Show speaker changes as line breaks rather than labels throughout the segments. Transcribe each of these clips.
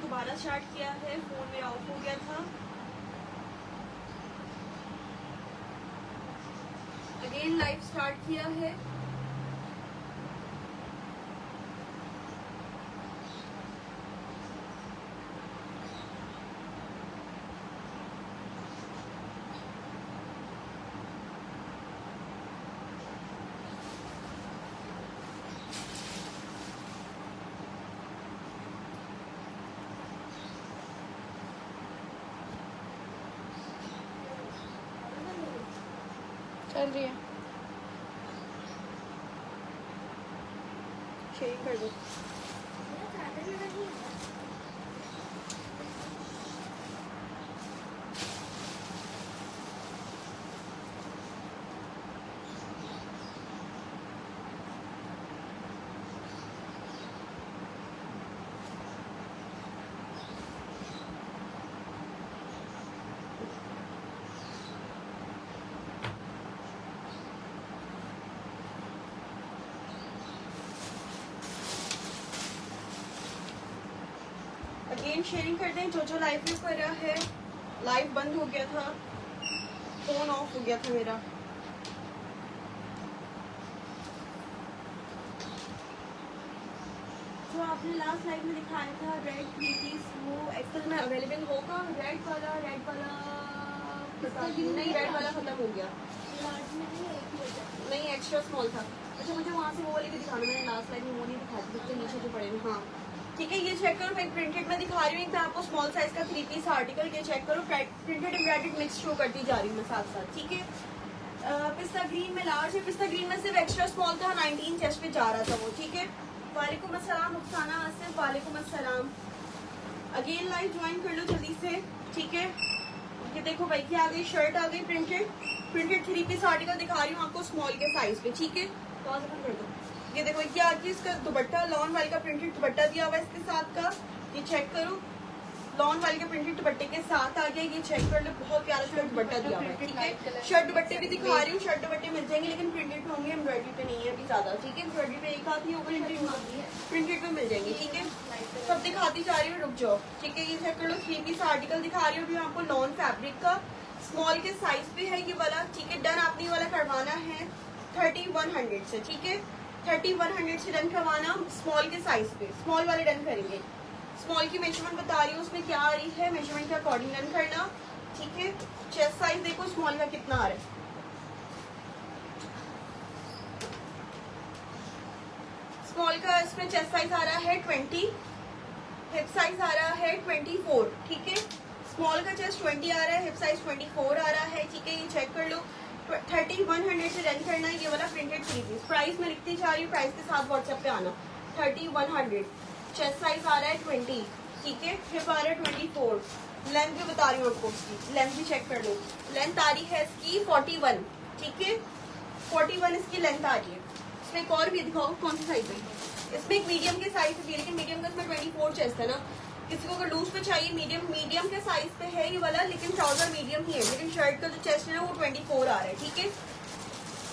दोबारा स्टार्ट किया है, फोन मेरा ऑफ हो गया था। अगेन लाइव स्टार्ट किया है।
चल रही है,
शेयर कर दो। अगेन शेयरिंग कर दें। जो लाइव व्यू कर रहा है, लाइव बंद हो गया था, फोन ऑफ हो गया था मेरा। जो आपने लास्ट लाइव में दिखाया था रेड थ्री पीस, वो एक्सेल में अवेलेबल होगा। रेड वाला नहीं, रेड वाला खत्म हो गया। नहीं, एक्स्ट्रा स्मॉल था। अच्छा, मुझे वहाँ से वो वाले भी दिखाना, मैंने लास्ट लाइव में वो नहीं दिखा दी, उसके नीचे जो पड़े हैं। हाँ ठीक है, ये चेक करो। मैं प्रिंटेड में दिखा रही हूँ, एक आपको स्मॉल साइज का 3 पीस आर्टिकल, ये चेक करो। प्रिंटेड एम्ब्रॉयडर्ड मिक्स शो करती जा रही हूँ मैं साथ साथ, ठीक है। पिस्ता ग्रीन में लार्ज है, पिस्ता ग्रीन में सिर्फ एक्स्ट्रा स्मॉल था, 19 चेस्ट पे जा रहा था वो, ठीक है। वालेकुम अस्सलाम रुखसाना आसिफ, वालेकुम अस्सलाम। अगेन लाइव ज्वाइन कर लो जल्दी से, ठीक है। ये देखो भाई की आ गई, शर्ट आ गई प्रिंटेड 3 पीस आर्टिकल दिखा रही हूँ आपको स्मॉल के साइज पे, ठीक है। तो आज अपन कर दो। ये देखो क्या आगे इसका दुपट्टा लॉन वाली का प्रिंटेड दुपट्टा दिया हुआ है इसके साथ का, ये चेक करो। लॉन वाली के प्रिंटेड दुपट्टे के साथ आ गया, ये चेक कर लो। बहुत प्यारा शर्ट दुपट्टा दिया हुआ है, ठीक है। शर्ट दुपट्टे भी दिखा रही हूँ, शर्ट दुपट्टे मिल जाएंगे, लेकिन प्रिंटेड पे होंगे, एम्ब्रॉयडरी पे नहीं है अभी ज्यादा, ठीक है। एम्ब्रॉयडरी पे एक आती होगी, प्रिंटेड पे मिल जाएंगे, ठीक है। सब दिखाती जा रही हूँ, रुक जाओ, ठीक है। ये चेक कर लो, 3 पीस आर्टिकल दिखा रही हूँ अभी आपको लॉन फैब्रिक का, स्मॉल के साइज पे है ये वाला, ठीक है। डन आपने वाला करवाना है 3100 से, ठीक है। 3100 से डन करवाना स्मॉल के साइज पे, स्मॉल वाले डन करेंगे। स्मॉल की मेजरमेंट बता रही हूँ, उसमें क्या आ रही है, मेजरमेंट के अकॉर्डिंग डन करना, ठीक है। चेस्ट साइज देखो स्मॉल का कितना आ रहा है। स्मॉल का इसमें चेस्ट साइज आ रहा है 20, हिप साइज आ रहा है 24, ठीक है। स्मॉल का चेस्ट 20 आ रहा है, हिप साइज 24 आ रहा है, ठीक है। ये चेक कर लो। 3100 से रन करना है ये वाला प्रिंटेड 3 पीस। प्राइस में लिखती जा रही हूँ, प्राइस के साथ व्हाट्सएप पे आना। 3100, चेस्ट साइज आ रहा है 20, ठीक है। हिप आ रहा है 24, लेंथ भी बता रही हूँ आपको उसकी, लेंथ भी चेक कर लो। लेंथ आ रही है इसकी 41, ठीक है। 41 इसकी लेंथ आ रही है। इसमें एक और भी दिखाओ, कौन सी साइज है। इसमें एक मीडियम के साइज है, लेकिन मीडियम का इसमें 24 चेस्ट है ना। किसी को अगर लूज पे चाहिए, मीडियम के साइज पे है ये वाला, लेकिन ट्राउजर मीडियम ही है, लेकिन शर्ट का जो चेस्ट है ना वो 24 आ रहा है, ठीक है।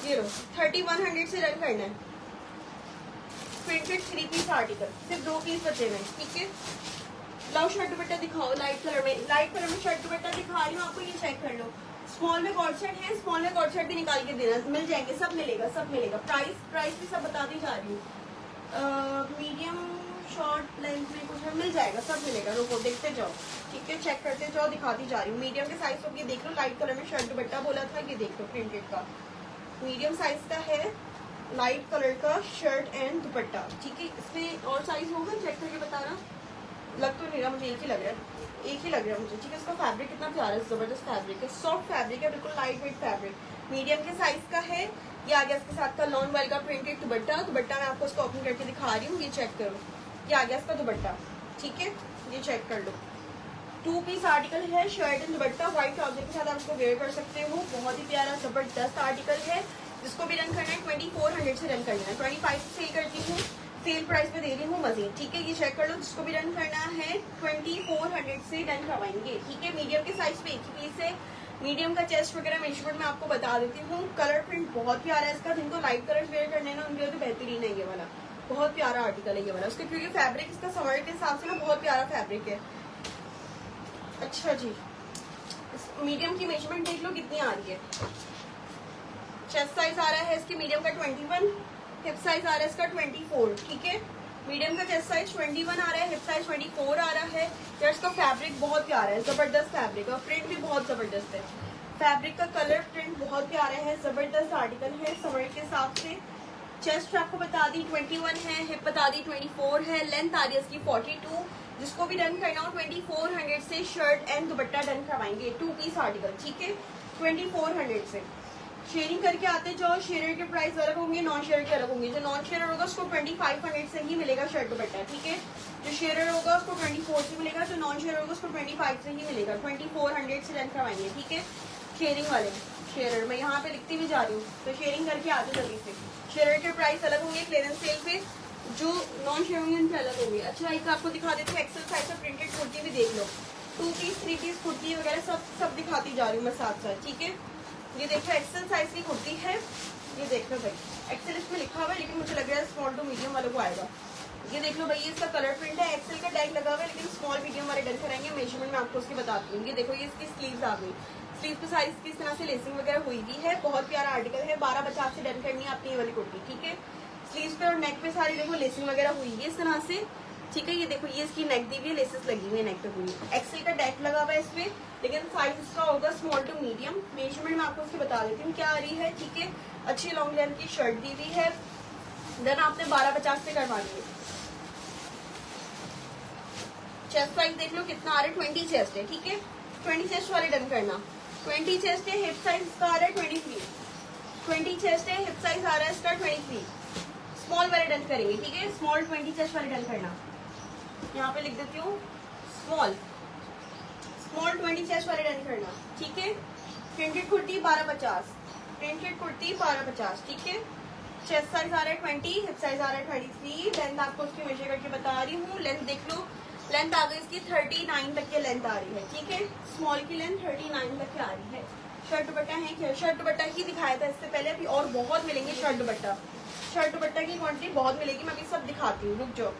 ये लो 3100 से रन करना है। प्रिंटेड 3 पीस आर्टिकल, सिर्फ 2 पीस बचे हुए, ठीक है। लव शर्ट दुपट्टा दिखाओ लाइट कलर में शर्ट दुपट्टा दिखा रही हूँ आपको, ये चेक कर लो। स्मॉल में कॉर्ड सेट है, स्मॉल में कॉर्ड सेट भी निकाल के देना, मिल जाएंगे, सब मिलेगा। प्राइस भी सब बताती जा रही हूँ। मीडियम शॉर्ट लेंथ में कुछ है, मिल जाएगा, सब मिलेगा। रुको देखते जाओ, ठीक है। चेक करते जाओ, दिखाती जा रही हूँ। मीडियम के साइज को ये देख लो, लाइट कलर में शर्ट दुपट्टा बोला था, ये देख लो प्रिंटेड का मीडियम साइज का है, लाइट कलर का शर्ट एंड दुपट्टा, ठीक है। इसमें और साइज होगा, चेक करके बताना। लग तो नहीं रहा मुझे, एक ही लग रहा है मुझे, ठीक है। इसका फैब्रिक कितना प्यारा है, जबरदस्त फैब्रिक है, सॉफ्ट फैब्रिक है, बिल्कुल लाइट वेट फैब्रिक। मीडियम के साइज का है। ये आ गया इसके साथ का लॉन वाइल का प्रिंटेड दुपट्टा मैं आपको इसको ओपन करके दिखा रही हूँ, ये चेक करो। ये आ गया इसका दुपट्टा, ठीक है। ये चेक कर लो, 2 पीस आर्टिकल है, shirt and dupatta white trouser के साथ आप इसको वेयर कर सकते हो। बहुत ही प्यारा जबरदस्त आर्टिकल है, जिसको भी रन करना है 2400 से रन करना है। 25 से सेल करती हूँ, सेल प्राइस में दे रही हूँ मजीद, ठीक है। ये चेक कर लो, जिसको भी रन करना है 2400 से रन करवाएंगे, ठीक है। मीडियम के साइज पे एक ही पीस है। मीडियम का चेस्ट वगैरह मेजरमेंट मैं आपको बता देती हूँ। कलर प्रिंट बहुत प्यारा है इसका, जिनको लाइट कलर वेयर करने ना उनके लिए तो बेहतरीन है ये वाला। बहुत प्यारा आर्टिकल है ये वाला उसका, क्योंकि फैब्रिक इसका समर के हिसाब से ना बहुत प्यारा फैब्रिक है। अच्छा जी, मीडियम की मेजरमेंट देख लो कितनी आ रही है। चेस्ट साइज आ रहा है इसके मीडियम का 21, हिप साइज आ रहा है इसका 24, ठीक है। मीडियम का चेस्ट साइज 21 आ रहा है, हिप साइज 24 आ रहा है। यार इसका फैब्रिक बहुत प्यारा है, जबरदस्त फैब्रिक और प्रिंट भी बहुत जबरदस्त है। फैब्रिक का कलर प्रिंट बहुत प्यारा है, जबरदस्त आर्टिकल है समर के हिसाब से। चेस्ट आपको बता दी 21 है, हिप बता दी 24 है, लेंथ आ रही है इसकी 42। जिसको भी डन करना हो 2400 से शर्ट एंड दुपट्टा डन करवाएंगे, 2 पीस आर्टिकल, ठीक है। 2400 से शेयरिंग करके आते जाओ। शेयर के प्राइस अलग होंगे, नॉन शेयर के अलग होंगे। जो नॉन शेयर होगा उसको 2500 से ही मिलेगा शर्ट दुपट्टा, ठीक है। जो शेयर होगा उसको 24 से मिलेगा, जो नॉन शेयर होगा उसको 25 से ही मिलेगा। 2400 से डन करवाएंगे, ठीक है। शेयरिंग वाले शेयर मैं यहाँ पे लिखती भी जा रही हूँ, तो शेयरिंग करके आते जल्दी से। शेयर के प्राइस अलग होंगे क्लियरेंस सेल पे, जो नॉन शेयर होंगे उनके अलग होंगे। अच्छा, एक आपको दिखा देती हूँ एक्सेल साइज का प्रिंटेड कुर्ती भी देख लो। 2 पीस 3 पीस कुर्ती वगैरह सब दिखाती जा रही हूँ मैं साथ साथ, ठीक है। ये देखो एक्सेल साइज की कुर्ती है, ये देख लो भाई। एक्सेल इसमें लिखा हुआ है लेकिन मुझे लग रहा है स्मॉल टू मीडियम वालों को आएगा। ये देख लो भाई, इसका कलर प्रिंट है, एक्सेल का टैग लगा हुआ है लेकिन स्मॉल मीडियम वाले डन कराएंगे। मेजरमेंट मैं आपको उसकी बताती हूँ। ये देखो, ये इसकी स्लीव्स आ गई, स्लीव पे साइज की इस तरह से लेसिंग वगैरह हुई भी है। बहुत प्यारा आर्टिकल है, 12-50 से डन करनी है अपनी वाली कुर्ती, ठीक है। स्लीव्स पे और नेक पे सारी देखो लेसिंग वगैरह हुई है इस तरह से, ठीक है। ये देखो, ये इसकी नेक दी हुई है, लेसेस लगी हुई है नेक पे पूरी। एक्सेल का टैग लगा हुआ है इसमें, लेकिन साइज इसका होगा स्मॉल टू मीडियम। मेजरमेंट मैं आपको उसकी बता देती हूँ क्या आ रही है, ठीक है। अच्छी लॉन्ग लेंथ की शर्ट दी हुई है, देन आपने 12-50 से करवानी है। चेस्ट साइज देख लो कितना आ रहा है, 20 चेस्ट है, ठीक है। 20 चेस्ट वाले डन करना। 20 चेस्ट है, हिप साइज इसका आ रहा है 23। 20 चेस्ट है, हिप साइज आ रहा है इसका 23। स्मॉल वाले डन करेंगे, ठीक है। स्मॉल 20 चेस्ट वाले डन करना। यहाँ पे लिख देती हूँ स्मॉल 20 चेस्ट वाले डन करना, ठीक है। प्रिंटेड कुर्ती 1250, प्रिंटेड कुर्ती 1250, ठीक है। चेस्ट साइज आ रहा है 20, हिप साइज आ रहा है 23। लेंथ आपको उसकी मेजर करके बता रही हूँ। लेंथ देख लो, लेंथ आ गई इसकी 39 तक की लेंथ आ रही है, ठीक है। स्मॉल की लेंथ 39 तक की आ रही है। शर्ट दुपट्टा है क्या? शर्ट दुपट्टा ही दिखाया था इससे पहले, अभी और बहुत मिलेंगे शर्ट दुपट्टा। शर्ट दुपट्टा की क्वांटिटी बहुत मिलेगी, मैं अभी सब दिखाती हूँ, रुक जाओ,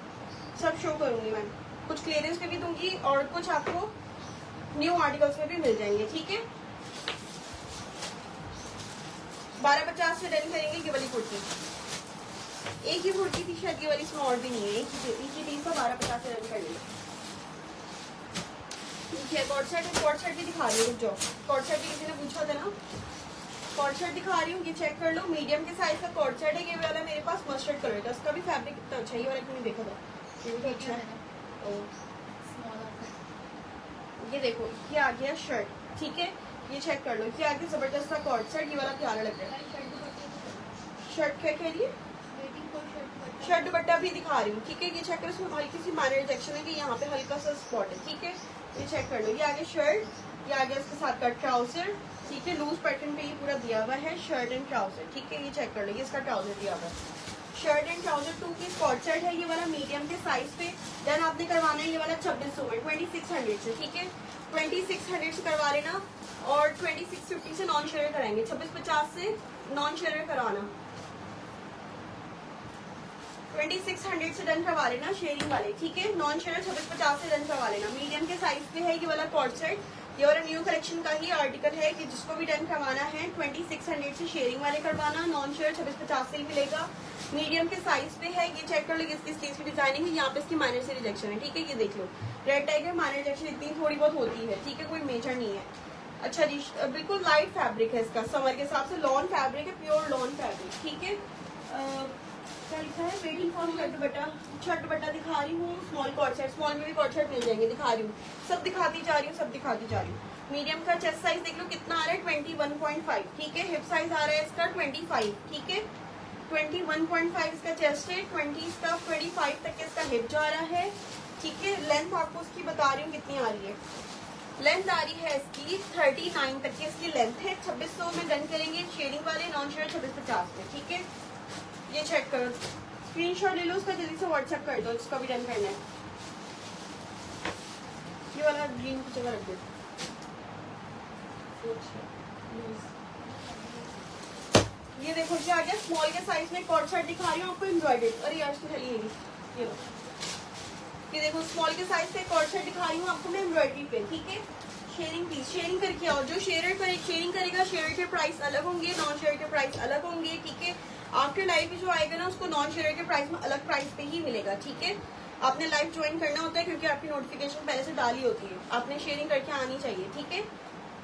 सब शो करूंगी मैं। कुछ क्लियरेंस पे भी दूंगी और कुछ आपको न्यू आर्टिकल्स में भी मिल जाएंगे, ठीक है। 1250 से डन करेंगे ये वाली कुर्ती। एक ही कुर्ती थी शायद ये वाली, इसमें और भी नहीं है, एक ही पीस का 1250 से डन कर लेंगे। कॉर्ड सेट भी दिखा रही हूँ, रुक जाओ। कॉर्ड सेट भी किसी ने पूछा था ना, कॉर्ड सेट दिखा रही हूँ, ये चेक कर लो। मीडियम के साइज का कॉर्ड सेट है, ये वाला मेरे पास मस्टर्ड कलर था, उसका भी फैब्रिक कितना अच्छा है, ये वाला मैंने देखा था, ये भी अच्छा है। ये देखो, ये आ गया शर्ट, ठीक है। ये चेक कर लो, ये आ गया जबरदस्त सा कॉर्ड सेट, ये वाला प्यारा लग रहा है। शर्ट क्या कह रही है? शर्ट दुपट्टा भी दिखा रही हूँ, ठीक है। ये चेक करो, इसमें हल्की सी माइनर रिजेक्शन है कि यहाँ पे हल्का सा स्पॉट है, ठीक है। ये चेक कर लो, ये आगे शर्ट, ये आगे इसके साथ का ट्राउजर, ठीक है। लूज पैटर्न पे ये पूरा दिया हुआ है, शर्ट एंड ट्राउजर, ठीक है। ये चेक कर लो, ये इसका ट्राउजर दिया हुआ है, shirt and trouser 2 piece co-ord set है, ये वाला मीडियम के साइज पे। देन आपने करवाना है ये वाला 2600 में, 2600 से, ठीक है। 2600 से करवा लेना और 2650 से नॉन शेयर कराएंगे। 2650 से नॉन शेयर करवाना, 2600 से डन करवा लेना शेयरिंग वाले, ठीक है। नॉन शेयर 2650 से डन करवा लेना। मीडियम के साइज पे है ये वाला कॉर्ड सेट, ये वाला न्यू कलेक्शन का ही आर्टिकल है कि जिसको भी डन करवाना है 2600 से शेयरिंग वाले करवाना। नॉन शेयर 2650 से ही मिलेगा। मीडियम के साइज पे है, ये चेक कर लो, इसकी स्लीव्स की डिजाइनिंग है, यहाँ पे इसकी माइनर से रिजेक्शन है, ठीक है। ये देख लो, रेड टैग है, माइनर रिजेक्शन इतनी थोड़ी बहुत होती है, ठीक है, कोई मेजर नहीं है। अच्छा जी, बिल्कुल लाइट फैब्रिक है इसका, समर के हिसाब से लॉन फैब्रिक है, प्योर लॉन फैब्रिक, ठीक है। क्या लिखा है? Waiting for shirt dupatta. Shirt दुपट्टा दिखा रही हूँ, स्मॉल कॉर्ड सेट, स्मॉल में भी कॉर्ड सेट मिल जाएंगे, दिखा रही हूँ, सब दिखाती जा रही हूँ, सब दिखाती जा रही हूँ। मीडियम का चेस्ट साइज देख लो कितना आ रहा है, 21.5, ठीक है। हिप साइज आ रहा है इसका 25, ठीक है। 21.5 इसका चेस्ट है, 25 तक इसका हिप जा रहा है, ठीक है। लेंथ आपको उसकी बता रही हूँ कितनी आ रही है, लेंथ आ रही है इसकी 39 तक की इसकी लेंथ है। 2600 में डन करेंगे शेयरिंग वाले, नॉन शेयर 2650 में, ठीक है। ये चेक करो, स्क्रीनशॉट ले लो उसका, जल्दी से व्हाट्सएप कर दो, इसका भी डन करना है। ये वाला ग्रीन की जगह रख दो। ये देखो जी आ गया स्मॉल के साइज में कॉर्ड सेट दिखा रही हूँ आपको एम्ब्रॉयडर्ड। अरे यार इसकी थैली ये लो। ये देखो स्मॉल के साइज से कॉर्ड सेट दिखा रही हूँ आपको मैं एम्ब्रॉयडरी पे, ठीक है। शेयरिंग प्लीज शेयरिंग करके आओ। जो शेयरिंग करेगा शेयर के प्राइस अलग होंगे, नॉन शेयर के प्राइस अलग होंगे, ठीक है। आफ्टर लाइव जो आएगा ना उसको नॉन शेयर के प्राइस में अलग प्राइस पे ही मिलेगा, ठीक है। आपने लाइव ज्वाइन करना होता है क्योंकि आपकी नोटिफिकेशन पहले से डाली होती है, आपने शेयरिंग करके आनी चाहिए, ठीक है।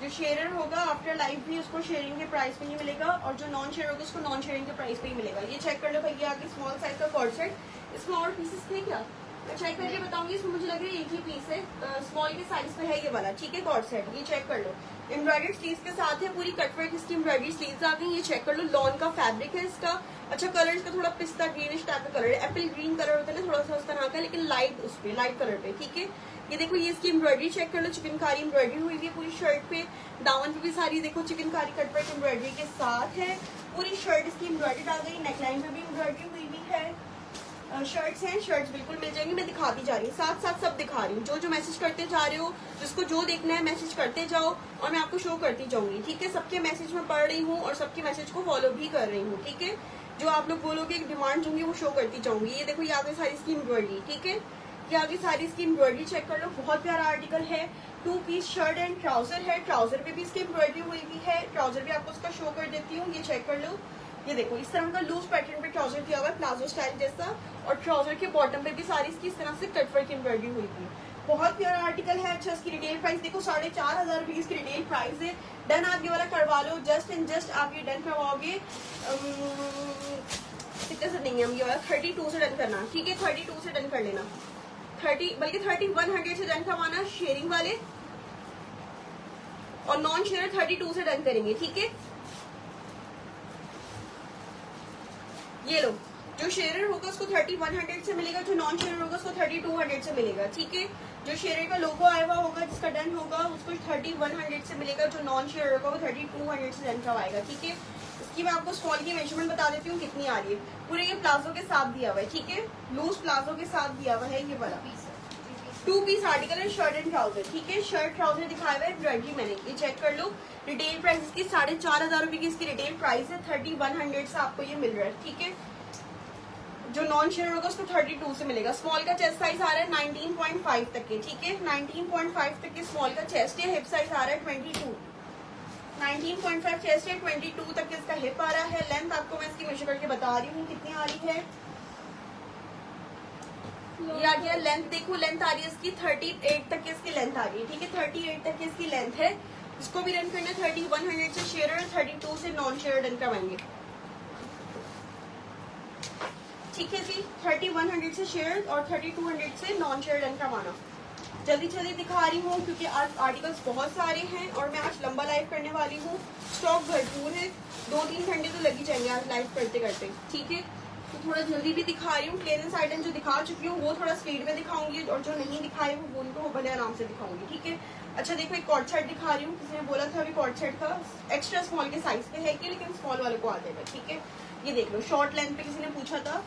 जो शेयरर होगा आफ्टर लाइव भी उसको शेयरिंग के प्राइस पे ही मिलेगा और जो नॉन शेयर होगा उसको नॉन शेयरिंग के प्राइस पे ही मिलेगा। ये चेक कर लो भैया आगे स्मॉल साइज का कॉर्ड सेट। इसमें और पीसेस थे क्या मैं चेक करके बताऊंगी। इसमें मुझे लग रहा है एक ही पीस है, स्मॉल के साइज पे है ये वाला, ठीक है। कॉर्ड सेट ये चेक कर लो, एम्ब्रॉयडर्ड स्लीव्स के साथ है, पूरी कटवर्क इसकी एम्ब्रॉयडरी स्लीव्स आ गई। ये चेक कर लो, लॉन का फैब्रिक है इसका। अच्छा कलर इसका थोड़ा पिस्ता ग्रीनिश टाइप का कलर है, एप्पल ग्रीन कलर होता है ना थोड़ा सा उस तरह का, लेकिन लाइट उस पे लाइट कलर पे, ठीक है। ये देखो ये इसकी एम्ब्रॉयडरी चेक कर लो, चिकनकारी एम्ब्रॉयडरी हुई है पूरी शर्ट पे। दामन पे भी सारी देखो चिकनकारी कटवर्क एम्ब्रॉयडरी के साथ है। पूरी शर्ट इसकी एम्ब्रॉयडरी आ गई, नेकलाइन में भी एम्ब्रॉयडरी हुई भी है। शर्ट्स हैं, शर्ट्स बिल्कुल मिल जाएंगी। मैं दिखाती जा रही हूँ, साथ साथ सब दिखा रही हूँ। जो मैसेज करते जा रहे हो, जिसको जो देखना है मैसेज करते जाओ और मैं आपको शो करती जाऊंगी, ठीक है। सबके मैसेज में पढ़ रही हूँ और सबके मैसेज को फॉलो भी कर रही हूँ, ठीक है। जो आप लोग बोलोगे डिमांड होंगी वो शो करती जाऊंगी। ये देखो ये आगे सारी इसकी एम्ब्रॉयडरी, ठीक है। ये आगे सारी इसकी एम्ब्रॉयडरी चेक कर लो, बहुत प्यारा आर्टिकल है। 2 पीस शर्ट एंड ट्राउजर है, ट्राउजर पे भी इसकी एम्ब्रॉयडरी हुई भी है। ट्राउजर भी आपको उसका शो कर देती हूँ, ये चेक कर लो। ये देखो इस तरह का लूज पैटर्न पे ट्राउजर दिया हुआ है प्लाजो स्टाइल जैसा, और ट्राउजर के बॉटम पे भी सारी इसकी इस तरह से कटवर्क एम्ब्रॉयडरी हुई थी। बहुत प्यारा आर्टिकल है। अच्छा इसकी रिटेल प्राइस देखो 4,500 रुपये इसकी रिटेल प्राइस है। डन आप ये वाला करवा लो, जस्ट एंड जस्ट आप ये डन करवाओगे कितने से देंगे हम ये वाला 32 से डन करना, ठीक है। 32 से डन कर लेना, 30 बल्कि 3100 से डन करवाना शेयरिंग वाले, और नॉन शेयर 32 से डन करेंगे, ठीक है। ये लो, जो शेयरर होगा उसको 3100 से मिलेगा, जो नॉन शेयरर होगा उसको 3200 से मिलेगा, ठीक है। जो शेयरर का लोगो आया हुआ होगा जिसका डन होगा उसको 3100 से मिलेगा, जो नॉन शेयरर होगा वो 3200 से डन करवाएगा, ठीक है। इसकी मैं आपको स्मॉल की मेजरमेंट बता देती हूँ कितनी आ रही है। पूरे ये प्लाजो के साथ दिया हुआ है, ठीक है। लूज प्लाजो के साथ दिया हुआ है ये वाला 2 पीस आर्टिकल है, शर्ट एंड ट्राउजर, ठीक है। शर्ट ट्राउजर दिखाया हुआ है एम्ब्रॉयडरी मैंने, ये चेक कर लो। रिटेल प्राइस इसकी 4,500 रुपए की इसकी रिटेल प्राइस है, 3100 से आपको ये मिल रहा है, ठीक है। जो नॉन शेयर होगा उसको 32 से मिलेगा। स्मॉल का चेस्ट साइज आ रहा है 19.5 तक के, ठीक है। 19.5 तक के स्मॉल का चेस्ट है। हिप साइज आ रहा है 22, 19.5 चेस्ट है, 22 तक इसका हिप आ रहा है। लेंथ आपको मैं इसकी मेजर करके बता रही हूँ कितनी आ रही है। ये आ गया लेंथ, देखो लेंथ आ रही है इसकी 38 तक की इसकी लेंथ आ रही है, ठीक है। 38 तक की इसकी लेंथ है। इसको भी रन करना 3100 से शेयर, 32 से नॉन शेयर रन करवाएंगे, ठीक है जी। 3100 से शेयर और 3200 से नॉन शेयर रन करवाना। जल्दी जल्दी दिखा रही हूँ क्योंकि आज आर्टिकल्स बहुत सारे हैं और मैं आज लंबा लाइव करने वाली हूँ। स्टॉक भरपूर है, 2-3 घंटे तो लग ही जाएंगे आज लाइव करते करते, ठीक है। तो थोड़ा जल्दी भी दिखा रही हूँ। क्लियरेंस आइटम जो दिखा चुकी हूँ वो थोड़ा स्पीड में दिखाऊंगी और जो नहीं दिखाए वो उनको भले आराम से दिखाऊंगी, ठीक है। अच्छा देखो एक कॉर्ड सेट दिखा रही हूँ, किसी ने बोला था अभी कॉर्ड सेट का एक्स्ट्रा स्मॉल के साइज पे है कि, लेकिन स्मॉल वाले को आ जाएगा, ठीक है। ये देख लो शॉर्ट लेंथ पे किसी ने पूछा था,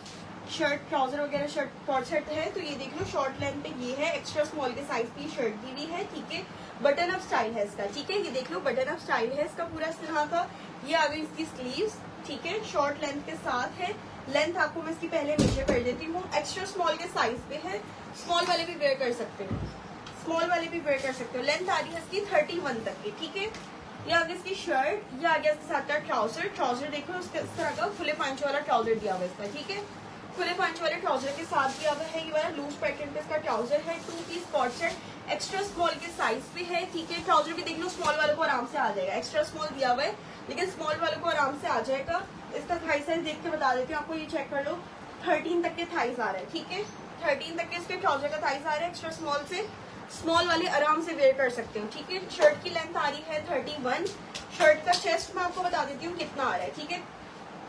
शर्ट ट्राउजर वगैरह शर्ट कॉर्ड सेट है, तो ये देख लो शॉर्ट लेंथ पे ये है, एक्स्ट्रा स्मॉल के साइज की शर्ट दी हुई है, ठीक है। बटन अप स्टाइल है इसका, ठीक है। ये देख लो बटन अप स्टाइल है इसका पूरा इस तरह का। ये आ गई इसकी स्लीव्स, ठीक है, शॉर्ट लेंथ के साथ है। लेंथ आपको मैं इसकी पहले मेजर कर देती हूँ। एक्स्ट्रा स्मॉल के साइज पे है, स्मॉल वाले भी वेयर कर सकते हो, स्मॉल वाले भी वेयर कर सकते हो। लेंथ आ रही है इसकी 31 तक की, ठीक है। ये आ गया इसकी शर्ट, ये आ गया इसके साथ का ट्राउजर। ट्राउजर देखो इस तरह का खुले पांच वाला ट्राउजर दिया हुआ है इसका, ठीक है। खुले पांच वाले ट्राउजर के साथ दिया हुआ है। ये वाला लूज पैटर्न पे इसका ट्राउजर है। 2 piece co-ord set extra small के साइज पे है, ठीक है। ट्राउजर भी देख लो स्मॉल वाले को आराम से आ जाएगा, एक्स्ट्रा स्मॉल दिया हुआ है लेकिन स्मॉल वाले को आराम से आ जाएगा। इसका थाई साइज देख के बता देती हूँ आपको, ये चेक कर लो 13 तक के थाइज आ रहे हैं, ठीक है। 13 तक के इसके ट्राउजर का थाइज आ रहा है एक्स्ट्रा स्मॉल से। स्मॉल वाले आराम से वेयर कर सकते हो, ठीक है। शर्ट की लेंथ आ रही है 31। शर्ट का चेस्ट मैं आपको बता देती हूँ कितना आ रहा है, ठीक है।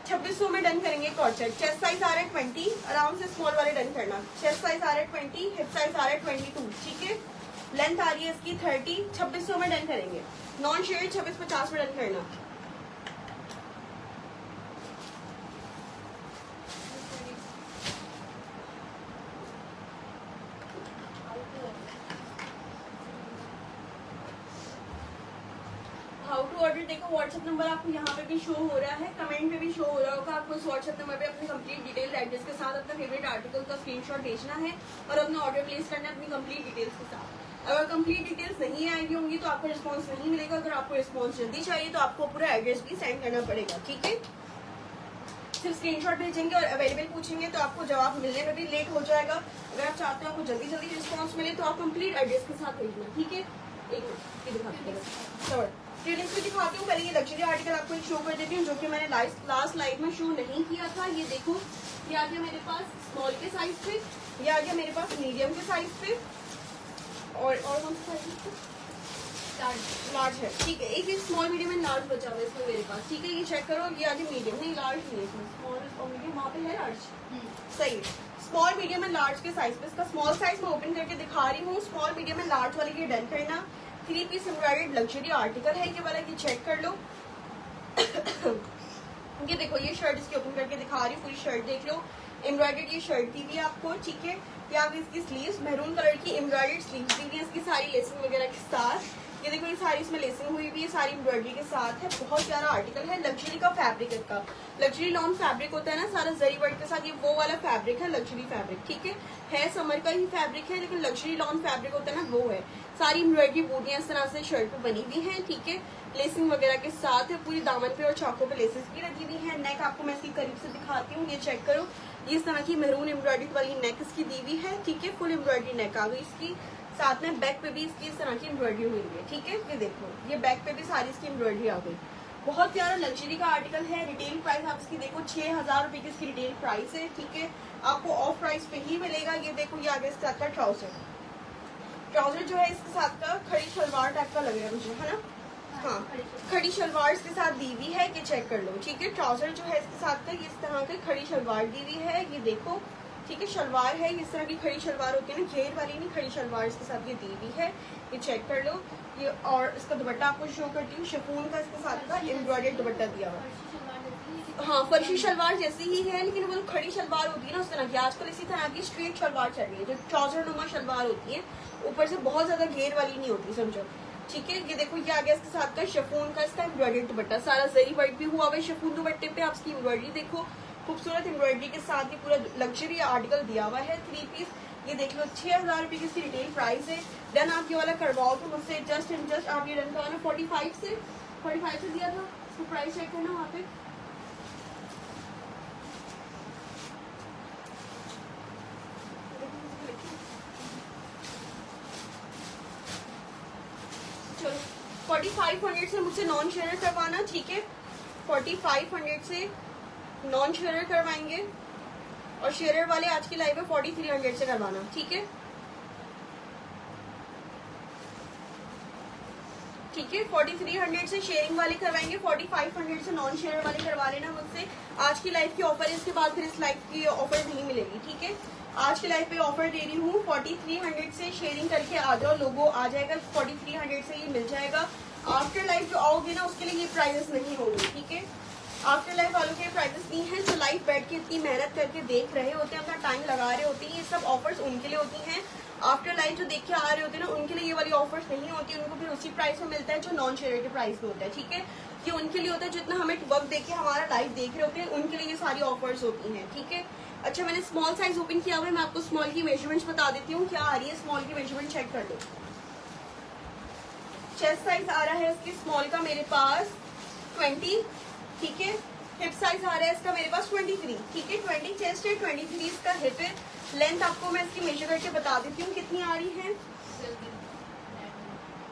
2600 में डन करेंगे कॉर्ड सेट। चेस्ट साइज आ रहा है 20, आराम से स्मॉल वाले डन करना। चेस्ट साइज आ रहा है 20, हिप साइज आ रहा है 22, ठीक है। लेंथ आ रही है इसकी 30, 2600 में डन करेंगे। नॉन शेयर 2650 में डन करना। हाउ टू ऑर्डर देखो, व्हाट्सएप नंबर आपको यहाँ पे भी शो हो रहा है, कमेंट पे भी शो हो रहा होगा। आपको इस व्हाट्सएप नंबर पे अपनी कंप्लीट डिटेल एड्रेस के साथ अपना फेवरेट आर्टिकल का स्क्रीनशॉट भेजना है और अपना ऑर्डर प्लेस करना है अपनी कंप्लीट डिटेल्स के साथ। अगर कंप्लीट डिटेल्स नहीं आएगी होंगी तो आपको रिस्पॉन्स नहीं मिलेगा। अगर आपको रिस्पॉन्स जल्दी चाहिए तो आपको पूरा एड्रेस भी सेंड करना पड़ेगा, ठीक है। सिर्फ स्क्रीनशॉट भेजेंगे और अवेलेबल पूछेंगे तो आपको जवाब मिलने में भी लेट हो जाएगा। अगर आप चाहते हो आपको जल्दी जल्दी रिस्पॉन्स मिले तो आप कंप्लीट एड्रेस के साथ भेजना, ठीक है। एक मिनट दिखाती दिखाती हूँ। पहले ये लग्जरी आर्टिकल आपको एक शो कर देती हूँ जो कि मैंने लास्ट लाइव में शो नहीं किया था। ये देखो, ये आ गया मेरे पास स्मॉल के साइज पे, ये आ गया मेरे पास मीडियम के साइज पे और कौन सा साइज पे, लार्ज है, ठीक है। एक स्मॉल मीडियम एंड लार्ज बचा हुआ है इसमें मेरे पास, ठीक है। ये चेक करो, ये आगे मीडियम नहीं, लार्ज नहीं है इसमें, स्मॉल और मीडियम वहाँ पे है लार्ज, सही। स्मॉल मीडियम एंड लार्ज के साइज पे, इसका स्मॉल साइज मैं ओपन करके दिखा रही हूँ। स्मॉल मीडियम एंड लार्ज वाले की डन करना। 3 पीस एम्ब्रॉयडर्ड लग्जरी आर्टिकल है ये वाला, ये चेक कर लो। ये देखो, ये शर्ट इसकी ओपन करके दिखा रही हूँ, पूरी शर्ट देख लो। एम्ब्रॉयडर्ड ये शर्ट दी हुई है आपको, ठीक है। यहाँ पे इसकी स्लीव्स महरून कलर की एम्ब्रॉयडर्ड स्लीव्स दी हुई है इसकी सारी लेसिंग वगैरह के साथ। ये देखो, ये सारी इसमें लेसिंग हुई हुई है, सारी एम्ब्रॉयडरी के साथ है। बहुत प्यारा आर्टिकल है, लग्जरी का फैब्रिक इसका। लग्जरी लॉन फैब्रिक होता है ना सारा जरी वर्क के साथ, ये वो वाला फैब्रिक है, लग्जरी फैब्रिक, ठीक है। समर का ही फैब्रिक है लेकिन लग्जरी लॉन फैब्रिक होता है ना, वो है। सारी एम्ब्रॉयडरी बूटियां इस तरह से शर्ट पे बनी हुई है, ठीक है। लेसिंग वगैरह के साथ है, पूरी दामन पे और चाकों पे लेसेस भी लगी हुई है। नेक आपको मैं इसकी करीब से दिखाती हूँ, ये चेक करो। ये इस तरह की मेरून एम्ब्रॉयडरी वाली नेक इसकी दी हुई है, ठीक है। फुल एम्ब्रॉयडरी नेक आ गई इसकी, साथ में बैक पे भी इसकी इस तरह की एम्ब्रॉयडरी हुई है, ठीक है। ये देखो, ये बैक पे भी सारी इसकी एम्ब्रॉयडरी आ गई। बहुत प्यारा लग्जरी का आर्टिकल है। रिटेल प्राइस आप इसकी देखो 6000 रुपए की इसकी रिटेल प्राइस है, ठीक है। आपको ऑफ प्राइस पे ही मिलेगा। ये देखो, ये आगे इसके साथ का ट्राउजर जो है इसके साथ का खड़ी शलवार टाइप का लग रहा है मुझे, है ना। हाँ, खड़ी शलवार इसके साथ दी हुई है, ये चेक कर लो, ठीक है। ट्राउजर जो है इसके साथ का इस तरह की खड़ी शलवार दी हुई है, ये देखो, ठीक है। शलवार है इस तरह की खड़ी शलवार होती है ना, घेर वाली नहीं, खड़ी शलवार इसके साथ ये दी हुई है, ये चेक कर लो। ये और इसका दुपट्टा आपको शो करती हूँ, शिफॉन का इसके साथ का एम्ब्रॉयडर्ड दुपट्टा दिया हुआ है। हाँ, फर्शी शलवार जैसी ही है लेकिन वो खड़ी शलवार होती है ना उस तरह की। आजकल इसी तरह की स्ट्रेट शलवार चल रही है, जो ट्राउजर नुमा शलवार होती है, ऊपर से बहुत ज्यादा घेर वाली नहीं होती, समझो, ठीक है। ये देखो, ये आ गया इसके साथ का शिफॉन का इसका एम्ब्रॉयडर्ड दुपट्टा, सारा जरी वर्क भी हुआ है शिफॉन दुपट्टे पे। आप इसकी एम्ब्रॉयडरी देखो, खूबसूरत एम्ब्रॉयडरी के साथ ही पूरा लग्जरी आर्टिकल दिया हुआ है। 3 पीस ये देख लो, 6000 रुपए की इसकी रिटेल प्राइस है। डन आप ये वाला करवाओ तो मुझसे जस्ट एंड जस्ट आप ये डन करवाना। 45 से दिया था, इसको प्राइस चेक करना वहाँ पे। चलो, 4500 से मुझसे नॉन शेयर करवाना, ठीक है। 4500 से नॉन शेयर करवाएंगे और शेयर वाले आज की लाइव में 4300 से करवाना, ठीक है, ठीक है। 4300 से शेयरिंग वाले करवाएंगे, 4500 से नॉन शेयर वाले करवा लेना मुझसे। आज की लाइव की ऑफर है, इसके बाद फिर इस लाइव की ऑफर नहीं मिलेगी, ठीक है। आज की लाइव पे ऑफर दे रही हूँ, 4300 से शेयरिंग करके आ जाओ, लोगो आ जाएगा, 4300 से ये मिल जाएगा। आफ्टर लाइव जो आओगे ना उसके लिए ये प्राइजेस नहीं होंगे, ठीक है। आफ्टर लाइफ वालों के प्राइजेस नहीं है, जो लाइव बैठ के इतनी मेहनत करके देख रहे होते हैं, अपना टाइम लगा रहे होते हैं, ये सब ऑफर्स उनके लिए होती हैं। आफ्टर लाइफ जो देख के आ रहे होते हैं ना, उनके लिए ये वाली ऑफर्स नहीं होती, उनको फिर उसी प्राइस में मिलता है जो नॉन शेयर के प्राइस में होता है, ठीक है। ये उनके लिए होता है जितना हमें वक्त देके हमारा लाइव देख रहे होते हैं, उनके लिए ये सारी ऑफर्स होती हैं, ठीक है। अच्छा, मैंने स्मॉल साइज ओपन किया हुआ है, मैं आपको स्मॉल की मेजरमेंट्स बता देती हूँ क्या आ रही है। स्मॉल की मेजरमेंट चेक कर लो। चेस्ट साइज आ रहा है इसकी स्मॉल का मेरे पास 20, ठीक है। हिप साइज आ रहा है इसका मेरे पास 23, ठीक है। 20 चेस्ट है, 23 इसका हिप है। लेंथ आपको मैं इसकी मेजर करके बता देती हूँ कितनी आ रही है।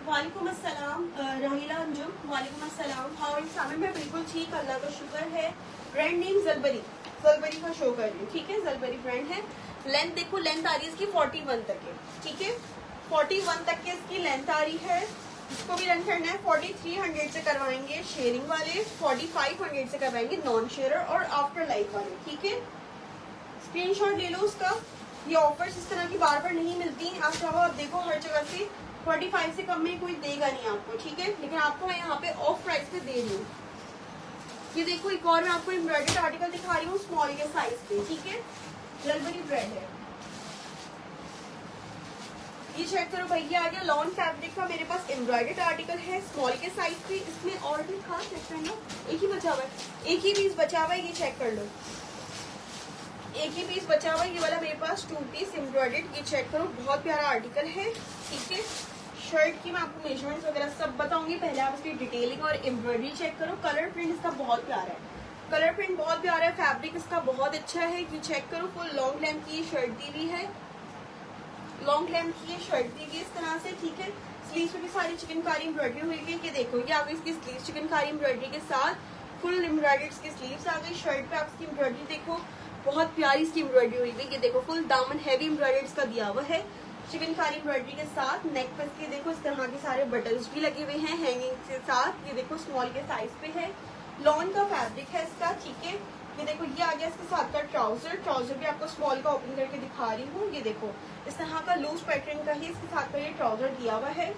वालेकुम अस्सलाम रहीला अंजुम, वालेकुम अस्सलाम। हाँ सामने में बिल्कुल ठीक, अल्लाह का शुक्र है। ब्रांड नेम जलबरी का शो कर रही हूँ, ठीक है, जलबरी ब्रांड है। लेंथ देखो, लेंथ आ रही है इसकी 41 तक है, ठीक है। 41 तक की इसकी लेंथ आ रही है। इसको भी रन करना है। 4300 से करवाएंगे शेयरिंग वाले, 4500 से करवाएंगे नॉन शेयरर और आफ्टर लाइफ वाले, ठीक है। स्क्रीनशॉट ले लो उसका। ये ऑफर्स इस तरह की बार बार नहीं मिलती। आप चाहो आप देखो हर जगह से 45 से कम में कोई देगा नहीं आपको, ठीक है। लेकिन आपको मैं यहाँ पे ऑफ प्राइस पे दे रही हूँ। ये देखो, एक और मैं आपको एम्ब्रॉयडर्ड आर्टिकल दिखा रही हूँ स्मॉल के साइज पे, ठीक है। जलबरी ब्रांड है। ये चेक करो भैया, आ गया लॉन फैब्रिक का मेरे पास एम्ब्रॉयडर्ड आर्टिकल है स्मॉल के साइज पे। इसमें और भी खास चेक करना, एक ही बचा हुआ है, एक ही पीस बचा हुआ है, ये चेक कर लो, एक ही पीस बचा हुआ है। ये वाला मेरे पास 2 पीस एम्ब्रॉयडर्ड, ये चेक करो, बहुत प्यारा आर्टिकल है। ठीक है, शर्ट की मैं आपको मेजरमेंट्स वगैरह सब बताऊंगी, पहले आप इसकी डिटेलिंग और एम्ब्रॉयडरी चेक करो। कलर प्रिंट इसका बहुत प्यारा है, कलर प्रिंट बहुत प्यारा है, फैब्रिक इसका बहुत अच्छा है। ये चेक करो, फुल लॉन्ग लेंथ की शर्ट दी हुई है, लॉन्ग लेंथ की शर्ट दी हुई इस तरह से। ठीक है, स्लीव्स पे भी सारी चिकनकारी एम्ब्रॉयडरी हुई है। ये देखो, ये आ गई इसकी स्लीव्स चिकनकारी एम्ब्रॉयडरी के साथ, फुल एम्ब्रॉयडरी इसकी स्लीव्स आ गई। शर्ट पे आप इसकी एम्ब्रॉयडरी देखो, बहुत प्यारी इसकी एम्ब्रॉयडरी हुई है। ये देखो, फुल दामन हैवी एम्ब्रॉयडरी इसका दिया हुआ है चिकनकारी एम्ब्रॉयडरी के साथ। नेक पे इसके देखो इस तरह के सारे बटन्स भी लगे हुए हैं हैंगिंग के साथ। ये देखो, स्मॉल के साइज पे है, लॉन का फैब्रिक है इसका। ठीक है, ये देखो, ये आ गया इसके साथ का ट्राउजर। ट्राउजर भी आपको स्मॉल का ओपन करके दिखा रही हूँ। ये देखो, इस तरह का लूज पैटर्न का ही इसके साथ का ये ट्राउजर दिया हुआ है।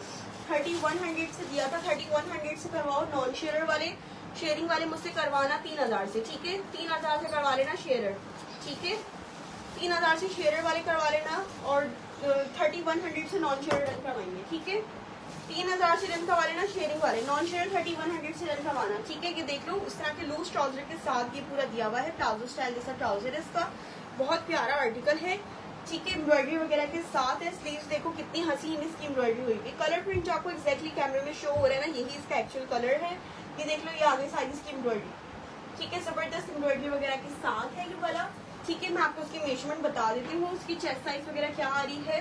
3100 से दिया था, 3100 से करवाओ। नॉन शेयर वाले, शेयरिंग वाले मुझसे करवाना 3000 से। ठीक है, 3000 से करवा लेना शेयर। ठीक है, 3000 से शेयर वाले करवा लेना, और 3100 से नॉन शेयर रन करवाएंगे। ठीक है, 3000 से रन करवा लेना शेयरिंग वाले, नॉन शेयर 3100 से रन करवाना। ठीक है, ये देख लो, इस तरह के लूज ट्राउजर के साथ ये पूरा दिया हुआ है, प्लाजो स्टाइल जैसा ट्राउजर है इसका, बहुत प्यारा आर्टिकल है। ठीक है, एम्ब्रॉयडरी वगैरह के साथ है। स्लीव्स देखो कितनी हसीन इसकी एम्ब्रॉयडरी हुई है। कलर प्रिंट जो आपको एक्जैक्टली कैमरे में शो हो रहा है ना, यही इसका एक्चुअल कलर है। ये देख लो, ये आगे साइज इसकी एम्ब्रॉयडरी। ठीक है, जबरदस्त एम्ब्रॉयडरी वगैरह के साथ है ये वाला। ठीक है, मैं आपको उसकी मेजरमेंट बता देती हूँ, उसकी चेस्ट साइज वगैरह क्या आ रही है।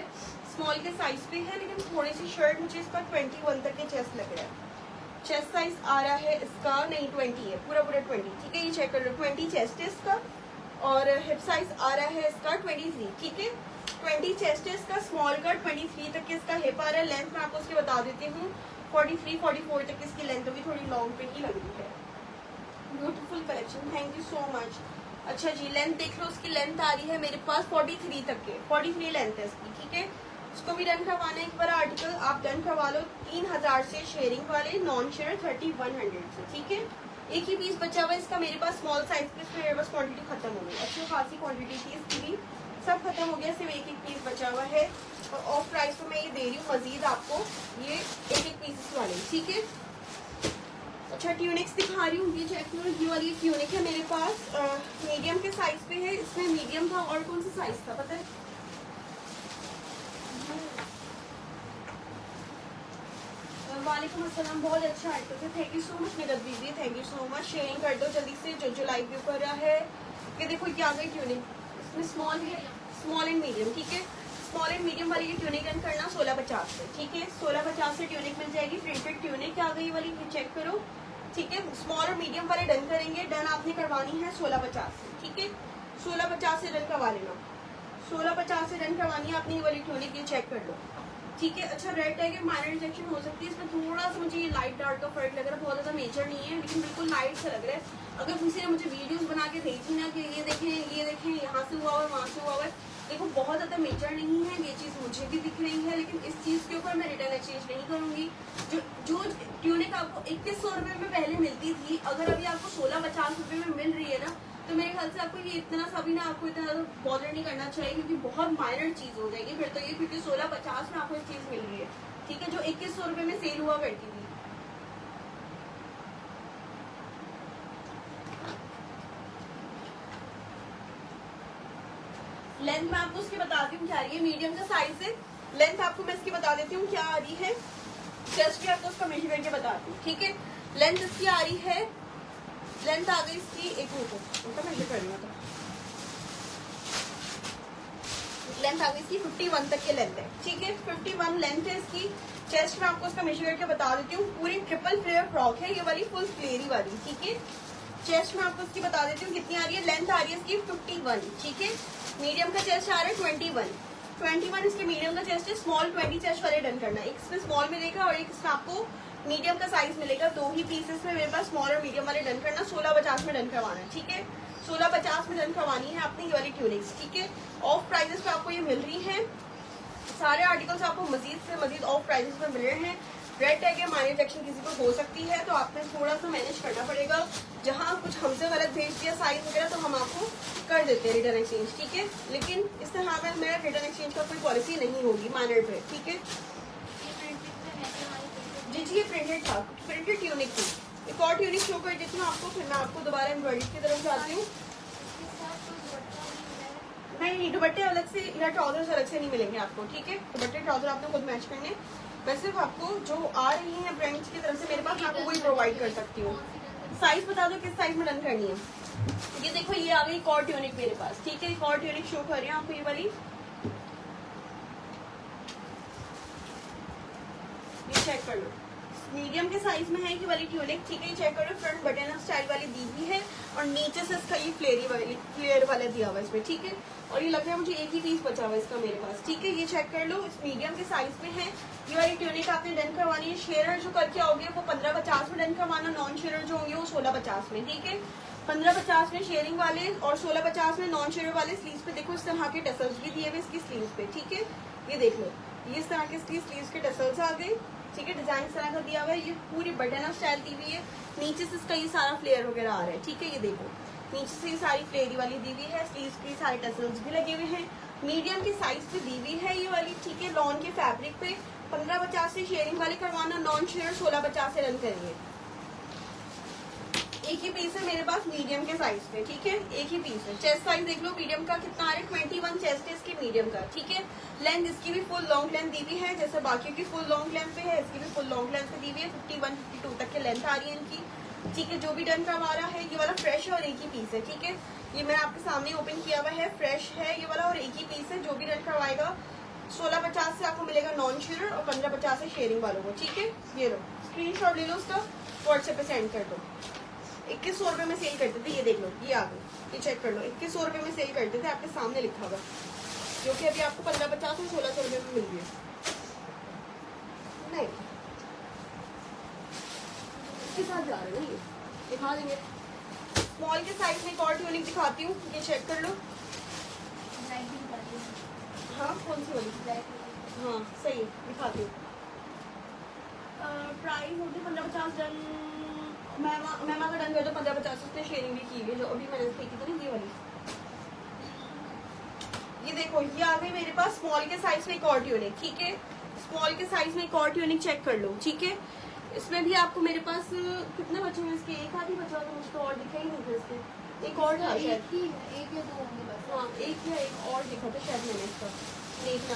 स्मॉल के साइज पे है, लेकिन थोड़ी सी शर्ट मुझे इसका 21 तक के चेस्ट लग रहा है। चेस्ट साइज आ रहा है इसका, नहीं 20 है, पूरा 20। ठीक है, ये चेक कर लो, 20 चेस्ट है इसका, और हिप साइज आ रहा है इसका 23। ठीक है, 20 चेस्ट है इसका, स्मॉल का 23 तक के इसका हिप आ रहा है। लेंथ मैं आपको उसकी बता देती हूँ, 43-44 तक इसकी लेंथ होगी, थोड़ी लॉन्ग पे ही लग रही है। Beautiful collection, thank you so much. अच्छा जी, लेंथ देख लो, उसकी लेंथ आ रही है मेरे पास 43 तक के, 43 लेंथ है इसकी। ठीक है, उसको भी डन करवाना है। एक बार आर्टिकल आप डन करवा लो 3000 से शेयरिंग वाले, नॉन शेयर 3100 से। ठीक है, एक ही पीस बचा हुआ है इसका मेरे पास स्मॉल साइज पे, इसमें मेरे पास क्वांटिटी खत्म हो गई, अच्छी खासी क्वांटिटी थी इसकी भी, सब खत्म हो गया, सिर्फ एक पीस बचा हुआ है। और ऑफ प्राइस पे मैं ये दे रही हूँ मजीद आपको, ये एक पीस वाले। ठीक है, अच्छा ट्यूनिक्स दिखा रही हूँ, ये चेक करो, ये वाली ट्यूनिक है मेरे पास, मीडियम के साइज पे है। इसमें मीडियम था, और कौन सा साइज था पता है, वालेकुम अस्सलाम, बहुत अच्छा आर्टिकल है, थैंक यू सो मच मेरा दीदी, thank you so much. Sharing कर दो जल्दी से जो लाइव व्यू कर रहा है। ये देखो, ये आ गई ट्यूनिक, इसमें स्मॉल है, स्मॉल एंड मीडियम। ठीक है, स्मॉल एंड मीडियम वाली ये ट्यूनिक रन करना 1650 से। ठीक है, 1650 से ट्यूनिक मिल जाएगी, प्रिंटेड ट्यूनिक आ गई वाली, ये चेक करो। ठीक है, स्मॉल और मीडियम वाले डन करेंगे, डन आपने करवानी है 1650 से। ठीक है, 1650 से डन करवा लेना, 1650 से डन करवानी है आपने ये वाली ट्यूनिक, ये चेक कर लो। ठीक है, अच्छा रेड टैग है, माइनर रिजेक्शन हो सकती है इसमें, थोड़ा सा मुझे ये लाइट डार्क का फर्क लग रहा है, बहुत ज्यादा मेजर नहीं है, लेकिन बिल्कुल लाइट सा लग रहा है। अगर किसी ने मुझे वीडियोस बना के भेजी ना कि ये देखें यहाँ से हुआ हुआ है, वहाँ से हुआ हुआ है, देखो बहुत ज्यादा मेजर नहीं है, ये चीज मुझे भी दिख रही है, लेकिन इस चीज के ऊपर मैं रिटर्न एक्सचेंज नहीं करूंगी। जो ट्यूनिक आपको 2100 रुपए में पहले मिलती थी, अगर अभी आपको 1650 रुपए में मिल रही है ना, तो मेरे ख्याल से आपको ये इतना सा भी ना, आपको इतना ज्यादा बॉदर नहीं करना चाहिए, क्योंकि बहुत माइनर चीज हो जाएगी फिर तो ये, क्योंकि 1650 में आपको इस चीज मिल रही है। ठीक है, जो 2100 रुपए में सेल हुआ करती थी। लेंथ मैं आपको उसकी बताती हूँ क्या आ रही है, मीडियम का साइज है, लेंथ आपको मैं इसकी बता देती हूँ क्या आ रही है, जस्ट भी आपको उसका मेजर करके बताती हूँ। ठीक है, लेंथ इसकी आ रही है, लेंथ आ गई इसकी, एक मिनट उनका मेजर कर रही हूँ, लेंथ आ गई इसकी 51 तक की लेंथ है। ठीक है, 51 लेंथ है इसकी। चेस्ट में आपको उसका मेजर करके बता देती हूँ, पूरी ट्रिपल फ्लेयर फ्रॉक है ये वाली, फुल फ्लेयरी वाली। ठीक है, चेस्ट में आपको इसकी बता देती हूँ कितनी आ रही है, लेंथ आ रही है इसकी 51। ठीक है, मीडियम का चेस्ट आ रहा है 21 इसके मीडियम का चेस्ट है, स्मॉल 20 चेस्ट वाले डन करना, एक इसमें स्मॉल मिलेगा और एक इसमें आपको मीडियम का साइज मिलेगा, दो ही पीसेस में मेरे पास स्मॉल और मीडियम वाले डन करना, 1650 में डन करवाना है। ठीक है, 1650 में डन करवानी है आपने ये वाली ट्यूनिक्स। ठीक है, ऑफ प्राइजेस पे आपको ये मिल रही है, सारे आर्टिकल्स आपको मजीद से मजीद ऑफ प्राइजेस में मिल रहे हैं। रेड टैग या माइनर रिजेक्शन किसी को हो सकती है, तो आपने थोड़ा सा मैनेज करना पड़ेगा। जहाँ कुछ हमसे गलत भेज दिया साइज वगैरह तो हम आपको कर देते हैं रिटर्न एक्सचेंज, ठीक है। लेकिन इस तरह में मेरा रिटर्न एक्सचेंज का कोई पॉलिसी नहीं होगी माइनर पे, ठीक है। जी जी, ये प्रिंटेड था, प्रिंटेड ट्यूनिक थी। एक और ट्यूनिक शो कर देती हूँ आपको, फिर मैं आपको दोबारा एम्ब्रॉयडरी की तरफ जाती हूँ। नहीं, दुपट्टे अलग से या ट्राउजर्स अलग से नहीं मिलेंगे आपको, ठीक है। दुपट्टे ट्राउजर आपने खुद मैच करने। मैं सिर्फ आपको जो आ रही है ब्रांड्स की तरफ से मेरे पास, मैं आपको वही प्रोवाइड कर सकती हूँ। साइज बता दो किस साइज में डन करनी है। ये देखो, ये आ गई एक और ट्यूनिक मेरे पास, ठीक है। एक और ट्यूनिक शो कर रही हूँ आपको, ये वाली, ये चेक कर लो, मीडियम के साइज में है ये वाली ट्यूनिक, ठीक है। ये चेक करो, फ्रंट बटन स्टाइल वाली दी हुई है और नीचे से इसका ये फ्लेयर वाला दिया हुआ है इसमें, ठीक है। और ये लग रहा है मुझे एक ही पीस बचा हुआ है इसका मेरे पास, ठीक है। ये चेक कर लो, इस मीडियम के साइज में है ये वाली ट्यूनिक। आपने डन करवानी है, शेयर जो करके आओगे वो 1550 में डन करवाना, नॉन शेयर जो होंगे वो 1650 में, ठीक है। 1550 में शेयरिंग वाले और 1650 में नॉन शेयर वाले। स्लीव्स पे देखो इस तरह के टसल्स भी दिए हुए इसकी स्लीव्स पे, ठीक है। ये देख लो, ये इस तरह के इसकी स्लीव्स के टसल्स आ गए, ठीक है। डिजाइन इस तरह का दिया हुआ है, ये पूरी बटन स्टाइल दी हुई है। नीचे से इसका ये सारा फ्लेयर वगैरह आ रहा है, ठीक है। ये देखो, नीचे से ये सारी फ्लेयरी वाली दी हुई है, स्लीव्स के सारे टसल्स भी लगे हुए हैं। मीडियम की साइज पे दी हुई है ये वाली, ठीक है। लॉन के फैब्रिक पे 1550 से शेयरिंग वाले करवाना, नॉन शेयर 1650 से रन करेंगे। एक ही पीस है मेरे पास मीडियम के साइज पे, ठीक है। एक ही पीस है। चेस्ट साइज देख लो मीडियम का कितना आ रहा है, 21 चेस्ट है इसकी मीडियम का, ठीक है। लेंथ इसकी भी फुल लॉन्ग लेंथ दी हुई है, जैसे बाकी की फुल लॉन्ग लेंथ पे है, इसकी भी फुल लॉन्ग लेंथ पे दी हुई है। 51 52 तक के लेंथ आ रही है इनकी, ठीक है। जो भी डन करवा रहा है, ये वाला फ्रेश है और एक ही पीस है, ठीक है। ये मैंने आपके सामने ओपन किया हुआ है, फ्रेश है ये वाला और एक ही पीस है। जो भी डन करवाएगा 1650 से आपको मिलेगा नॉन शेयर और 1550 से शेयरिंग वालों को, ठीक है। ये लो, स्क्रीनशॉट ले लो उसका, व्हाट्सएप पे सेंड कर दो। 2100 रुपए में सेल करते थे, ये देख लो, ये आ गई, ये चेक कर लो। 2100 रुपए में सेल करते थे, आपके सामने लिखा हुआ, जो कि अभी आपको 1550 और 1600 रुपए में मिल रही है। नहीं, इसके साथ जा रहे हैं ये, दिखा देंगे। स्मॉल के साइज में एक और ट्यूनिक दिखाती हूँ, ये चेक कर लो। हाँ, कौन सी वाली? हाँ सही है, दिखाती हूँ। प्राइस होती 1550 डन, मैमा का डन कर दो 1550, उसने शेयरिंग भी की है, जो अभी मैंने देखी थी ना ये वाली। ये देखो, ये आ गई मेरे पास स्मॉल के साइज में एक और ट्यूनिक, ठीक है। स्मॉल के साइज में एक और ट्यूनिक चेक कर लो, ठीक है। इसमें भी आपको मेरे पास कितने बचे हैं इसके, एक आधी बचा था मुझको, और दिखा ही नहीं था इसके। एक और था शायद,
एक या दो होंगे बस।
हाँ एक या एक और दिखा था शायद मैंने इसका, देखना।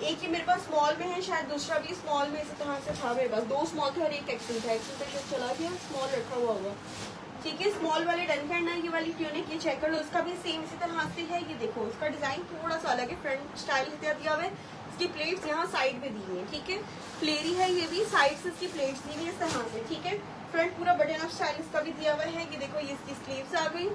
एक ही मेरे पास स्मॉल में है, शायद दूसरा भी स्मॉल में इसी तरह से था मेरे पास। 2 स्मॉल थे और एक एक्सेल था, एक्सेल तो शायद चला गया, स्मॉल रखा हुआ होगा, ठीक है। स्मॉल वाले डन करना है, ये वाली ट्यूनिक, ये चेक कर लो। इसका भी सेम इसी तरह से है, ये देखो इसका डिजाइन थोड़ा सा अलग है, फ्रंट स्टाइल दिया हुआ है। इसकी प्लेट्स यहाँ साइड पे दी हुई है, ठीक है। फ्लेरी है ये भी, साइड से इसकी प्लेट्स दी हुई है इस तरह से, ठीक है। फ्रंट पूरा बटन ऑफ स्टाइल इसका भी दिया हुआ है, ये देखो, ये इसकी स्लीव्स आ गई,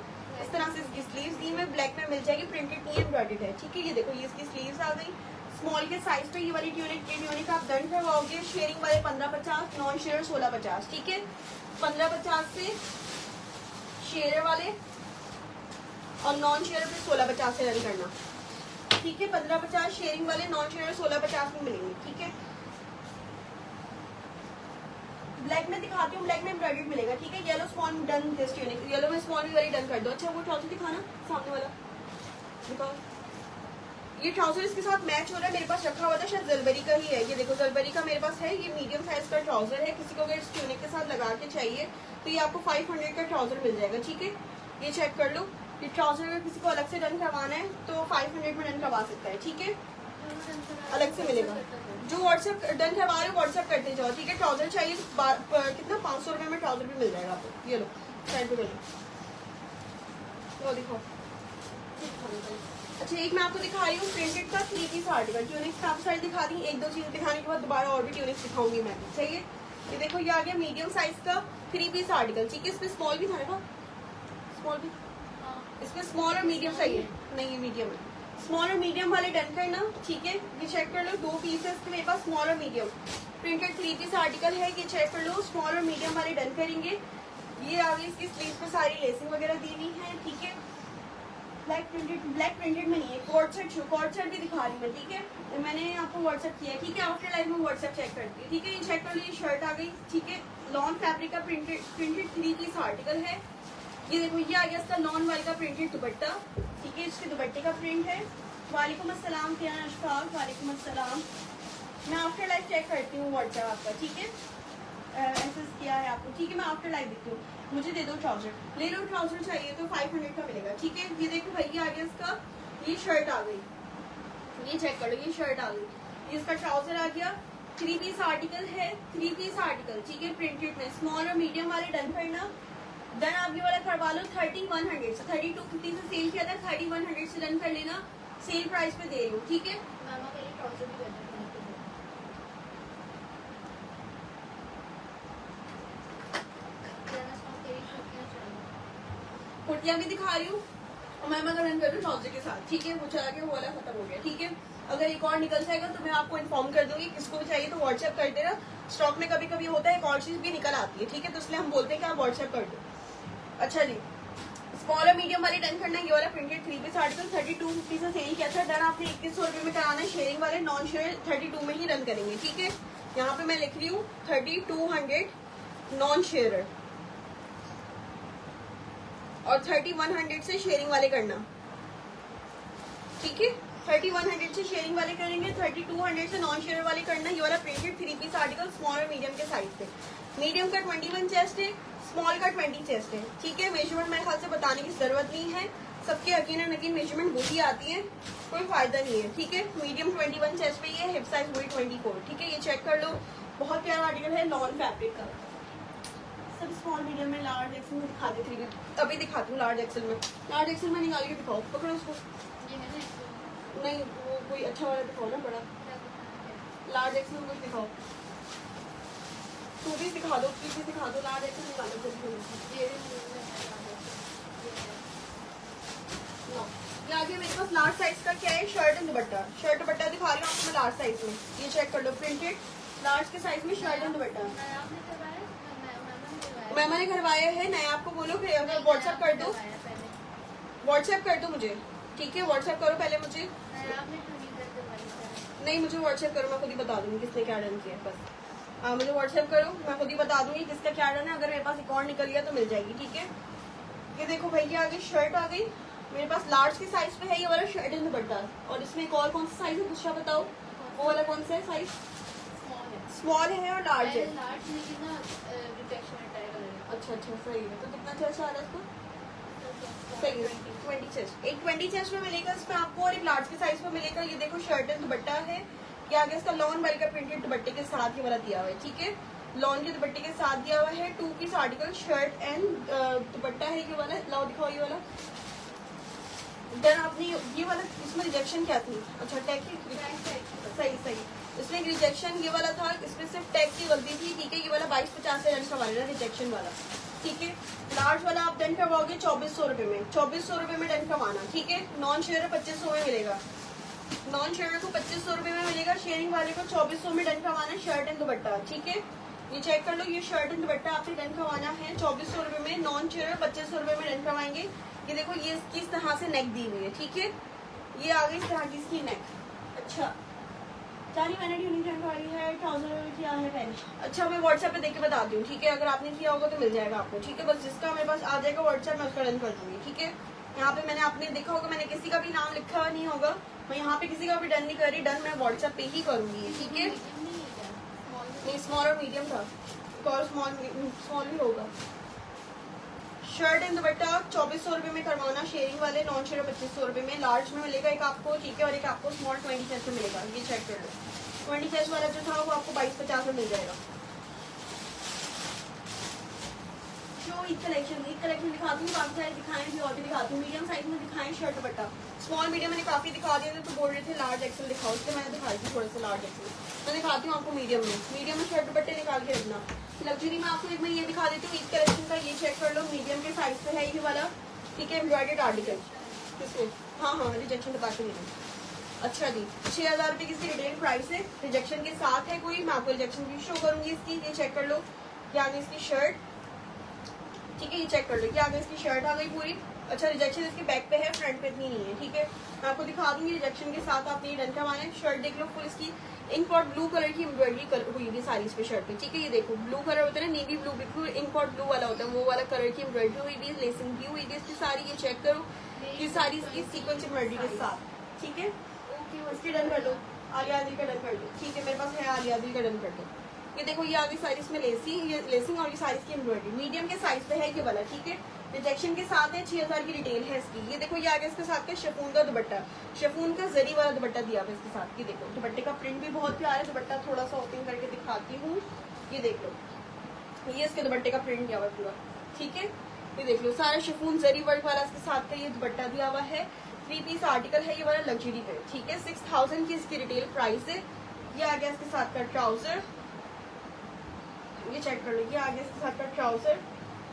इस तरह से इसकी स्लीव्स दी हुई, ब्लैक में मिल जाएगी, प्रिंटेड नहीं एम्ब्रॉयडर्ड है, ठीक है। ये देखो, ये इसकी स्लीव्स आ गई स्मॉल के साइज पे। ये वाली ट्यूनिक आप डन करवाओगे, शेयरिंग वाले 1550, नॉन शेयर 1650, ठीक है। 1550 से शेयर वाले और नॉन शेयर पे 1650 से रन करना, ठीक है। 1550 शेयरिंग वाले, नॉन शेयर 1650 में मिलेंगे, ठीक है। ब्लैक में दिखाती हूँ, ब्लैक में एम्ब्रॉयडर्ड मिलेगा, ठीक है। Yellow small done, this tunic yellow में स्मॉल भी वाली डन कर दो। अच्छा वो ट्राउजर दिखाना, सामने वाला दिखाओ। ये ट्राउजर इसके साथ मैच हो रहा है, मेरे पास रखा हुआ था, शायद जलबरी का ही है, ये देखो जलबरी का मेरे पास है। ये मीडियम साइज का ट्राउजर है, किसी को अगर इस ट्यूनिक के साथ लगा के चाहिए तो ये आपको 500 का ट्राउजर मिल जाएगा, ठीक है। ये चेक कर लो, ये ट्राउजर अगर किसी को अलग से डन करवाना है तो 500 में डन करवा सकता है, ठीक है। अलग से मिलेगा, जो व्हाट्सएप डन करवा रहे हो व्हाट्सएप करते जाओ, ठीक है। ट्राउजर चाहिए कितना, 500 रुपए में ट्राउजर भी मिल जाएगा आपको। ये लो साइड पे लो, दिखाओ। अच्छा एक मैं आपको दिखा रही हूँ प्रिंटेड का 3 पीस आर्टिकल, ट्यूनिक्स काफी सारी दिखा दी, एक दो चीजें दिखाने के बाद दोबारा और भी ट्यूनिक्स दिखाऊंगी मैं, सही है। ये देखो, ये आ गया मीडियम साइज का 3 पीस आर्टिकल, ठीक है। इसमें स्मॉल भी था ना, स्मॉल भी, इसमें स्मॉल और मीडियम सही है, नहीं ये मीडियम है। स्मॉल और मीडियम वाले डन करना, ठीक है। ये चेक कर लो, 2 पीस है इसके मेरे पास, स्मॉल और मीडियम प्रिंटेड 3 पीस आर्टिकल है, ये चेक कर लो। स्मॉल और मीडियम वाले डन करेंगे। ये आ गई इसकी स्लीव पे सारी लेसिंग वगैरह दी हुई है, ठीक है। ब्लैक प्रिंटेड में नहीं है, कोट सेट भी दिखा रही हूँ मैं, ठीक है। मैंने आपको व्हाट्सएप किया, ठीक है। आफ्टर लाइफ में व्हाट्सएप चेक करती है, ठीक है। ये चेक कर लो, ये शर्ट आ गई, ठीक है। लॉन फैब्रिक का प्रिंटेड 3 पीस आर्टिकल है। ये देखो, ये आ गया इसका लॉन वाले का प्रिंटेड दुपट्टा, ठीक है। इसके दुपट्टे का प्रिंट है। वालेकुम अस्सलाम, क्या अशफाक, वालेकुम अस्सलाम। मैं आफ्टर लाइफ चेक करती हूँ व्हाट्सएप आपका, ठीक है। एसेस किया है आपको, ठीक है। मैं आफ्टर लाइफ देखती हूँ, मुझे दे दो ट्राउजर, ले लो ट्राउजर चाहिए तो 500 का मिलेगा, ठीक है। ये देखो भाई, आ गया इसका, ये शर्ट आ गई, ये चेक कर लो, ये शर्ट आ गई, ये इसका ट्राउजर आ गया। 3 पीस आर्टिकल है, 3 पीस आर्टिकल, ठीक है। प्रिंटेड में स्मॉल और मीडियम वाले डन करना। देन आप ये वाला करवा लो 3100 से, 3250 से सेल किया था, 3100 से डन कर लेना। सेल प्राइस पे दे रही हूँ, ठीक है। कुर्तियां भी दिखा रही हूँ और मैं रन कर रही हूँ ट्राउजर के साथ, ठीक है। वो चला के वो वाला खत्म हो गया, ठीक है। अगर एक और निकल जाएगा तो मैं आपको इन्फॉर्म कर दूंगी, किसको भी चाहिए तो व्हाट्सएप कर देना। स्टॉक में कभी कभी होता है, एक और चीज भी निकल आती है, ठीक है। तो इसलिए हम बोलते हैं कि आप व्हाट्सएप कर दो। अच्छा जी, स्मॉल और मीडियम वाले डन करना। ये वाला प्रिंटेड 3 पीस आर्टिकल 3250 से सेल किया था, डन आपने 2100 रुपये में कराना है। शेयरिंग वाले नॉन शेयर 32 में ही रन करेंगे, ठीक है। यहाँ पे मैं लिख रही हूँ 3200 नॉन शेयर और 3100 से शेयरिंग वाले करना, ठीक है। 3100 से शेयरिंग वाले करेंगे, 3200 से नॉन शेयर वाले करना। ये वाला प्रिंटेड 3 पीस आर्टिकल स्मॉल और मीडियम के साइज पे। मीडियम का 21 चेस्ट है, स्मॉल का 20 चेस्ट है, ठीक है। मेजरमेंट मेरे ख्याल से बताने की जरूरत नहीं है, सबके यकीन यकीन मेजरमेंट वही आती है, कोई फायदा नहीं है, ठीक है। मीडियम 21 चेस्ट पे ही है, हिप साइज वही 24, ठीक है। ये चेक कर लो, बहुत प्यारा आर्टिकल है, लॉन फैब्रिक का। सब स्मॉल मीडियम में, लार्ज एक्सेल में दिखा देती हूँ, अभी दिखाती हूँ लार्ज एक्सेल में। लार्ज एक्सेल में निकाल के दिखाओ, पकड़ो उसको। नहीं, वो कोई अच्छा वाला दिखाओ ना, बड़ा लार्ज एक्सेल में कुछ दिखाओ, टू पीस दिखा दो, 3 पीस दिखा दो, लार्ज एक्सेल निकालो जल्दी। ये आगे मेरे पास लार्ज साइज का क्या है, शर्ट एंड दुपट्टा। शर्ट दुपट्टा दिखा रही हूँ आपको मैं लार्ज साइज में, ये चेक कर लो, प्रिंटेड लार्ज के साइज में शर्ट एंड दुपट्टा। मैम ने करवाया है, नया आपको बोलो कि अगर व्हाट्सएप कर दो, व्हाट्सएप कर दो मुझे, ठीक है। व्हाट्सएप करो पहले मुझे, नहीं मुझे व्हाट्सएप करो, मैं खुद ही बता दूंगी किसने क्या डन किया। बस मुझे व्हाट्सएप करो, मैं खुद ही बता दूंगी किसका क्या डन है। अगर मेरे पास एक और निकल गया तो मिल जाएगी, ठीक है। ये देखो भैया, आ गई शर्ट, आ गई मेरे पास लार्ज के साइज पे है ये वाला शर्ट एंड दुपट्टा। और इसमें एक और कौन सा साइज है, दूसरा बताओ, वो वाला कौन सा है साइज? स्मॉल है और लार्ज है। अच्छा अच्छा, सही है। तो कितना चेस्ट आ रहा है इसका? सही है, 20 चेस्ट। एक 20 चेस्ट में मिलेगा इसमें आपको, और एक लार्ज के साइज में मिलेगा। ये देखो शर्ट एंड दुपट्टा है, ये आगे इसका लॉन वाले का प्रिंटेड दुपट्टे के साथ ये वाला दिया हुआ है, ठीक है। लॉन के दुपट्टे के साथ दिया हुआ है, 2 piece article shirt and dupatta है ये वाला। लाओ दिखाओ ये वाला। देन आपने ये वाला, इसमें रिजेक्शन क्या थी? अच्छा, टैग की, सही सही। इसमें रिजेक्शन ये वाला था, इसमें सिर्फ टैग की गलती थी, ठीक है। ये वाला 2250 से रन करवाना, रिजेक्शन वाला, ठीक है। लार्ज वाला आप डन करवाओगे 2400 रुपये में, 2400 रुपये में डन करवाना, ठीक है। नॉन शेयर 2500 में मिलेगा, नॉन शेयर को 2500 रुपये में मिलेगा। शेयरिंग वाले को 2400 में डन करवाना, शर्ट एंड दुपट्टा, ठीक है। ये चेक कर लो, ये शर्ट एंड दुपट्टा आपने डन करवाना है 2400 रुपये में। नॉन शेयर 2500 रुपये में डन करवाएंगे। ये देखो, ये इसकी इस तरह से नेक दी हुई है, ठीक है। ये आ गई इस तरह की इसकी नेक। अच्छा, सारी मैंने यूनिक वाली है, ट्राउजर किया है पहले। अच्छा, मैं व्हाट्सएप पे देख के बताती हूँ, ठीक है। अगर आपने किया होगा तो मिल जाएगा आपको, ठीक है। बस जिसका मेरे पास आ जाएगा व्हाट्सएप, मैं उसका रन कर दूंगी, ठीक है। यहाँ पे मैंने आपने देखा होगा, मैंने किसी का भी नाम लिखा नहीं होगा, मैं यहाँ पे किसी का भी डन नहीं कर रही। डन मैं व्हाट्सएप पे ही करूंगी, ठीक है। नहीं, स्मॉल और मीडियम था, और स्मॉल भी होगा। शर्ट एंड दुपट्टा 2400 रुपये में करवाना, शेयरिंग वाले। नॉन शेयर 2500 रुपये में। लार्ज में मिलेगा एक आपको, ठीक है, और एक आपको स्मॉल 20 चेस्ट में मिलेगा। ये चेक कर लो, 20 चेस्ट वाला जो था वो आपको 2250 में मिल जाएगा। जो ईद कलेक्शन दिखाती हूँ, काफी सारे दिखाएं भी और भी दिखाती हूँ। मीडियम साइज में दिखाएं शर्ट दुपट्टा, स्मॉल मीडियम मैंने काफी दिखा दिए थे, तो बोल रहे थे लार्ज एक्सेल दिखाओ, इसलिए मैंने दिखाई थी थोड़े से लार्ज एक्सेल। मैं दिखाती हूँ आपको मीडियम में शर्ट दुपट्टे निकाल के रखना। लग्जरी में आपको एक मैं ये दिखा देती हूँ ईद कलेक्शन का, ये चेक कर लो, मीडियम के साइज पे है ये वाला, ठीक है। एम्ब्रॉयडर्ड आर्टिकल, किसको? हाँ, रिजेक्शन बता के नहीं। अच्छा जी, 6000 रुपये की इसकी रिटेल प्राइस है, रिजेक्शन के साथ है कोई, मैं आपको रिजेक्शन भी शो करूंगी इसकी। ये चेक कर लो, ये आगे इसकी शर्ट, ठीक है। ये चेक कर लो, ये आगे इसकी शर्ट आ गई पूरी, अच्छा रिजेक्शन इसके बैक पे है, फ्रंट पे इतनी नहीं है, ठीक है। मैं आपको दिखा दूंगी रिजेक्शन के साथ आपने ये डन करवाना है। शर्ट देख लो, फुल इसकी इनकॉट ब्लू कलर की एम्ब्रॉयडरी हुई हुई सारी इस पे शर्ट पे, ठीक है। ये देखो ब्लू कलर होता है ना, नेवी ब्लू, बिल्कुल इनकॉट ब्लू वाला होता है, वो वाला कलर की एम्ब्रॉयडरी हुई हुई, लेसिंग भी हुई थी इसकी सारी। ये चेक करो, ये सारी इसकी सीक्वेंस एम्ब्रॉयडरी के साथ, ठीक है। इसकी डन कर दो, आलिया आदिल का डन कर दो, ठीक है। मेरे पास है आलिया आदिल का डन कर दो। ये देखो ये आगे सारी इसमें लेसिंग और ये सारी इसकी एम्ब्रॉयडरी मीडियम के साइज पे है ये वाला, ठीक है। रिजेक्शन के साथ है, 6000 की रिटेल है इसकी। ये देखो ये आगे इसके साथ का शिफॉन का दुपट्टा, शिफॉन का जरी वाला दुपट्टा दिया हुआ इसके साथ। ये देखो दुपट्टे का प्रिंट भी बहुत प्यारा है, दुपट्टा थोड़ा सा ओपन करके दिखाती हूँ, ये देख लो, ये इसके दुपट्टे का प्रिंट दिया हुआ है पूरा, ठीक है। ये देख लो सारा शिफॉन जरी वर्क वाला इसके साथ का ये दुपट्टा दिया हुआ है। 3 पीस आर्टिकल है ये वाला लग्जरी पे, ठीक है। 6000 की इसकी रिटेल प्राइस है। ये आ गया इसके साथ का ट्राउजर, ये चेक कर लो, ये आगे इसके साथ का ट्राउजर,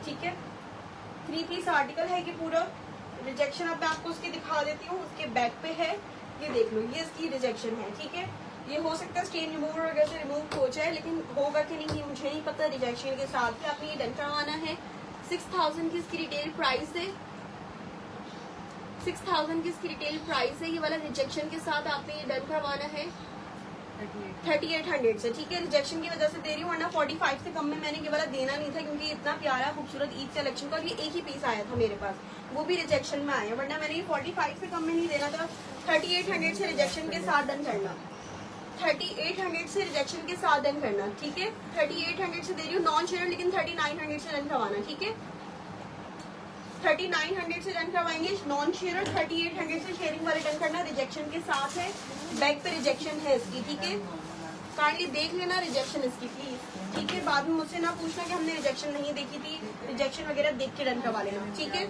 ठीक है। 3 पीस आर्टिकल है ये पूरा। रिजेक्शन अब मैं आपको उसकी दिखा देती हूँ, उसके बैक पे है, ये देख लो, ये इसकी रिजेक्शन है, ठीक है। ये हो सकता है स्टेन रिमूवर वगैरह से रिमूव हो जाए, लेकिन होगा कि नहीं ये मुझे नहीं पता। रिजेक्शन के साथ ही आपने ये डन करवाना है। 6000 की इसकी रिटेल प्राइस है, 6000 की इसकी रिटेल प्राइस है। ये वाला रिजेक्शन के साथ आपने ये डन करवाना है 3800 से, ठीक है। रिजेक्शन की वजह से दे रही हूँ, वरना 45 से कम में मैंने ये वाला देना नहीं था, क्योंकि इतना प्यारा खूबसूरत ईद कलेक्शन का, और ये एक ही पीस आया था मेरे पास, वो भी रिजेक्शन में आया, वरना मैंने ये 45 से कम में नहीं देना था। 3800 से रिजेक्शन के साथ डन करना, 3800 से रिजेक्शन के साथ डन करना, ठीक है। 3800 से दे रही हूँ नॉन शेयर, लेकिन 3900 से डन करवाना, ठीक है। 3900 से डन करवाएंगे नॉन शेयर, 3800 से शेयरिंग वाले डन करना। रिजेक्शन के साथ है, बैक पे रिजेक्शन है इसकी, ठीक है। काइंडली देख लेना रिजेक्शन इसकी प्लीज, ठीक है। बाद में मुझसे ना पूछना कि हमने रिजेक्शन नहीं देखी थी, रिजेक्शन वगैरह देख के डन करवा लेना, ठीक है।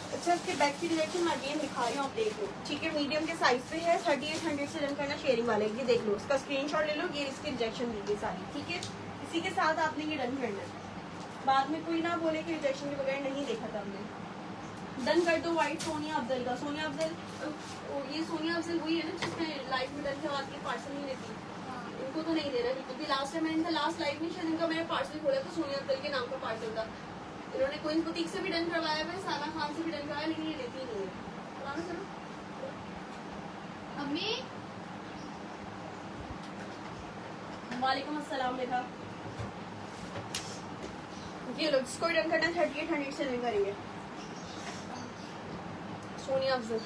अच्छा इसके बैक की रिजेक्शन मैं अगेन दिखा रही हूँ, आप देख लो, ठीक है। मीडियम के साइज पे है, 3800 से डन करना शेयरिंग वाले। ये देख लो, इसका स्क्रीनशॉट ले लो, ये इसकी रिजेक्शन दी गई सारी, ठीक है। इसी के साथ आपने ये डन करना है, बाद में कोई ना बोले कि रिजेक्शन के बगैर नहीं देखा था हमने। डन कर दो व्हाइट सोनिया अफजल का। सोनिया अफजल, ये सोनिया अफजल वही है ना जिसमें लाइव में डन करवा के पार्सल नहीं लेती, इनको तो नहीं दे रहा, क्योंकि लास्ट टाइम मैंने इनका लास्ट लाइव में शायद इनका मैंने पार्सल खोला था, सोनिया अफजल के नाम का पार्सल था। इन्होंने कोई बुटीक से भी डन करवाया है, साना खान से भी डन करवाया, लेकिन ये लेती नहीं है। चलो अम्मी, वालेकुम अस्सलाम बेटा। ये लो, जिसको डन करना 3800 से डन करेंगे। सोनिया अफजल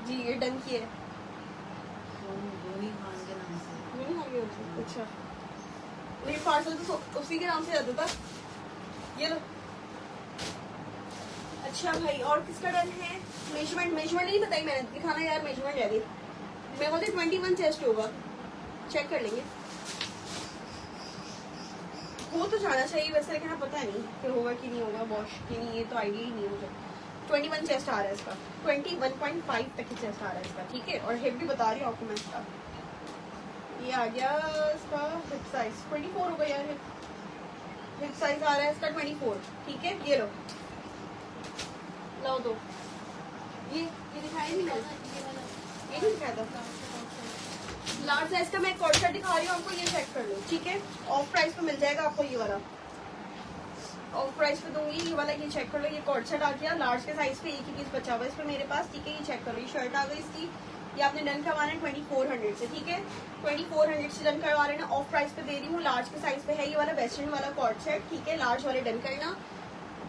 जी, ये डन किए। अच्छा, ये पार्सल तो उसी के नाम से जाता था। ये लो। अच्छा भाई, और किसका डन है? मेजरमेंट नहीं बताई मैंने, दिखाना यार, मेजरमेंट है अभी। मैं बोलती 21 चेस्ट होगा, चेक कर लेंगे। हो तो जाना चाहिए वैसे, लेकिन पता नहीं कि होगा कि नहीं होगा, वॉश कि नहीं, ये तो आइडिया ही नहीं है मुझे। 21 चेस्ट आ रहा है इसका, 21.5 तक की चेस्ट आ रहा है इसका, ठीक है। और हिप भी बता रही हूँ आपको मैं इसका, ये आ गया इसका हिप साइज 24 होगा यार, हिप साइज आ रहा है इसका 24, ठीक है। ये लो, लो दो, ये दिखाया नहीं मैंने, ये नहीं दिखाया था। लार्ज साइज का मैं कोट सेट दिखा रही हूँ आपको, ये चेक कर लो, ठीक है। ऑफ प्राइस पे मिल जाएगा आपको ये वाला, ऑफ प्राइस पे दूंगी ये वाला। ये चेक कर लो, ये कोट सेट आ गया लार्ज के साइज पे, एक ही पीस बचा हुआ है इस पे मेरे पास, ठीक है। ये चेक करो, ये शर्ट आ गई इसकी, ये आपने डन करवाना है 2400 से, ठीक है। 2400 से डन करवा रहे ना, ऑफ प्राइस पे दे रही हूँ, लार्ज के साइज पे है ये वाला वेस्टर्न वाला कोट सेट, ठीक है। लार्ज वाले डन करना,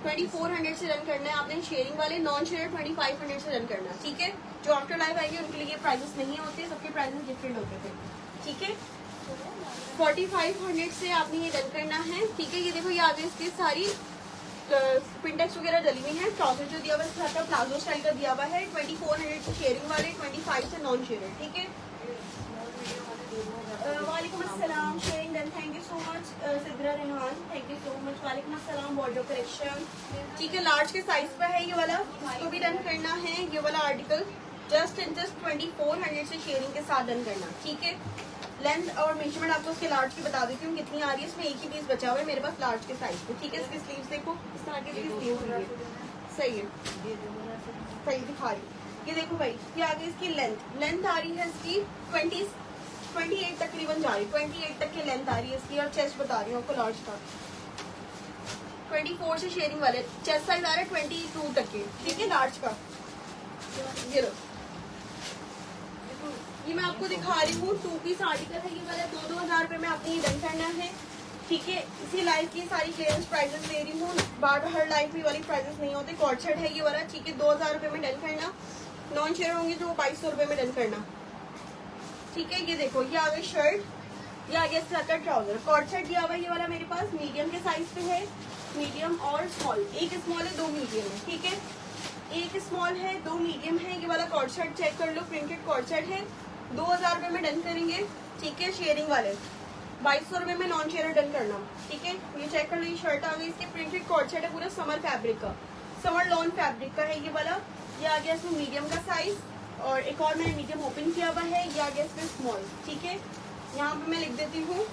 2400 से रन करना है आपने। शेयरिंग वाले नॉन शेयर 2500 से रन करना, ठीक है। जो आफ्टर लाइव आएंगे उनके लिए प्राइसेस नहीं होते, सबके प्राइसेस डिफरेंट होते थे, ठीक है। 4500 से आपने ये रन करना है, ठीक है। ये देखो, ये आगे इसकी सारी पिंटेक्स वगैरह डली हुई है। ट्राउजर जो दिया हुआ है इसका प्लाजो स्टाइल का दिया हुआ है। 2400 से शेयरिंग वाले, 25 से नॉन शेयर, ठीक है। वालेकुम अस्सलाम, sharing done, thank you so much. Sidra Rehan, thank you so much. वालेकुम अस्सलाम, वार्डरोब कलेक्शन, ठीक है। लार्ज के साइज पर है ये वाला, इसको भी डन करना है। ये वाला आर्टिकल जस्ट 2400 से शेयरिंग के साथ डन करना, ठीक है। लेंथ और मेजरमेंट आपको उसके लार्ज की बता देती हूँ कितनी आ रही है। इसमें एक ही पीस बचा हुआ है मेरे पास लार्ज के साइज पे, ठीक है। इसकी स्लीव्स देखो, इस तरह की स्लीव्स है, सही है, सही दिखा रही। ये देखो भाई, ये आगे इसकी लेंथ आ रही है इसकी 28 तकरीबन जा रही है, 28 तक की लेंथ आ रही है इसकी। और चेस्ट बता रही हूँ आपको लार्ज का, 24 से शेयरिंग वाले। चेस्ट साइज आ रहा है 22 तक के, ठीक है, लार्ज का। ये लो, ये मैं आपको दिखा रही हूँ 2 पीस आर्टिकल है ये वाला। 2-2 हज़ार रुपए में आपने ये डन करना है, ठीक है। इसी लाइफ की सारी क्लियरेंस प्राइजेस दे रही हूँ, बार हर लाइफ में वाली प्राइजेस नहीं होते। कॉर्ड सेट है ये वाला, ठीक है। 2,000 रुपए में डन करना। नॉन शेयर होंगे तो 2200 रुपए में डन करना, ठीक है। ये देखो, ये आ गई शर्ट, ये आ गया इसका ट्राउजर। कॉर्ड सेट दिया हुआ ये वाला मेरे पास मीडियम के साइज पे है, मीडियम और स्मॉल। एक स्मॉल है, 2 मीडियम है, ठीक है। एक स्मॉल है, 2 मीडियम है। ये वाला कॉर्ड सेट चेक कर लो, प्रिंटेड कॉर्ड सेट है। 2,000 रुपए में डन करेंगे, ठीक है। शेयरिंग वाले 2200 रुपए में नॉन शेयर डन करना, ठीक है। ये चेक कर लो, ये शर्ट आ गई, इसके प्रिंटेड कॉर्ड सेट है, पूरा समर फैब्रिक का, समर लॉन फैब्रिक का है ये वाला। ये आ गया इसमें मीडियम का साइज, और एक और मैंने मीडियम ओपन किया हुआ है, ये आ गया इसमें स्मॉल, ठीक है। यहाँ पे मैं लिख देती हूँ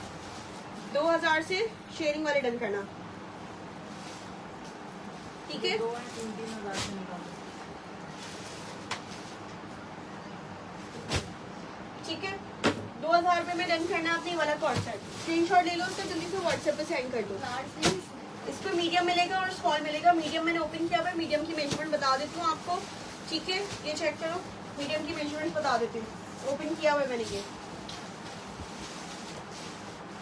2000 से शेयरिंग वाले डन करना, ठीक है। ठीक है, 2000 रुपए में डन करना आपने वाला कॉर्ड सेट। स्क्रीनशॉट ले लो उसका, जल्दी से व्हाट्सएप पे सेंड कर दो। इस पे मीडियम मिलेगा और स्मॉल मिलेगा। मीडियम मैंने ओपन किया हुआ है, मीडियम की मेजरमेंट बता देती हूँ आपको, ठीक है। ये चेक करो, मीडियम की मेजरमेंट बता देती हूँ, ओपन किया हुआ है मैंने ये।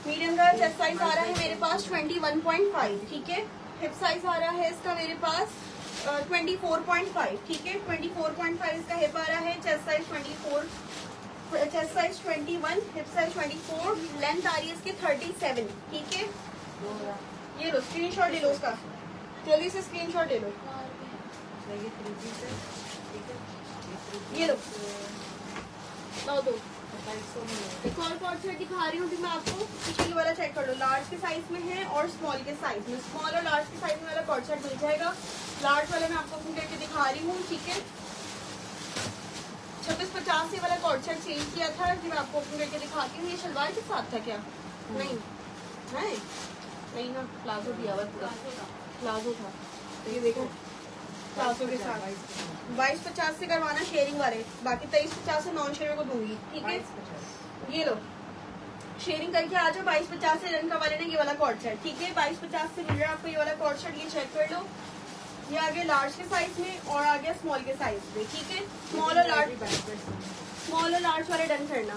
मीडियम का चेस्ट साइज आ रहा है मेरे पास 21.5, ठीक है। हिप साइज आ रहा है इसका मेरे पास 24.5, ठीक है। 24.5 इसका हिप आ रहा है। Chest size 24, chest size 21, hip size 24, length आ रही है इसकी 37, ठीक है। ये लो, स्क्रीनशॉट ले लो उसका, जल्दी से स्क्रीनशॉट ले लो। ये लो, लो दो। एक और कॉर्ड सेट दिखा रही हूँ मैं आपको, ये वाला चेक कर लो। लार्ज के साइज में है और स्मॉल के साइज में, स्मॉल और लार्ज के साइज में वाला कॉर्ड सेट मिल जाएगा। लार्ज वाला मैं आपको ओपन करके दिखा रही हूँ, ठीक है। 2650 से वाला कॉर्ड सेट चेंज किया था, कि मैं आपको ओपन करके दिखाती हूँ। ये शलवार के साथ था क्या? नहीं है, नहीं ना, प्लाजो दिया हुआ पूरा, प्लाजो था। तो ये देखो, प्लाजो के साथ 2250 से करवाना शेयरिंग वाले, बाकी 2350 से नॉन शेयर को दूंगी, ठीक है। ये लो, शेयरिंग करके आ जाओ। 2250 से रन करवा लेना ये वाला कॉर्ड सेट, ठीक है। 2250 से मिल रहा है आपको ये वाला कॉर्ड सेट, ये चेक कर लो। ये आ गया लार्ज के साइज में और आ गया स्मॉल के साइज में, ठीक है। स्मॉल और लार्ज वाले डन करना,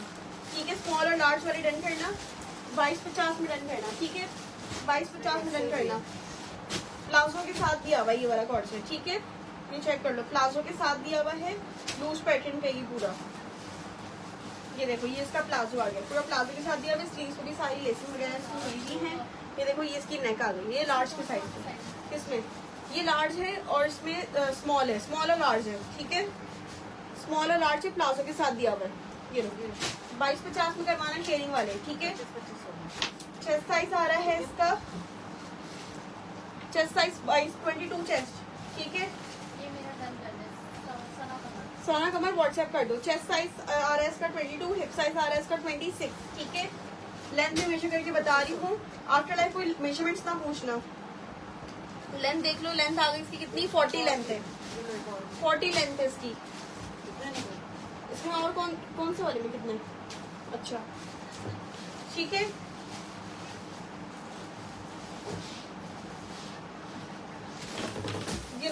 ठीक है। स्मॉल और लार्ज वाले डन करना, 2250 में डन करना, ठीक है। 2250 में डन करना। प्लाजो के साथ दिया हुआ ये वाला कॉर्ड सेट, ठीक है। ये चेक कर लो, प्लाजो के साथ दिया हुआ है, लूज पैटर्न का ये पूरा। ये देखो, ये इसका प्लाजो आ गया, पूरा प्लाजो के साथ दिया हुआ है। स्लीव्स पूरी सारी लेसिंग वगैरह इसमें मिली है। ये देखो, ये इसकी नेक आ गई, ये लार्ज के साइज में, इसमें ये लार्ज है और इसमें स्मॉल है, स्मॉल और लार्ज है, ठीक है। स्मॉल और लार्ज है, प्लाजो के साथ दिया हुआ है। ये लो, 2250 में करवाना शेयरिंग वाले, ठीक है। चेस्ट साइज आ रहा है इसका, चेस्ट साइज 22 चेस्ट, ठीक है। सोना कमर व्हाट्सएप कर दो। चेस्ट साइज आ रहा है इसका 22, हिप साइज आ रहा है इसका 26, ठीक है। लेंथ में मेजर करके बता रही हूँ। आफ्टर लाइफ कोई मेजरमेंट्स ना पूछना। लेंथ देख लो, लेंथ आ गई इसकी कितनी, 40 लेंथ है, 40 लेंथ है इसकी। इसमें और कौन से वाले में कितने? अच्छा, ठीक है। ये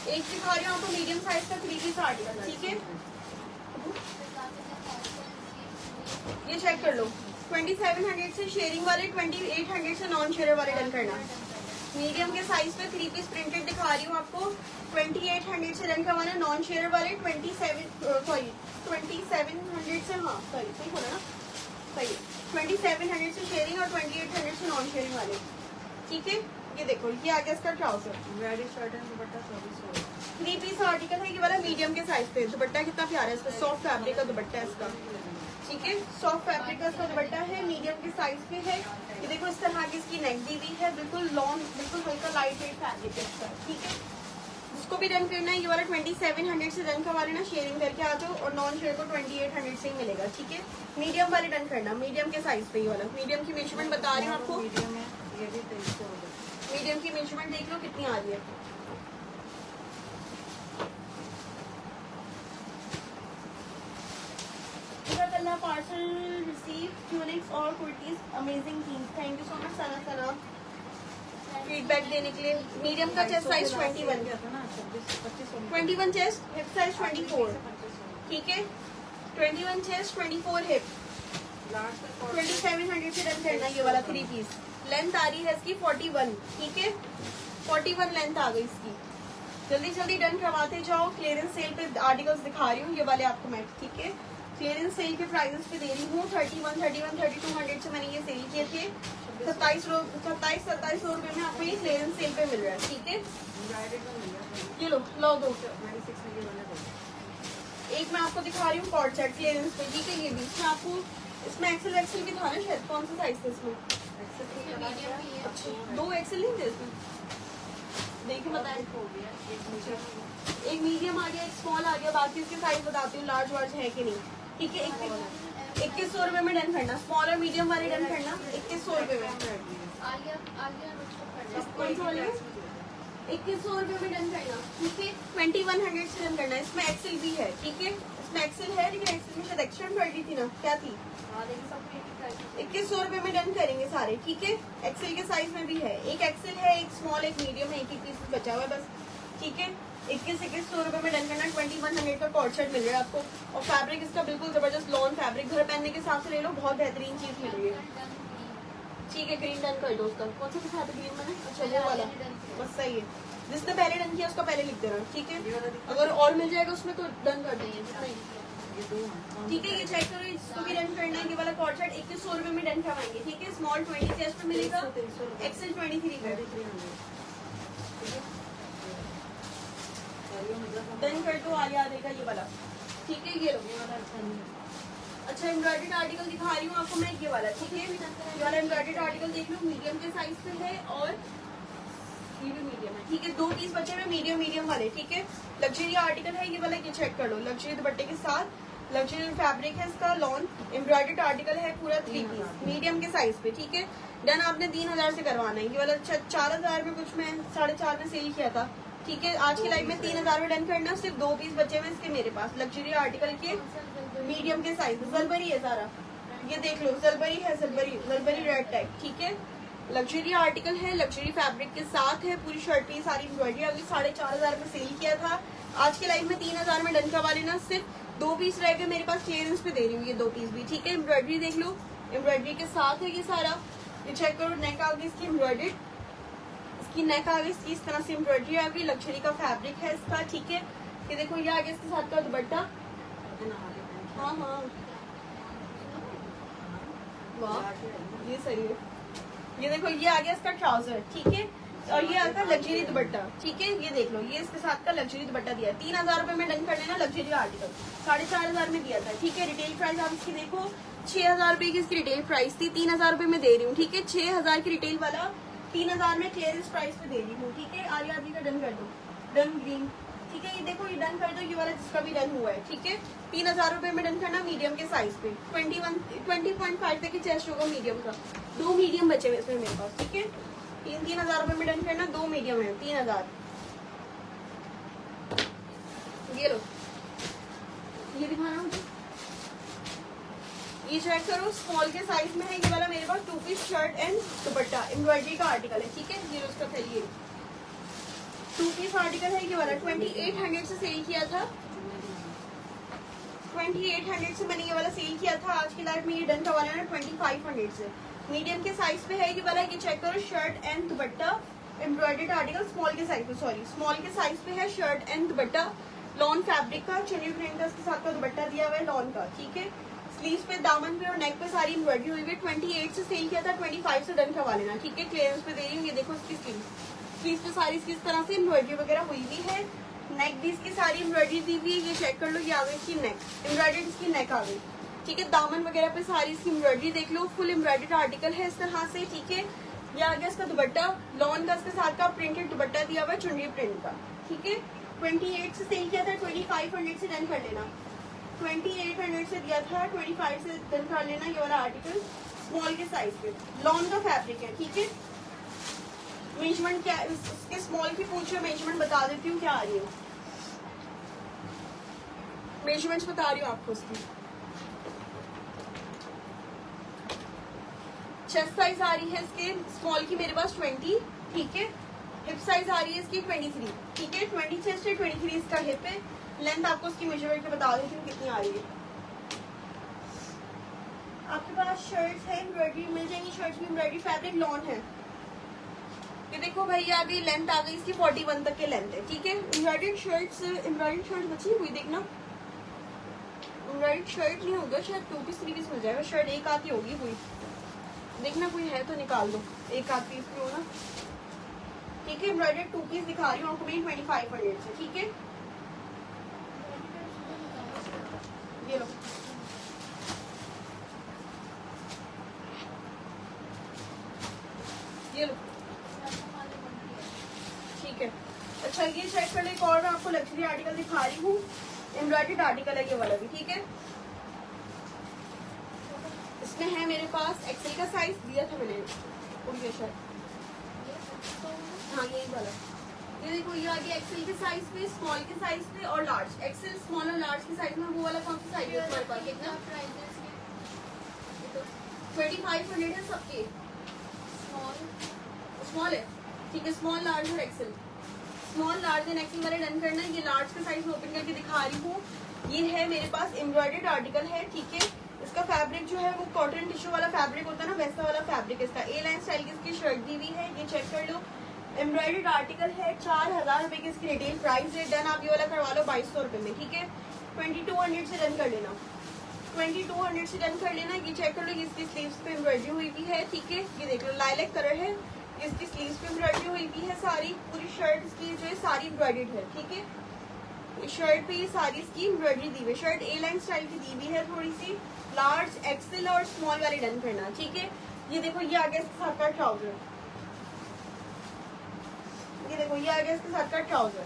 एक दिखा रही हूँ आपको मीडियम साइज का 3 पीस आर्टिकल, ठीक है। ये चेक कर लो, 2700 से शेयरिंग वाले, 2800 से नॉन शेयर वाले डन करना। मीडियम के साइज पे 3 पीस प्रिंटेड दिखा रही हूँ आपको, 2800 से डन करवाना। नॉन शेयर वाले 2700 से, हाँ सॉरी सही बोला ना, सही 2700 से शेयरिंग और 2800 से नॉन शेयरिंग वाले, ठीक है। ये देखो, ये आ गया इसका trouser, shirt and dupatta 3 piece article है ये वाला, मीडियम के साइज पे। दुपट्टा कितना प्यारा है इसका, सॉफ्ट फैब्रिक का दुपट्टा है इसका, ठीक है। सॉफ्ट फैब्रिक का इसका दुपट्टा है, मीडियम के साइज पे है। ये देखो, इस तरह की इसकी नेक दी हुई है, बिल्कुल लॉन्ग, बिल्कुल हल्का लाइट वेट फैब्रिक है इसका, ठीक है। जिसको भी रन करना है ये वाला 2700 से रन करवा लेना, शेयरिंग करके आ जाओ। और नॉन शेयर को 2800 से ही मिलेगा, ठीक है। मीडियम वाले डन करना, मीडियम के साइज पे ये वाला। मीडियम की मेजरमेंट बता रही हूँ आपको, मीडियम की मेजरमेंट देख लो कितनी आ रही है। पार्सल रिसीव ट्यूनिक्स और कुर्तीज अमेजिंग थी। Thank you so much Sana Sana feedback देने के लिए। मीडियम का chest size 21 chest, hip size 24, ठीक है। 21 चेस्ट 24 हिप, 2700 से डन करना ये वाला 3 पीस। लेंथ आ रही है इसकी 41, ठीक है। 41 लेंथ आ गई इसकी। जल्दी जल्दी डन करवाते जाओ। क्लियरेंस सेल पे आर्टिकल्स दिखा रही हूँ ये वाले आपको मैं, ठीक है। क्लियरेंस सेल के प्राइसेस पे दे रही हूँ। 31, 3200 से मैंने ये सेल किए थे। 27 रुपए में आपको ये क्लियरेंस सेल पे मिल रहा है, ठीक है। ये लो दो। एक मैं आपको दिखा रही हूँ कॉर्ड सेट क्लियरेंस पे, ठीक है। ये भी इसमें आपको, इसमें एक्सेल भी था ना शायद। कौन सा साइज था इसमें? अच्छा, 2 एक्सेल नहीं थे इसमें, देखिए बताएं। एक मीडियम आ गया, एक स्मॉल आ गया। बाकी इसके साइज बताती हूँ लार्ज वार्ज है कि नहीं, ठीक है। 2100 रुपए में डन करना। स्मॉल और मीडियम वाले डन करना 2100 रुपए में। 2100 रुपए में डन करना, ठीक है। 2100 से डन करना। इसमें एक्सेल भी है, ठीक है। इसमें एक्सेल है, लेकिन एक्सेल में शायद एक्स्ट्रा एम्ब्रॉयडरी थी ना, क्या थी? 2100 रुपए में डन करेंगे सारे, ठीक है। एक्सेल के साइज में भी है। एक एक्सेल है, एक स्मॉल, एक मीडियम है। एक पीस बचा हुआ है बस, ठीक है। 2100 रुपए में डन करना। 2100 का कॉर्ड सेट मिल रहा है आपको। और फैब्रिक इसका बिल्कुल जबरदस्त लॉन फैब्रिक, घर पहनने के हिसाब से ले लो, बहुत बेहतरीन चीज मिल रही है, ठीक है। ग्रीन डन कर दो उसका। कौन सा दिखा ग्रीन मैंने? अच्छा वो वाला, बस सही है। जिसने पहले डन किया उसका पहले लिख देना, ठीक है। अगर और मिल जाएगा उसमें तो डन कर देंगे, ठीक है। ये चेक करो, इसको भी डन करना है। ये वाला कॉर्ड सेट 2100 रुपए में डन करवाएंगे, ठीक है। स्मॉल 20 चेस्ट पे मिलेगा, एक्सेल 23 पे। डन कर दो, आ देगा ये वाला, ठीक है। ये लो अच्छा एम्ब्रॉयडर्ड आर्टिकल दिखा रही हूँ आपको मैं, ये वाला, ठीक है। ये वाला एम्ब्रॉयडर्ड आर्टिकल देख लो, मीडियम के साइज पे है और ये भी मीडियम है, ठीक है। 2 पीस बचे हुए मीडियम वाले, ठीक है। लग्जरी आर्टिकल है ये वाला, ये चेक कर लो। लग्जरी दुपट्टे के साथ, लग्जरी फैब्रिक है इसका, लॉन एम्ब्रॉयडर्ड आर्टिकल है पूरा 3 पीस मीडियम के साइज पे, ठीक है। डन आपने 3000 से करवाना है। ये वाला 4000 में कुछ मैं 4.5 में सेल किया था, ठीक है। आज की लाइव में 3000 में डन करना। सिर्फ 2 पीस बचे हुए इसके मेरे पास, लग्जरी आर्टिकल के मीडियम के साइज। जलबरी है सारा, ये देख लो। जलबरी है, जलबरी रेड टाइप, ठीक है। लग्जरी आर्टिकल है, लग्जरी फैब्रिक के साथ है। पूरी शर्ट पे सारी एम्ब्रॉयडरी अभी 4500 में सेल किया था। आज के लाइव में 3000 में डन करवा लेना। सिर्फ 2 पीस रह गए मेरे पास, क्लियरेंस पे दे रही हूँ ये 2 पीस भी, ठीक है। एम्ब्रॉयडरी देख लो, एम्ब्रॉयडरी के साथ है ये सारा। ये चेक करो, नेक आ गई इसकी एम्ब्रॉयडरी, इसकी नेक आ गई इसकी, इस तरह से एम्ब्रॉयडरी आ गई। लग्जरी का फैब्रिक है इसका, ठीक है। ये देखो, ये आ गया इसके साथ का दुपट्टा। हाँ वाह, ये सही है। ये देखो, ये आ गया इसका ट्राउजर, ठीक है। और ये आता है लग्जरी दुपट्टा, ठीक है। ये देख लो, ये इसके साथ का लग्जरी दुपट्टा दिया है। 3000 रुपए में डन कर लेना। लग्जरी आर्टिकल 4500 में दिया था, ठीक है। रिटेल प्राइस आप इसकी देखो, 6000 रुपए की इसकी रिटेल प्राइस थी, 3000 रुपए में दे रही हूँ, ठीक है। 6000 की रिटेल वाला 3000 में क्लियरेंस प्राइस पे दे रही हूँ, ठीक है। आलिया का डन कर दो, डन ग्रीन, ठीक है। ये देखो, ये डन कर दो, ये वाला जिसका भी डन हुआ है, ठीक है। 3000 रुपए में डन करना, मीडियम के साइज पे। 20.5 तक की चेस्ट होगा मीडियम का। 2 मीडियम बचे हुए इसमें मेरे पास, ठीक है। 3000 रुपए में डन करना। 2 मीडियम है, 3000। ये लो, ये दिखाना मुझे, ये चेक करो। स्मॉल के साइज में है ये वाला मेरे पास। 2 piece shirt and dupatta, embroidery का आर्टिकल है, ठीक है। जीरो उसका फैलिए 2 पीस आर्टिकल है ये वाला। 2800 से सेल किया था, 2800 से मैंने ये वाला सेल किया था। आज की लाइफ में ये डन करवा लेना 2500 से। मीडियम के साइज पे है ये वाला। ये चेक करो, shirt and dupatta, embroidered article. Small के साइज पे, सॉरी, स्मॉल के साइज पे है। Shirt and dupatta lawn fabric का, चुन्नी प्रिंट का इसके साथ का दुपट्टा दिया हुआ है लॉन का, ठीक है। स्लीव्स पे, दामन पे और नेक पे सारी एम्ब्रॉयडरी हुई है। 28 से सेल किया था, 25 से डन करवा लेना, ठीक है। क्लियरेंस पे दे रही हूँ। ये देखो इसकी स्लीव्स पे सारी इस तरह से एम्ब्रॉयडरी वगैरह हुई भी है। नेक भी इसकी सारी एम्ब्रॉयडरी दी हुई है। ये चेक कर लो, ये आ गई इसकी नेक, एम्ब्रॉयडरी इसकी नेक आ गई, ठीक है। दामन वगैरह पे सारी इसकी एम्ब्रॉयडरी देख लो। फुल एम्ब्रॉयडर्ड आर्टिकल है इस तरह से, ठीक है। ये आ गया इसका दुपट्टा लॉन का, इसके साथ का प्रिंटेड दुपट्टा दिया हुआ है चुनरी प्रिंट का, ठीक है। 28 से सेल किया था, 2500 से डन कर लेना। 2800 से दिया था, 25 से डन कर लेना। ये वाला आर्टिकल स्मॉल के साइज पे, लॉन का फैब्रिक है, ठीक है। मेजरमेंट क्या है इसके, स्मॉल की पूछो, मेजरमेंट बता देती हूँ क्या आ रही है। मेजरमेंट्स बता रही हूँ आपको इसकी। चेस्ट साइज आ रही है इसके स्मॉल की मेरे पास 20, ठीक है। हिप साइज आ रही है इसकी 23, ठीक है। 20 चेस्ट है, 23 इसका हिप है। लेंथ आपको उसकी मेजरमेंट के बता देती हूँ कितनी आ रही है। आपके पास शर्ट्स है एम्ब्रॉयडरी मिल जाएंगी, शर्ट्स भी एम्ब्रॉयडरी फैब्रिक लॉन है। ये देखो भाई आ गई लेंथ आ गई इसकी 41 तक के लेंथ है, ठीक है। एम्ब्रॉयडर्ड शर्ट्स बची हुई देखना, एम्ब्रॉयडर्ड शर्ट नहीं होगा शायद 2 पीस 3 पीस मिल जाएगा, शर्ट एक आती होगी कोई, देखना कोई है तो निकाल दो, एक आध पीस में हो ना, ठीक है। एम्ब्रॉयडर्ड 2 पीस दिखा रही हूँ आपको मैं 2500 से, ठीक है। ये लो ये लो, ठीक है। अच्छा ये चेक कर ले, एक और मैं आपको लग्जरी आर्टिकल दिखा रही हूँ, एम्ब्रॉयडर्ड आर्टिकल है ये वाला भी, ठीक है। इसमें है मेरे पास एक्सेल का साइज दिया था मैंने, और ये शर्ट, हाँ यही वाला, ये देखो ये आ गया एक्सेल के साइज पे, स्मॉल के साइज पे और लार्ज। एक्सेल स्मॉल और लार्ज के साइज में वो वाला कौन सा साइज है तुम्हारे पास? कितना 2500 है सबके, स्मॉल है, ठीक है। स्मॉल लार्ज और XL, small large and XL वाले डन करना है। ये लार्ज का साइज ओपन करके दिखा रही हूँ, ये है मेरे पास एम्ब्रॉयडर्ड आर्टिकल है, ठीक है। इसका फैब्रिक जो है वो कॉटन टिश्यू वाला फैब्रिक होता है ना, वैसा वाला फैब्रिक इसका। ए लाइन स्टाइल की इसकी शर्ट दी हुई है, ये चेक कर लो। एम्ब्रॉयडर्ड आर्टिकल है, 4000 रुपए की इसकी रिटेल प्राइस है। डन आप ये वाला करवा लो 2200 रुपए में, ठीक है। 2200 से डन कर लेना, 2200 से डन कर लेना। ये चेक कर लो, इसकी स्लीव्स पे एम्ब्रॉयडरी हुई भी है, ठीक है। ये देख लो लाइलैक कलर है, इसकी स्लीव्स पे एम्ब्रॉयडरी हुई भी है सारी, पूरी शर्ट इसकी जो है सारी एम्ब्रॉयडर्ड है, ठीक है। शर्ट पे ये सारी इसकी एम्ब्रॉयडरी दी हुई है। शर्ट ए लाइन स्टाइल की दी हुई है थोड़ी सी। लार्ज एक्सेल और स्मॉल वाले डन करना, ठीक है। ये देखो ये आ गया इसके साथ का ट्राउजर, ये देखो ये आ गया इसके साथ का ट्राउजर,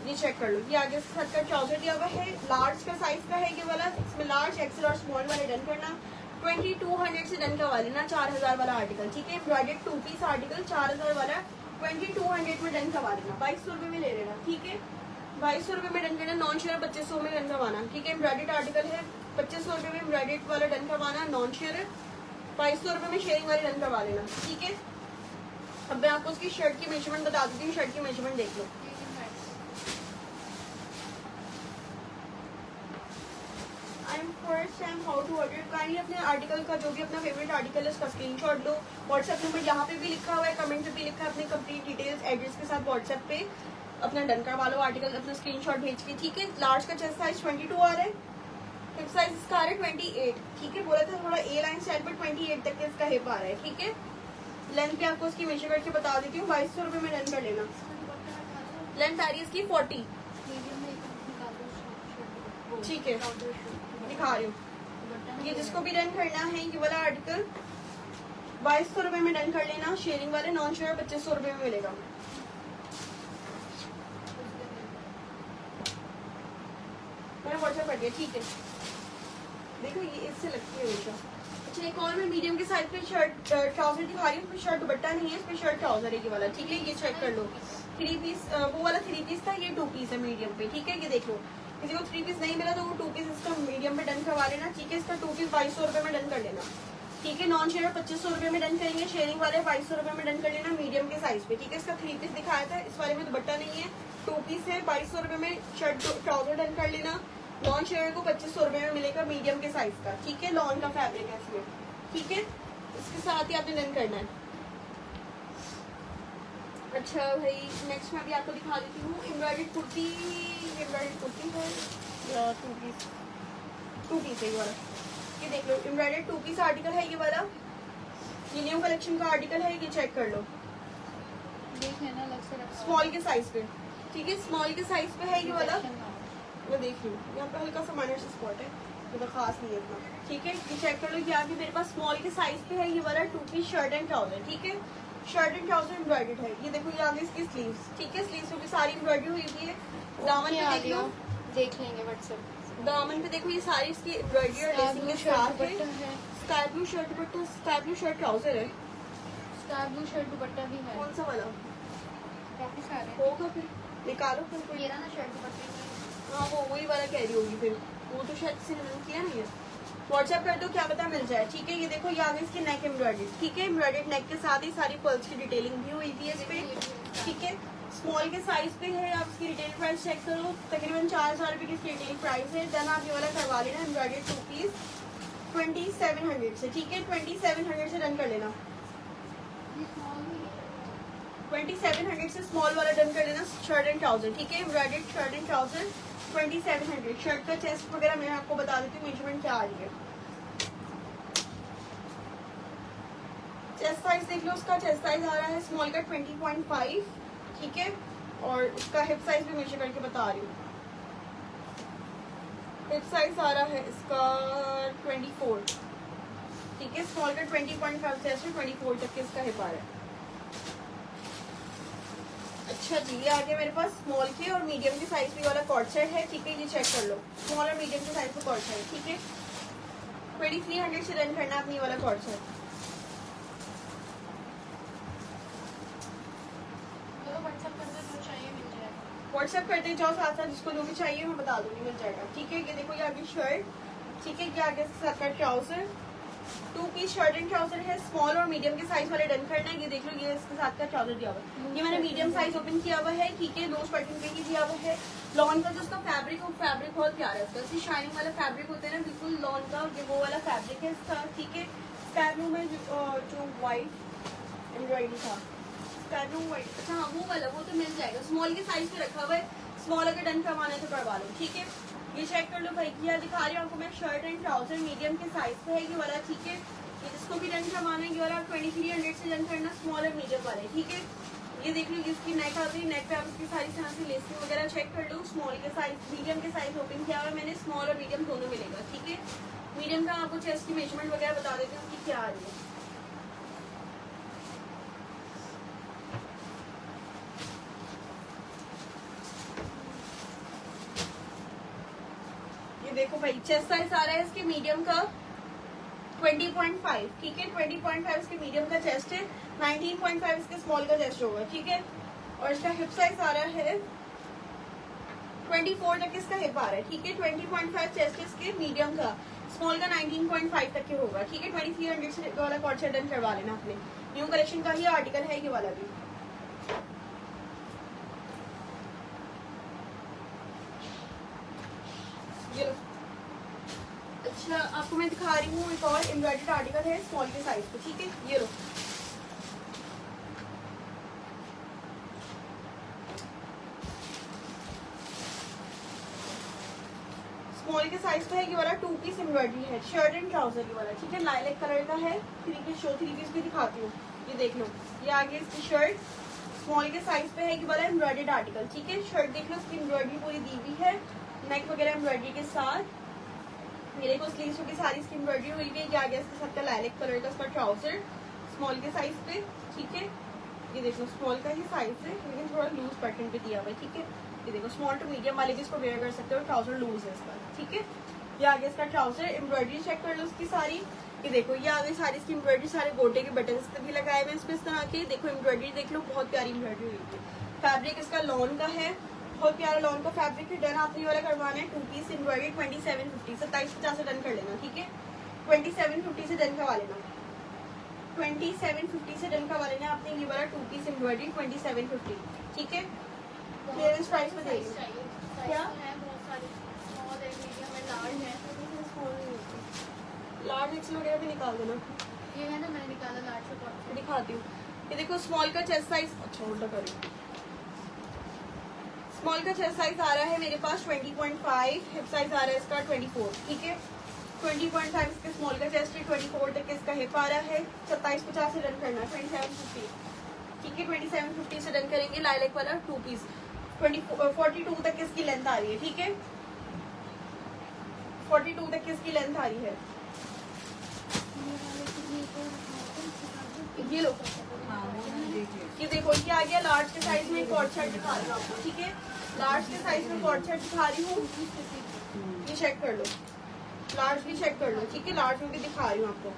ये चेक कर लो, ये आगे इसके साथ का ट्राउजर दिया हुआ है। लार्ज का साइज का है ये वाला, इसमें लार्ज एक्सेल और स्मॉल वाले डन करना। 2200 से डन करवा लेना 4000 वाला आर्टिकल, ठीक है। एम्ब्रॉयडर्ड 2 पीस आर्टिकल 4000 वाला 2200 में डन करवा लेना, 2200 रुपए में ले लेना, ठीक है। 2200 रुपए में डन करना। नॉन शेयर 2500 में डन करवाना, ठीक है। एम्ब्रॉयडर्ड आर्टिकल है, 2500 रुपए में एम्ब्रॉयडर्ड वाला डन करवाना। नॉन शेयर 2200 रुपए में शेयरिंग वाले डन करवा लेना, ठीक है। अब मैं आपको उसकी शर्ट की मेजरमेंट बता देती हूँ, शर्ट की मेजरमेंट देख लो। First time how to order, kindly अपने आर्टिकल का जो भी अपना फेवरेट आर्टिकल है उसका स्क्रीनशॉट लो। व्हाट्सएप नंबर यहाँ पे भी लिखा हुआ है, कमेंट पे भी लिखा है, अपनी कंप्लीट डिटेल्स एड्रेस के साथ व्हाट्सएप पे अपना डन करवा लो आर्टिकल, अपना स्क्रीनशॉट भेज के, ठीक है। लार्ज का चेस्ट साइज 22 आ रहा है, हिप साइज इसका आ रहा है 28, ठीक है। बोला था थोड़ा ए लाइन स्टाइल पर 28 तक इसका हिप आ रहा है, ठीक है। लेंथ पे आपको उसकी मेजर करके बता देती हूँ, 2200 रुपए में डन कर लेना। लेंथ आ रही है इसकी 40, ठीक है दिखा रही हूँ। ये जिसको भी डन करना है ये वाला आर्टिकल 2200 रुपए में डन कर लेना। शेयरिंग वाले नॉन शेयर 2500 रुपए में मिलेगा। मैंने व्हाट्सएप कर दिया, ठीक है। देखो ये इससे लगती है हमेशा। अच्छा एक और मैं मीडियम के साइज पे शर्ट ट्राउजर दिखा रही हूँ, इसमें शर्ट दुपट्टा नहीं है, इसमें शर्ट ट्राउजर है ये वाला, ठीक है। ये चेक कर लो, 3 पीस वो वाला 3 पीस था, ये 2 पीस है मीडियम पे, ठीक है। ये देख लो, किसी को 3 पीस नहीं मिला तो वो 2 पीस इसका मीडियम पे डन करवा लेना, ठीक है। इसका 2 पीस 2200 रुपए में डन कर लेना, ठीक है। नॉन शेयर 2500 रुपए में डन करेंगे, शेयरिंग वाले 2200 रुपए में डन कर लेना मीडियम के साइज पे, ठीक है। इसका 3 पीस दिखाया था, इस वाले में दुपट्टा नहीं है, 2 पीस है, 2200 रुपए में शर्ट ट्राउजर डन कर लेना। नॉन शेयर को 2500 रुपए में मिलेगा मीडियम के साइज का, ठीक है। लॉन का फैब्रिक है इसमें, ठीक है। इसके साथ ही आपने डन करना है। अच्छा भाई नेक्स्ट मैं भी आपको दिखा देती हूँ एम्ब्रॉयडर्ड कुर्ती, एम्ब्रॉयडर्ड कुर्ती है या 2 पीस है ये वाला, ये देख लो एम्ब्रॉयडर्ड 2 पीस आर्टिकल है ये वाला, ये न्यू कलेक्शन का आर्टिकल है, ये चेक कर लो,
देख लेना अलग से रखा
स्मॉल के साइज पे, ठीक है। स्मॉल के साइज पे है ये वाला, मैं देख रही हूँ यहाँ पे हल्का सा माइनर स्पॉट है, तो खास नहीं है इतना, ठीक है। ये चेक कर लो, ये आगे मेरे पास स्मॉल के साइज पे है ये वाला 2 पीस शर्ट एंड ट्राउजर, ठीक है। शर्ट एंड ट्राउजर एम्ब्रॉयडर्ड है, ये देखो ये आगे इसकी स्लीव्स, ठीक है। स्लीव्स पे सारी एम्ब्रॉयडरी हुई हुई है। दामन पे देख लो,
देख लेंगे व्हाट्सएप।
दामन पे देखो ये सारी इसकी एम्ब्रॉयडरी और लेसिंग के साथ है। स्काई ब्लू शर्ट दुपट्टा, स्काई ब्लू शर्ट ट्राउजर है,
स्काई ब्लू शर्ट दुपट्टा भी है।
कौन सा वाला
काफी सारे
होगा, फिर निकालो फिर कोई।
ना शर्ट दुपट्टे
हाँ वो वही वाला कह रही होगी फिर, वो तो शायद किसी ने किया नहीं है। व्हाट्सएप कर दो, क्या पता मिल जाए। ठीक है, ये देखो ये आ गई इसकी नेक एम्ब्रॉयडरी। ठीक है, एम्ब्रॉयडर्ड नेक के साथ ही सारी पर्ल्स की डिटेलिंग भी हुई थी इस पे। ठीक है, स्मॉल के साइज पे है, आप इसकी रिटेल प्राइस चेक करो, तकरीबन 4000 रुपये की इसकी रिटेल प्राइस है। देन आप ये वाला करवा लेना एम्ब्रॉयडर्ड 2 पीस 2700 से। ठीक है, 2700 से डन कर लेना, 2700 से स्मॉल वाला डन कर लेना, शर्ट एंड ट्राउजर। ठीक है, embroidered shirt and trouser 2700। Shirt का चेस्ट वगैरह मैं आपको बता देती हूँ मेजरमेंट क्या आ रही है। चेस्ट साइज देख लो, उसका चेस्ट साइज आ रहा है स्मॉल का 20.5। ठीक है, और इसका हिप साइज भी मेजर करके बता रही हूँ। हिप साइज आ रहा है इसका 24। ठीक है, स्मॉल का 20.5 चेस्ट है, 24 तक के इसका हिप आ रहा है। अच्छा जी, ये आगे मेरे पास स्मॉल के और मीडियम के साइज भी वाला कॉर्ड सेट है। ठीक है, ये चेक कर लो, स्मॉल और मीडियम के साइज का कॉर्ड सेट। ठीक है, 2300 से रन करना अपनी वाला कॉर्ड सेट। व्हाट्सएप करते जाओ, साथ साथ जिसको जो भी चाहिए मैं बता दूंगी, मिल जाएगा। ठीक है, ये देखो ये आगे शर्ट। ठीक है, ये आगे इसके साथ का trouser, 2 piece shirt and trouser है। स्मॉल और मीडियम के साइज वाले डन करना है। ये देख लो, ये इसके साथ का ट्राउजर दिया हुआ है, ये मैंने मीडियम साइज ओपन किया हुआ है। ठीक है, नोज बटन पे ही दिया हुआ है। लॉन का जो उसका फैब्रिक है, फैब्रिक बहुत प्यारा है इसका, इसकी शाइनिंग वाला फैब्रिक होता है ना, बिल्कुल लॉन का वो वाला फैब्रिक है इसका। ठीक है, स्काई ब्लू में जो व्हाइट एम्ब्रॉयडरी था, स्काई ब्लू व्हाइट, अच्छा हाँ वो वाला, वो तो मिल जाएगा। स्मॉल के साइज पे रखा हुआ है, स्मॉल अगर डन करवाना है तो करवा लो। ठीक है, ये चेक कर लो भाई, किया दिखा रही हूँ आपको मैं, शर्ट एंड ट्राउजर मीडियम के साइज पे है ये वाला। ठीक है, ये जिसको भी डन करवाना है ये वाला 2300 से डन करना, स्मॉल और मीडियम वाले। ठीक है, ये देख लो, इसकी नेक आती है, नेक पे आप इसकी सारी तरह से लेसिंग वगैरह चेक कर लो। स्मॉल के साइज, मीडियम के साइज ओपन किया हुआ है मैंने, स्मॉल और मीडियम दोनों मिलेगा। ठीक है, मीडियम का आपको चेस्ट की मेजरमेंट वगैरह बता देती हूँ उसकी क्या आ रही है। देखो भाई, चेस्ट साइज आ रहा है इसके मीडियम का 20.5। ठीक है, 20.5 इसके मीडियम का चेस्ट है, 19.5 इसके स्मॉल का चेस्ट होगा। ठीक है, और इसका हिप साइज आ रहा है 24 तक इसका हिप आ रहा है। ठीक है, 20.5 चेस्ट इसके मीडियम का, स्मॉल का 19.5 तक के होगा। ठीक है, 2300 से वाला कॉर्ड सेट डन करवा लेना अपने। न्यू कलेक्शन का ही आर्टिकल है ये वाला भी। अच्छा, आपको मैं दिखा रही हूँ एक और एम्ब्रॉयडर्ड आर्टिकल है स्मॉल के साइज पे। ठीक है, ये लो, स्मॉल के साइज पे है ये वाला, 2 पीस एम्ब्रॉयडरी है, शर्ट एंड ट्राउजर ये वाला। ठीक है, लाइलैक कलर का है, 3 पीस भी दिखाती हूँ। ये देख लो, ये आगे इसकी शर्ट, स्मॉल के साइज पे है ये वाला एम्ब्रॉयडर्ड आर्टिकल। ठीक है, शर्ट देख लो, इसकी एम्ब्रॉयडरी पूरी दी हुई है, नेक वगैरह एम्ब्रॉयडरी के साथ। मेरे को स्लीव्स की सारी इसकी एम्ब्रॉयडरी हुई है। ये आ गया इसके साथ का लाइलैक कलर का इसका ट्राउजर, स्मॉल के साइज पे। ठीक है, ये देखो स्मॉल का ही साइज है, लेकिन थोड़ा लूज पैटर्न पे दिया हुआ है। ठीक है, ये देखो स्मॉल टू मीडियम वाले भी इसको वेयर कर सकते हो, ट्राउजर लूज है इसका। ठीक है, ये आ गया इसका ट्राउजर, एम्ब्रॉयडरी चेक कर लो उसकी सारी। ये देखो, ये आ गई सारी इसकी एम्ब्रॉयडरी, सारे गोटे के बटन भी लगाए हुए इसमें इस तरह के। देखो एम्ब्रॉयडरी देख लो, बहुत प्यारी एम्ब्रॉयडरी हुई है। फैब्रिक इसका लॉन का है, बहुत प्यारा लॉन का फैब्रिक है। डन आपने वाला करवाना है 2 पीस एम्ब्रॉयडरी 2750, 2750 से डन कर लेना। ठीक है, 2750 से डन करवा लेना, 2750 से डन करवा लेना आपने ये वाला 2 पीस एम्ब्रॉयडरी 2750। ठीक है, क्लियरेंस प्राइस पे देंगे क्या, लार्ज एक्सल वगैरह भी निकाल देना।
ये है ना, मैंने निकाला लार्ज से,
दिखाती हूँ। ये देखो स्मॉल का चेस्ट साइज, अच्छा उल्टा करें, स्मॉल का चेस्ट साइज आ रहा है मेरे पास 20.5, हिप साइज आ रहा है इसका 24। ठीक है, 20.5 इसके स्मॉल का चेस्ट है, 24 तक इसका हिप आ रहा है। 2750 से डन करना, 2750। ठीक है, 2750 से डन करेंगे। लाइलैक वाला 2 पीस 42 तक इसकी लेंथ आ रही है। ठीक है, 42 तक इसकी लेंथ आ रही है। ये लो, ये देखो, ये आ गया लार्ज के साइज में कॉर्ड सेट दिखा रही हूँ आपको। ठीक है, लार्ज के साइज में कॉर्ड सेट दिखा रही हूँ, ये चेक कर लो, लार्ज भी चेक कर लो। ठीक है, लार्ज में भी दिखा रही हूँ आपको।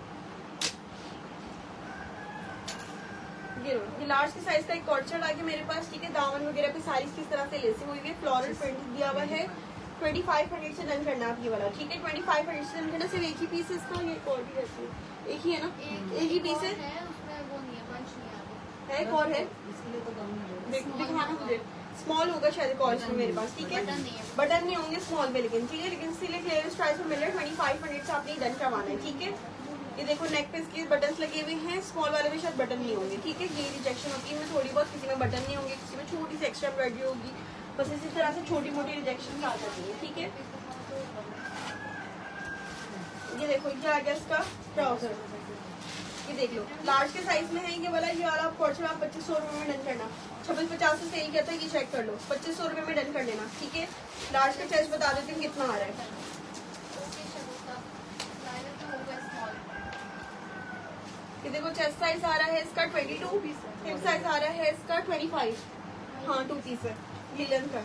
ये लो, ये लार्ज के साइज का एक कॉर्ड सेट आ गया मेरे पास। ठीक है, दामन वगैरह पे सारी किस तरह से लेसिंग हुई है, फ्लोरल प्रिंट दिया हुआ है। 2500 से डन करना आप ये वाला, ठीक है। 2500 से डन करना। सिर्फ एक ही पीस है इसका, ये और भी रहती है, एक ही है ना, एक ही पीस है,
उसमें वो नहीं है, बंच नहीं है,
है एक और है,
इसलिए तो कम है।
दिखाना मुझे। स्मॉल होगा शायद कॉल में मेरे पास, ठीक है। बटन नहीं होंगे स्मॉल में, लेकिन ठीक है। लेकिन इसीलिए क्लियरेंस प्राइस में मिल रहा है 2500 से आपने डन करवाना है, ठीक है। ये देखो नेक पे इसके बटन लगे हुए हैं, स्मॉल वाले में शायद बटन नहीं होंगे, ठीक है। ये रिजेक्शन होती है में थोड़ी बहुत, किसी में बटन नहीं होंगे, किसी में छोटी सी एक्स्ट्रा एम्ब्रॉयडरी होगी, बस इसी तरह से छोटी मोटी रिजेक्शन आ जाती है, ठीक है। ये देखो ये आ गया इसका ट्राउजर, ये देख लो लार्ज के साइज में है ये वाला। ये वाला आप 2500 रुपये में डन करना। 2650 से सेल किया था, ये चेक कर लो, 2500 रुपये में डन कर लेना, ठीक है। लार्ज का चेस्ट बता देती हूँ कितना आ रहा है। ये देखो चेस्ट साइज आ रहा है इसका 22, हिप साइज आ रहा है इसका 25, हाँ 2 पीस है ये लेंथ का।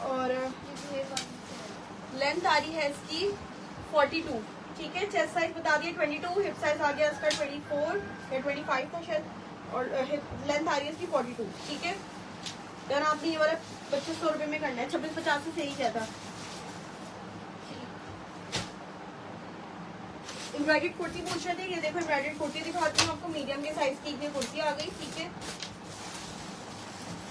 और लेंथ आ रही है इसकी 42, ठीक है। चेस्ट साइज बता दिया 22, हिप साइज आ गया इसका 24 या 25 था शायद, और लेंथ आ रही है इसकी 42, ठीक है। यार आपने ये वाला 2500 रुपये में करना है, 2650 से सही किया था। एम्ब्रॉयडर्ड कुर्ती पूछ रहे थे, ये देखो एम्ब्रॉयडर्ड कुर्ती दिखाती हूँ आपको, मीडियम के साइज की ये कुर्ती आ गई, ठीक है।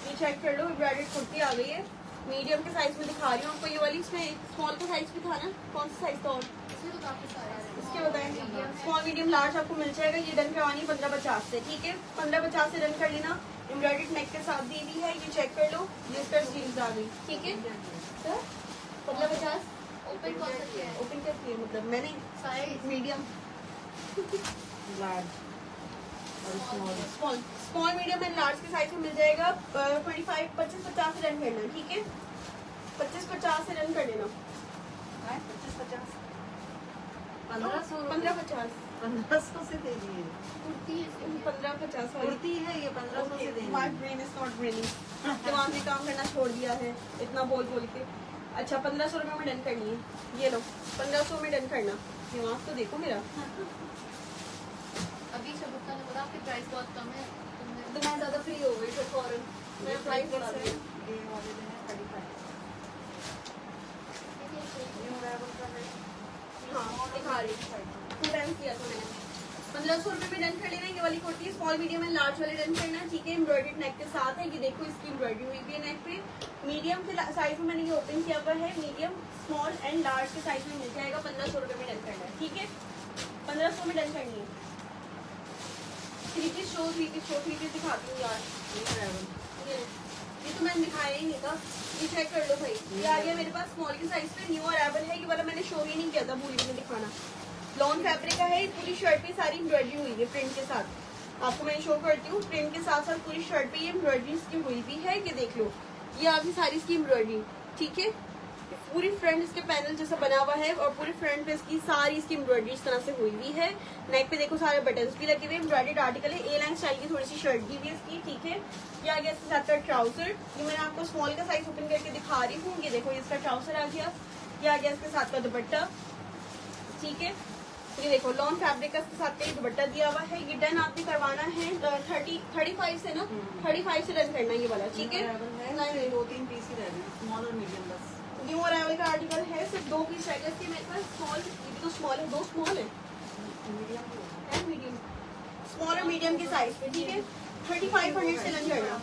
ये चेक कर लो, एम्ब्रॉयडर्ड कुर्ती आ गई है, मीडियम के साइज में दिखा रही हूँ आपको। ये वाली इसमें स्मॉल का साइज भी था ना, कौन सा साइज था और इसके बताएं। स्मॉल मीडियम लार्ज आपको मिल जाएगा। ये डन करवानी 1550 से, ठीक है। 1550 से डन कर लेना। एम्ब्रॉयडर्ड नेक के साथ दी हुई है, ये चेक कर लो, ये इसका स्लीव्स आ गई, ठीक है। 1550
ओपन कौन सा किया है?
ओपन कैसे है मतलब मैंने
साइज
मीडियम
लार्ज और small.
Small medium and large के साइज में मिल जाएगा। 25-50 से रन करना, ठीक है। 25-50 से रन कर लेना।
25-50 1500 से दे दिए।
कुर्ती है इसकी।
15-50
कुर्ती है ये 1500 से देंगे।
My brain is not braining. दिमाग ने काम करना छोड़ दिया है इतना बोल बोल के। अच्छा 1500 रुपये में डन करनी है, ये लो 1500 में डन करना। दिमाग तो देखो मेरा।
अभी शबुक्ता ने बोला आपकी प्राइस बहुत कम है,
तो मैं ज्यादा फ्री हो गई फिर फौरन मैं प्राइस बढ़ा दी।
ये वाले में है 35। न्यू अराइवल का है।
हाँ दिखा रही टू टाइम किया था मैंने। 1500 रुपये में डन कर लेना। ये वाली kurti small medium and large वाले डन करना, ठीक है। एम्ब्रॉयडर्ड नेक के साथ है, ये देखो इसकी एम्ब्रॉयडरी हुई है नेक पे। मीडियम के साइज में मैंने ये ओपन किया हुआ है। मीडियम स्मॉल एंड लार्ज के साइज में मिल जाएगा। 1500 रुपये में डन करना है, ठीक है। 1500 में डन करनी है। 3 पीस शो 3 पीस दिखाती हूँ यार। ये तो मैंने दिखाया ही नहीं था, ये चेक कर लो भाई। ये आ गया मेरे पास स्मॉल के साइज पे, न्यू अराइवल है। ये वाला मैंने शो ही नहीं किया था, भूल में दिखाना। लॉन फैब्रिक का है, पूरी शर्ट पे सारी एम्ब्रॉयडरी हुई है प्रिंट के साथ। आपको मैं शो करती हूँ, प्रिंट के साथ साथ पूरी शर्ट पे ये एम्ब्रॉयडरी इसकी हुई भी है। ये देख लो, ये आ गई सारी इसकी एम्ब्रॉयडरी, ठीक है। पूरी फ्रंट इसके पैनल जैसा बना हुआ है और पूरी फ्रंट पे इसकी सारी इसकी एम्ब्रॉयडरी इस तरह से हुई हुई है। नेक पे देखो सारे बटन्स भी लगे हुए। एम्ब्रॉयडर्ड आर्टिकल है, ए लाइन स्टाइल की थोड़ी सी शर्ट भी है इसकी, ठीक है। ये आ गया इसके साथ का ट्राउजर। ये मैंने आपको स्मॉल का साइज ओपन करके दिखा रही हूँ। ये देखो इसका ट्राउजर आ गया। ये आ गया इसके साथ का दुपट्टा, ठीक है। ये देखो लॉन फैब्रिक का इसके साथ का ये दुपट्टा दिया हुआ है। ये डन आपने करवाना है 35 से ना, 35 से डन करना ये वाला, ठीक है।
नहीं 2-3 पीस ही रह गए, स्मॉल और मीडियम बस।
न्यू अराइवल का आर्टिकल है, सिर्फ 2 पीस रह गए इसके मेरे पास। स्मॉल, ये भी तो स्मॉल है, 2 स्मॉल है, मीडियम स्मॉल और मीडियम के साइज पे, ठीक है। 3500 से डन करना।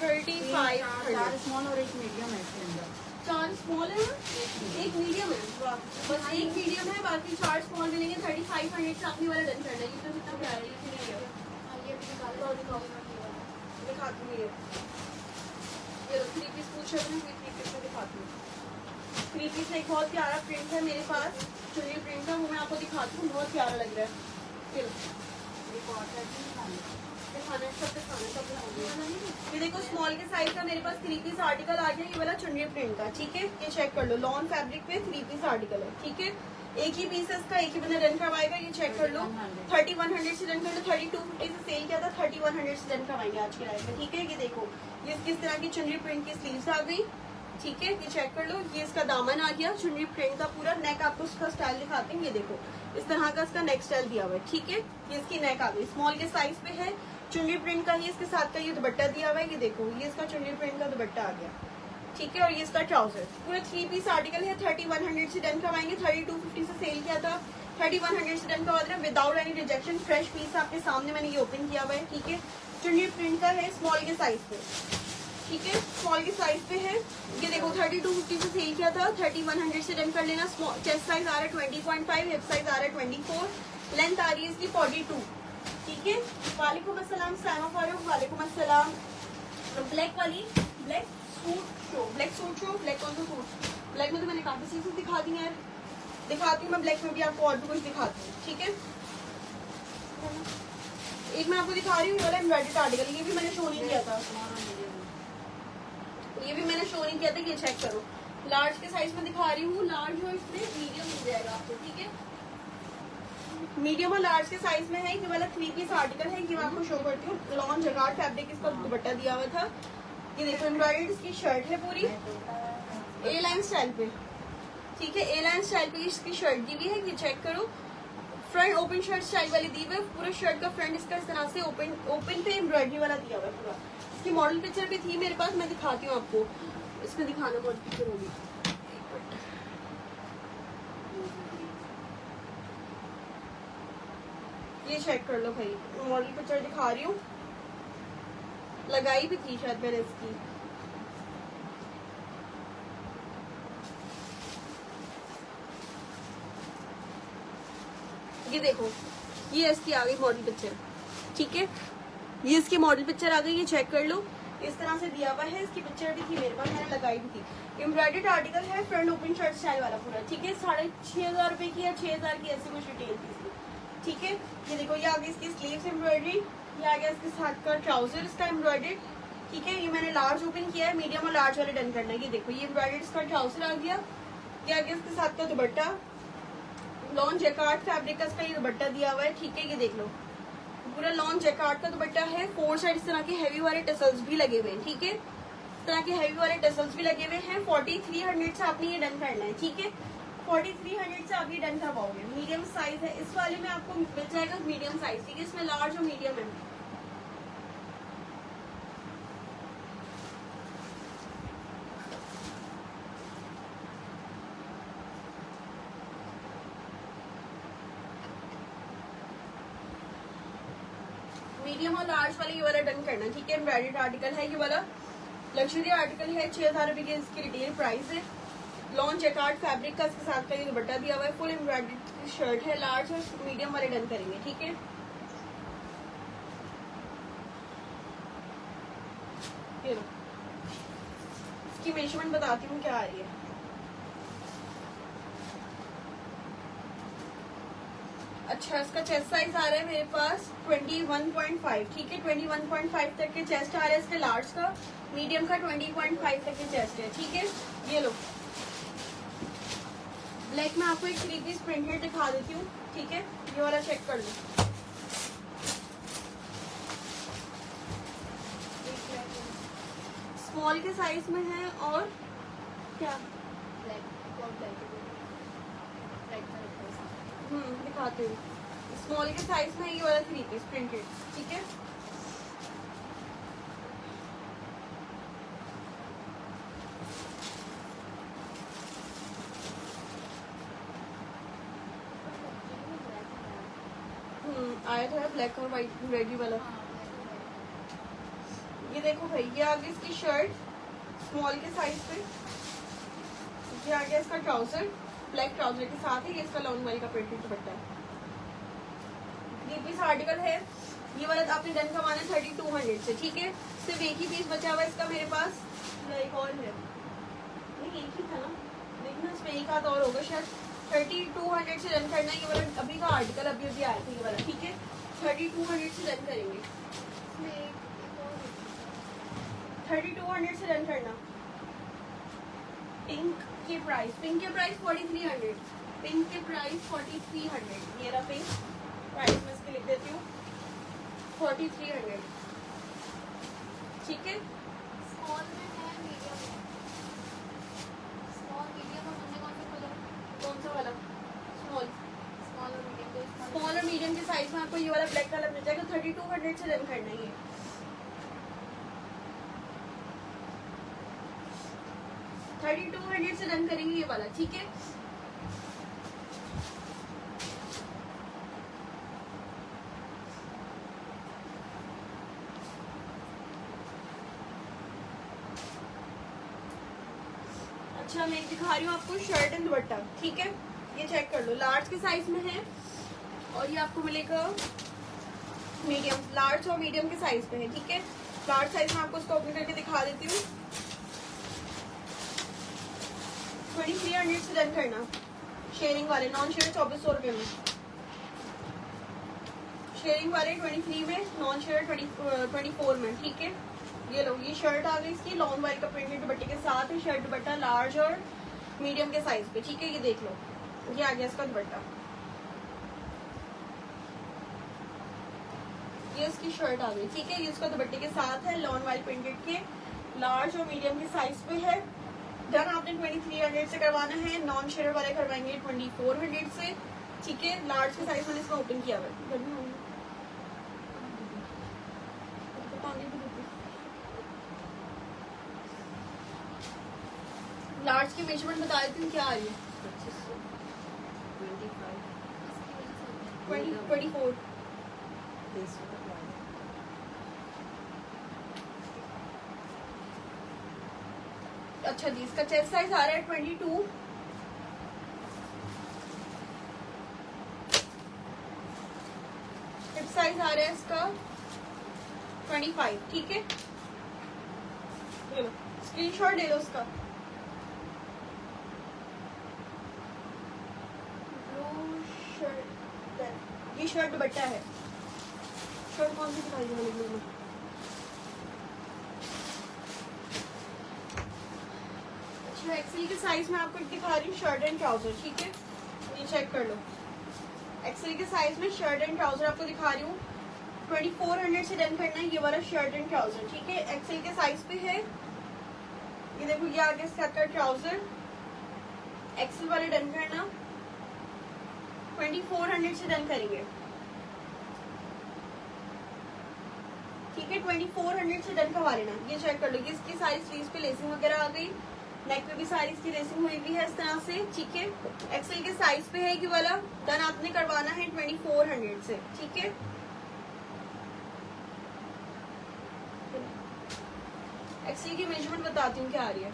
3500
4 स्मॉल और एक मीडियम है इसके अंदर।
4 स्मॉल है, एक मीडियम है, बस एक मीडियम है, बाकी 4 स्मॉल मिलेंगे। 3500 से अपनी वाला डन करना है। ये तो कितना प्यारा है, ये नहीं है।
ये भी निकालो,
दिखाती हूँ ये 3 पीस पूछ रहे थे, 3 पीस में दिखाती हूँ। 3 पीस एक बहुत प्यारा प्रिंट है मेरे पास, चुन्नी प्रिंट का, वो मैं आपको दिखाती हूँ, बहुत प्यारा लग रहा है। ये देखो स्मॉल के साइज का मेरे पास 3 पीस आर्टिकल आ गया। ये वाला चुन्नी प्रिंट का, ठीक है। ये चेक कर लो, लॉन फैब्रिक पे 3 पीस आर्टिकल है, ठीक है। एक ही पीस है इसका, एक ही बंदा रन करवाएगा। ये चेक कर लो, 3100 से रन कर लो। 3250 से सेल किया था, 3100 से रन करवाएंगे आज के लाइफ में, ठीक है। ये देखो ये किस तरह की चुनरी प्रिंट की स्लीव्स आ गई, ठीक है। ये चेक कर लो, ये इसका दामन आ गया चुनरी प्रिंट का पूरा। नेक आपको इसका स्टाइल दिखाते हैं, ये देखो इस तरह का इसका नेक स्टाइल दिया हुआ है, ठीक है। ये इसकी नेक आ गई, स्मॉल के साइज पे है, चुनरी प्रिंट का ही इसके साथ का ये दुपट्टा दिया हुआ है। ये देखो ये इसका चुनरी प्रिंट का दुपट्टा आ गया, ठीक है। और ये इसका ट्राउजर पूरा 3 पीस आर्टिकल है। 3100 से डन करवाएंगे। 3250 से सेल किया था, 3100 से डन करवा देना without any rejection. Fresh piece आपके सामने मैंने ये ओपन किया हुआ है। ठीक है, चुन्नी प्रिंट का है, स्मॉल के साइज पे। ठीक है, स्मॉल के साइज पे है। ये देखो 3250 से सेल किया था, 3100 से डन कर लेना। चेस्ट साइज आ रहा है 20.5, हिप साइज आ रहा है 24, लेंथ आ रही है इसकी 42। ठीक है। वालेकुम अस्सलाम सामा फारूक, वालेकुम अस्सलाम। ब्लैक वाली, black suit show, black suit show, black कौन सा सूट? ब्लैक में तो मैंने काफी चीजें दिखा दी हैं, दिखाती हूँ मैं ब्लैक में भी आपको और भी कुछ दिखाती हूँ। ठीक है, एक मैं आपको दिखा रही हूँ, ये वाला एम्ब्रॉयडर्ड आर्टिकल, ये भी मैंने शो नहीं किया था, ये भी मैंने शो नहीं किया था। ये चेक करो, लार्ज के साइज में दिखा रही हूँ। लार्ज और इसमें मीडियम मिल जाएगा आपको। ठीक है, मीडियम और लार्ज के साइज में है। ये वाला 3 पीस आर्टिकल है, ये मैं आपको शो करती हूँ। लॉन जगार्ड फैब्रिक इसका दुपट्टा दिया हुआ था। ये देखो एम्ब्रॉयडर्ड इसकी शर्ट है पूरी ए लाइन स्टाइल पे। ठीक है, ए लाइन स्टाइल पे इसकी शर्ट दी हुई है। ये चेक करो, फ्रंट ओपन शर्ट स्टाइल वाली दी हुई है। पूरा शर्ट का फ्रंट इसका इस तरह से ओपन पे एम्ब्रॉयडरी वाला दिया हुआ है पूरा। इसकी मॉडल पिक्चर भी थी मेरे पास, मैं दिखाती हूँ आपको। इसमें दिखाना मॉडल पिक्चर होगी, ये चेक कर लो भाई। मॉडल पिक्चर दिखा रही हूँ, लगाई भी थी शायद मैंने इसकी। ये देखो, ये इसकी आ गई मॉडल पिक्चर। ठीक है, ये इसकी मॉडल पिक्चर आ गई, ये चेक कर लो। इस तरह से दिया हुआ है, इसकी पिक्चर भी थी मेरे पास, मैंने लगाई भी थी। एम्ब्रॉयडर्ड आर्टिकल है, फ्रंट ओपन शर्ट स्टाइल वाला पूरा। ठीक है, 6500 रुपए की या 6000 की ऐसी कुछ डिटेल थी इसकी। ठीक है, ये देखो, ये आगे इसकी स्लीव्स एम्ब्रॉयडरी, ये आगे इसके साथ का ट्राउजर इसका एम्ब्रॉयडर्ड। ठीक है, ये मैंने लार्ज ओपन किया है, मीडियम और लार्ज वाले डन करना है। ये देखो, ये एम्ब्रॉयडर्ड इसका ट्राउजर आ गया। ये आगे इसके साथ का दुपट्टा, लॉन जैकार्ड फैब्रिक का इसका ये दुपट्टा दिया हुआ है। ठीक है, ये देख लो, पूरा लॉन जैकार्ड का दुपट्टा है। 4 साइड इस तरह के हैवी वाले टसल्स भी लगे हुए हैं। ठीक है, इस तरह के हैवी वाले टसल्स भी लगे हुए हैं। 4300 से आपने ये डन करना है। ठीक है, 4300 से आप ये डन करवाओगे। मीडियम साइज है, इस वाले में आपको मिल जाएगा मीडियम साइज। ठीक है, इसमें लार्ज और मीडियम है। मीडियम और लार्ज वाले ये वाला डन करना। ठीक है, एम्ब्रॉयडर्ड आर्टिकल है, ये वाला लग्जरी आर्टिकल है। 6000 रुपए की इसकी रिटेल प्राइस है। लॉन जैकार्ड फैब्रिक का इसके साथ का ये दुपट्टा दिया हुआ है। फुल एम्ब्रॉयडर्ड शर्ट है, लार्ज और मीडियम वाले डन करेंगे। ठीक है, ये लो, इसकी मेजरमेंट बताती हूँ क्या आ रही है। अच्छा, इसका चेस्ट साइज आ रहा है मेरे पास 21.5। ठीक है, 21.5 तक के चेस्ट आ रहा है इसके लार्ज का। मीडियम का 20.5 तक के चेस्ट है। ठीक है, ये लो, ब्लैक में आपको एक 3 पीस प्रिंटेड दिखा देती हूँ। ठीक है, ये वाला चेक कर लो। स्मॉल के साइज में है और क्या दिखाती हूँ। स्मॉल के साइज में ये वाला 3 पीस प्रिंटेड। ठीक है, आया था ब्लैक और व्हाइट रेडी वाला। ये देखो भाई, ये आगे इसकी शर्ट स्मॉल के साइज पे, ये आगे इसका ट्राउजर ब्लैक ट्राउजर के साथ है। ये इसका लॉन्ग वाली का प्रिंटेड दुपट्टा है। 3 पीस आर्टिकल है, ये वाला आपने डन करवाना है 3200 से। ठीक है, सिर्फ एक ही पीस बचा हुआ है इसका मेरे पास, एक और है, नहीं एक ही था ना, देखना इसमें एक आध और होगा शायद। 3200 से रन करना है। ये वाला अभी का आर्टिकल अभी आया था ये वाला। ठीक है, 3200 से रन करेंगे। 3200 से रन करना। पिंक के प्राइस 4300, पिंक के प्राइस 4300। ये रहा पिंक प्राइस, मैं इसके लिख देती हूँ 4300। ठीक है,
स्मॉल में है, मीडियम है। स्मॉल मीडियम और हमने कौन सा खोला?
कौन सा वाला? स्मॉल
स्मॉल और मीडियम। तो
स्मॉल और मीडियम के साइज में आपको ये वाला ब्लैक कलर मिल जाएगा। 3200 से रन करना है। 3200 से डन करेंगे ये वाला, ठीक है। अच्छा मैं दिखा रही हूँ आपको शर्ट एंड दुपट्टा, ठीक है। ये चेक कर लो, लार्ज के साइज में है और ये आपको मिलेगा मीडियम, लार्ज और मीडियम के साइज में है, ठीक है। लार्ज साइज में आपको इसको ओपन करके दिखा देती हूँ। 2300 से डन करना। शेयरिंग वाले नॉन शेयर 2400 रुपये में, शेयरिंग वाले 23 में, नॉन शेयर 24 में, ठीक है। ये लो, ये शर्ट आ गई इसकी लॉन्ग वाइल का प्रिंटेड दुपट्टे के साथ है। शर्ट दुपट्टा लार्ज और मीडियम के साइज पे, ठीक है। ये देख लो, ये आ गया इसका दुपट्टा, ये इसकी शर्ट आ गई, ठीक है। ये इसका दुपट्टे के साथ है, लॉन्ग वाइल प्रिंटेड के, लार्ज और मीडियम के साइज पे है। डन आपने 2300 से करवाना है। नॉन शेयर वाले करवाएंगे 2400 से, ठीक है। लार्ज के साइज मैंने इसका ओपन किया हुआ है। लार्ज की मेजरमेंट बता देती हूँ क्या आ रही है। 24 अच्छा जी, इसका चेस्ट साइज आ रहा है 22, हिप साइज आ रहा है इसका 25, ठीक है। ये लो, स्क्रीनशॉट ले लो उसका। ये शर्ट दुपट्टा है। शर्ट कौन सी दिखाई है मैंने? अच्छा एक्सेल के साइज में आपको दिखा रही हूँ शर्ट एंड ट्राउजर, ठीक है। ये चेक कर लो, एक्सेल के साइज में शर्ट एंड ट्राउजर आपको दिखा रही हूँ। 2400 से डन करना है ये वाला शर्ट एंड ट्राउजर, ठीक है। एक्सेल के साइज पे है। ये देखो, ये आगे इसका ट्राउजर, एक्सेल वाले डन करना। 2400 से डन करेंगे, ठीक है। 2400 से डन करवा लेना। ये चेक कर लो, ये इसकी सारी स्लीव्स पे लेसिंग वगैरह आ गई, नेक पे भी सारी इसकी लेसिंग हुई हुई है इस तरह से, ठीक है। एक्सेल के साइज पे है ये वाला। डन आपने करवाना है 2400 से, ठीक है। एक्सेल की मेजरमेंट बताती हूँ क्या आ रही है।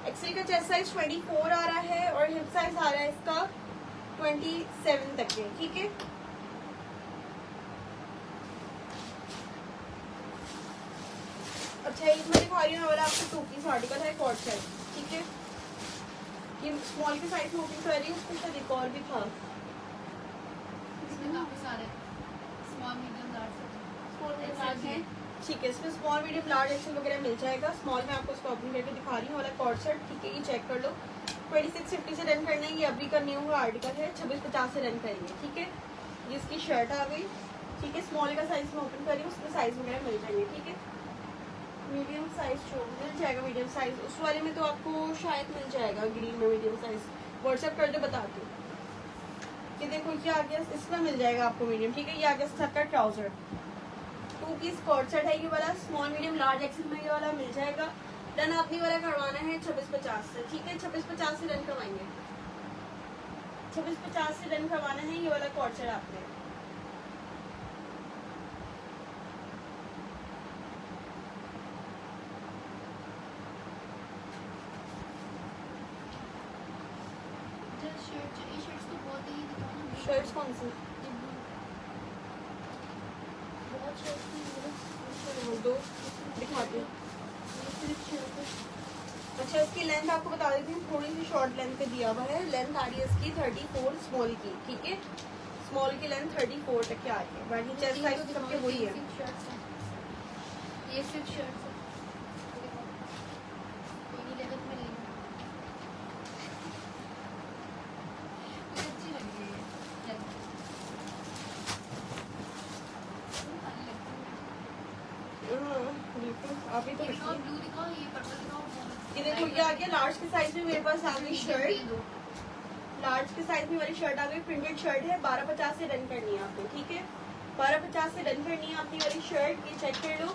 एक्सेल का चेस्ट साइज 24 आ रहा है और हिप साइज आ रहा है इसका 27 तक है, ठीक है। अच्छा इसमें दिखा रही हूँ आपको 2 पीस आर्टिकल है, कॉर्ड सेट, ठीक है। ये स्मॉल के साइज में ओपन कर रही हूँ, उसके साथ एक और भी था।
इसमें काफी सारे स्मॉल मीडियम लार्ज है,
ठीक है। इसमें स्मॉल मीडियम लार्ज एक्सेल वगैरह मिल जाएगा। स्मॉल में आपको इसको ओपन करके दिखा रही हूँ वाला कॉर्ड सेट, ठीक है। ये चेक कर लो, 2650 से रन करना है। ये अभी का न्यू आर्टिकल है, 2650 से रन करेंगे, ठीक है। ये इसकी शर्ट आ गई, ठीक है। स्मॉल का साइज में ओपन कर रही हूँ, उसमें साइज वगैरह मिल जाएंगे, ठीक है। मीडियम साइज जो मिल जाएगा, मीडियम साइज उस वाले में तो आपको शायद मिल जाएगा, ग्रीन में मीडियम साइज। व्हाट्सएप कर दो, बताती हूँ। ये देखो, ये आ गया, इसमें मिल जाएगा आपको मीडियम, ठीक है। ये आ गया इसका ट्राउजर, 2 पीस कॉर्ड सेट है ये वाला। स्मॉल मीडियम लार्ज एक्सेल में ये वाला मिल जाएगा। डन आपने वाला करवाना है 2650 से, ठीक है। 2650 से डन करवाएंगे, 2650 से डन करवाना है ये वाला कॉर्ड सेट आपने। शर्ट्स कौन सी? दो दिखाती हूँ। अच्छा इसकी लेंथ आपको बता देती हूँ, थोड़ी सी शॉर्ट लेंथ पे दिया हुआ है। लेंथ आ रही है इसकी 34 स्मॉल की, ठीक है। स्मॉल की लेंथ 34 तक की आ रही है। बाकी चेस्ट साइज सबके वही है।
ये सिर्फ शर्ट्स है, कोई लेवल में नहीं अच्छी लग रही है।
बिल्कुल, आप ही तो
दिखाओ,
देखिए।
ब्लू दिखाओ, ये पर्पल दिखाओ।
ये देखो, ये आ गया लार्ज के साइज में मेरे पास आ गई शर्ट। लार्ज के साइज में वाली शर्ट आ गई, प्रिंटेड शर्ट है। 1250 से डन करनी है आपको, ठीक है। 1250 से डन करनी है आपकी वाली शर्ट। ये चेक कर लो,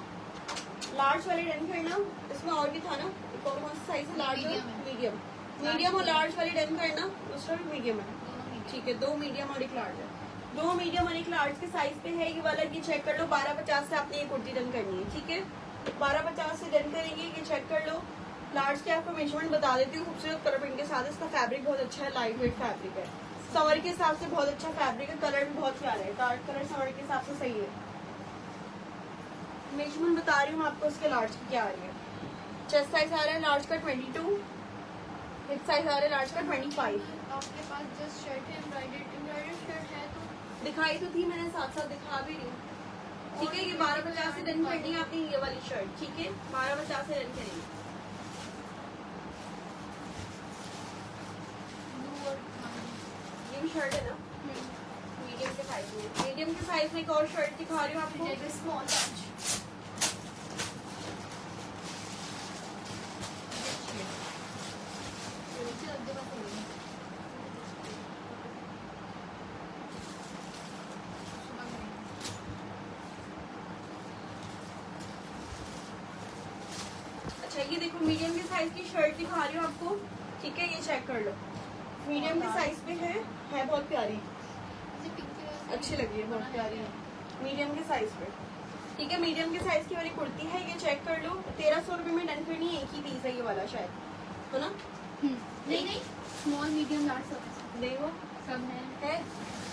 लार्ज वाले डन करना। इसमें और भी था ना, एक और कौन सा साइज है? लार्ज और
Medium है।
मीडियम। मीडियम और लार्ज वाले डन करना। दूसरा भी मीडियम है,
दोनों medium।
ठीक है। 2 मीडियम और 1 लार्ज है। 2 मीडियम और 1 लार्ज के साइज पे है ये वाला। ये चेक कर लो। 1250 से आपने ये कुर्ती डन करनी है, ठीक है। 1250 से डन करेंगे। ये चेक कर लो। लार्ज के आपको मेजरमेंट बता देती हूँ। खूबसूरत कलर प्रिंट के साथ। इसका फैब्रिक बहुत अच्छा है, लाइट वेट फैब्रिक है। समर के हिसाब से बहुत अच्छा फैब्रिक है। कलर भी बहुत प्यारा है, डार्क कलर समर के हिसाब से सही है। मेजरमेंट बता रही हूँ आपको इसके लार्ज की क्या आ रही है। चेस्ट साइज आ रहा है लार्ज का 22, हिप साइज आ रहा है लार्ज का 25।
आपके पास जस्ट शर्ट है, एम्ब्रॉयडर्ड शर्ट है तो
दिखाई तो थी मैंने, साथ साथ दिखा भी रही हूँ, ठीक है। ये 1250 से डन करनी है आपने ये वाली शर्ट, ठीक है। 1250 से डन करेंगे।
ब्लू और
ये भी शर्ट है ना, मीडियम के साइज में। मीडियम के साइज में एक और शर्ट दिखा रही हूँ आपको।
स्मॉल लार्ज
अच्छा ये देखो, मीडियम के साइज की शर्ट दिखा रही हूँ आपको, ठीक है। ये चेक कर लो, मीडियम के साइज पे है बहुत प्यारी, अच्छी लगी है, बहुत प्यारी है। मीडियम के साइज पे, ठीक है। मीडियम के साइज की वाली कुर्ती है। ये चेक कर लो। 1300 रुपये में डन करनी है। एक ही पीस है ये वाला शायद, है ना?
नहीं स्मॉल मीडियम लार्ज
देखो
सब है।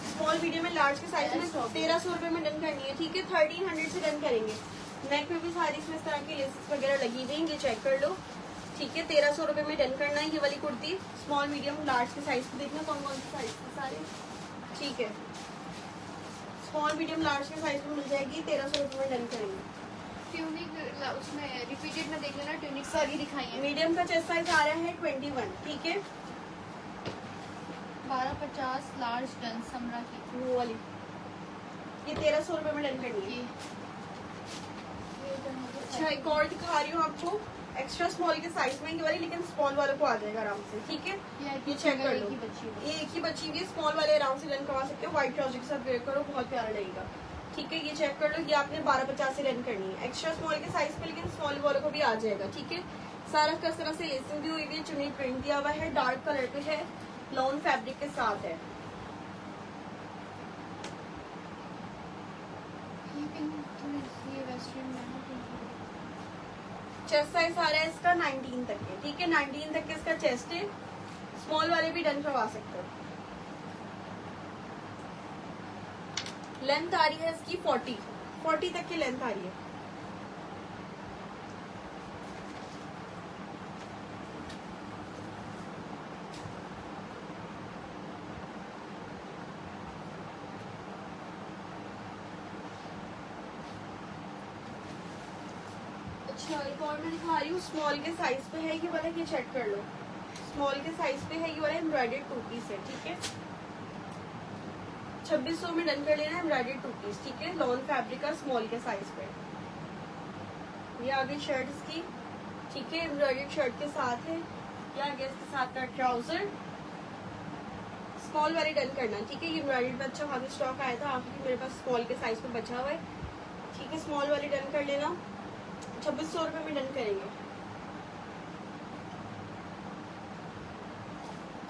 स्मॉल मीडियम में लार्ज के साइज में 1300 रुपये में डन करनी है, ठीक है। 1300 से डन करेंगे। नेक में भी सारी इसमें इस तरह की लेसेस वगैरह लगी हुई हैं। ये चेक कर लो, ठीक है। 1300 रुपये में डन करना है ये वाली कुर्ती। स्मॉल मीडियम लार्ज के साइज को देखना कौन कौन से साइज के सारे, ठीक है। स्मॉल मीडियम लार्ज के साइज में मिल जाएगी। 1300 रुपये में डन करेंगे।
ट्यूनिक उसमें रिपीटेड में देख लेना, ट्यूनिक सारी दिखाई है।
मीडियम का चेस्ट साइज आ रहा है 21, ठीक है।
1250 लार्ज डन समरा की
वो वाली ये 1300 रुपये में डन करनी है। अच्छा एक और दिखा रही हूँ आपको, एक्स्ट्रा स्मॉल के साइज में ये वाली, लेकिन स्मॉल वालों को आ जाएगा आराम से, ठीक है। ये चेक कर लो, ये एक ही बच्ची की स्मॉल वाले आराम से रन करवा सकते हो। व्हाइट ट्राउजर के साथ वेयर करो, बहुत प्यारा लगेगा, ठीक है। ये चेक कर लो। ये आपने 1250 से रन करनी है। एक्स्ट्रा स्मॉल के साइज पे, लेकिन स्मॉल वालों को भी आ जाएगा, ठीक है। सारा किस तरह से लेसिंग दी हुई है, चुन्नी प्रिंट दिया हुआ है, डार्क कलर पे है, लॉन फैब्रिक के साथ है। चेस्ट साइज आ रहा है इसका 19 तक है, ठीक है। 19 तक के इसका चेस्ट है। स्मॉल वाले भी डन करवा सकते हो। लेंथ आ रही है इसकी 40 तक की लेंथ आ रही है। अच्छा एक और मैं दिखा रही हूँ, स्मॉल के साइज पे है ये वाला। ये चेक कर लो, स्मॉल के साइज पे है ये वाला, एम्ब्रॉयडर्ड 2 पीस है, ठीक है। 2600 में डन कर लेना, एम्ब्रॉयडर्ड 2 पीस, ठीक है। लॉन फैब्रिक का स्मॉल के साइज पे। ये आगे शर्ट इसकी, ठीक है, एम्ब्रॉयडर्ड शर्ट के साथ है। ये आगे इसके साथ का ट्राउजर। स्मॉल वाले डन करना, ठीक है। ये एम्ब्रॉयडर्ड में अच्छा खासा स्टॉक आया था, आपकी मेरे पास स्मॉल के साइज पे बचा हुआ है, ठीक है। स्मॉल वाले डन कर लेना। 2600 रुपये में डन करेंगे,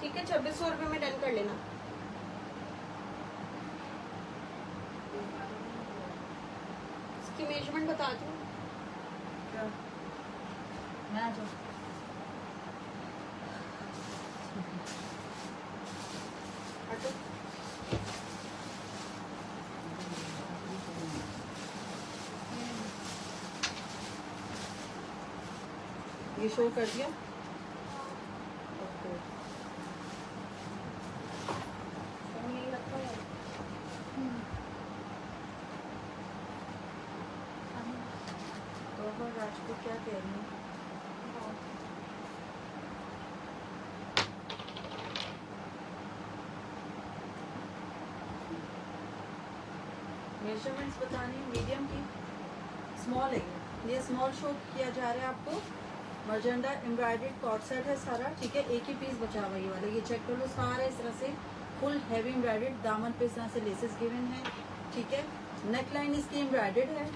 ठीक है। 2600 रुपये में डन कर लेना। इसकी मेजरमेंट बता दूं,
मैं जो
हटो।
ये शो कर दिया। ओके
फोन यही रखा है।
तो अब राजपूत क्या कह रही है? मेजरमेंट्स बतानी मीडियम की, स्मॉल है ये स्मॉल शो किया जा रहा है आपको। मर्जेंडा एम्ब्रॉयडर्ड कॉर्ड सेट है सारा, ठीक है। एक ही पीस बचा हुआ ये वाला। ये चेक कर लो, सारा इस तरह से फुल हैवी एम्ब्रॉयडर्ड। दामन पे इस तरह से लेसेस गिवन है, ठीक है। नेक लाइन इसकी एम्ब्रॉयडर्ड है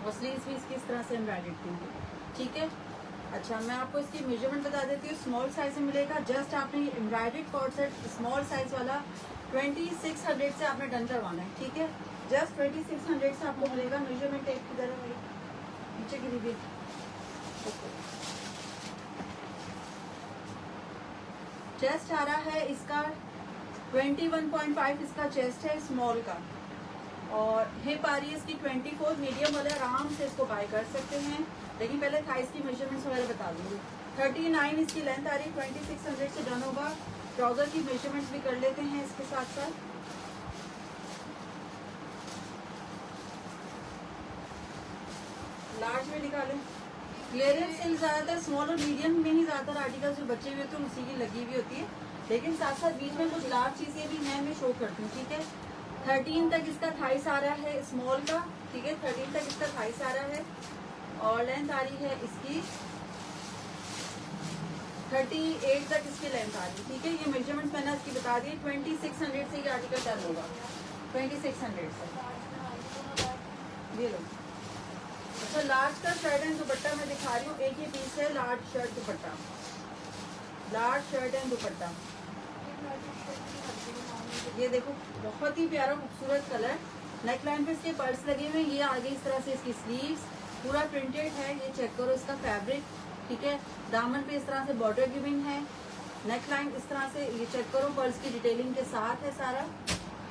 और स्लीव्स भी इसकी इस तरह से एम्ब्रॉयडर्ड थी, ठीक है। अच्छा, मैं आपको इसकी मेजरमेंट बता देती हूँ। स्मॉल साइज में मिलेगा। जस्ट आपने embroidered co-ord set small size वाला 2600 से आपने डन करवाना है, ठीक है। जस्ट 2600 से आपको मिलेगा। मेजरमेंट टेप किधर है भाई, नीचे गिरी हुई। चेस्ट आ रहा है इसका 21.5 इसका चेस्ट है स्मॉल का, और हिप आ रही है इसकी 24। मीडियम वाले आराम से इसको बाय कर सकते हैं, लेकिन पहले थाइस की मेजरमेंट्स वगैरह बता दूंगी। 39 इसकी लेंथ आ रही है, 2600 से डन होगा। ट्राउजर की मेजरमेंट्स भी कर लेते हैं इसके साथ साथ। लार्ज में निकालें। क्लियरेंस सेल ज़्यादातर स्मॉल और मीडियम में ही ज़्यादातर आर्टिकल्स जो बचे हुए होते हैं उसी की लगी हुई होती है, लेकिन साथ साथ बीच में कुछ लार्ज चीज़ें भी हैं, मैं शो करती हूँ, ठीक है। 13 तक इसका थाइस आ रहा है स्मॉल का, ठीक है। 13 तक इसका थाइस आ रहा है, और लेंथ आ रही है इसकी 38 तक इसकी लेंथ आ रही है, ठीक है। ये मेजरमेंट्स मैंने इसकी बता दी। 2600 से ये आर्टिकल डन होगा, 2600 से। ये लो। अच्छा, लार्ज का शर्ट एंड दुपट्टा मैं दिखा रही हूँ, एक ही पीस है। Large shirt dupatta, large shirt and दुपट्टा, ये देखो बहुत ही प्यारा खूबसूरत कलर। नेक लाइन पे इसके पर्स लगे हुए हैं। ये आगे इस तरह से इसकी स्लीव्स पूरा प्रिंटेड है, ये चेक करो इसका फैब्रिक, ठीक है। दामन पे इस तरह से बॉर्डर गिविंग है। नेक लाइन इस तरह से, ये चेक करो पर्स की डिटेलिंग के साथ है सारा।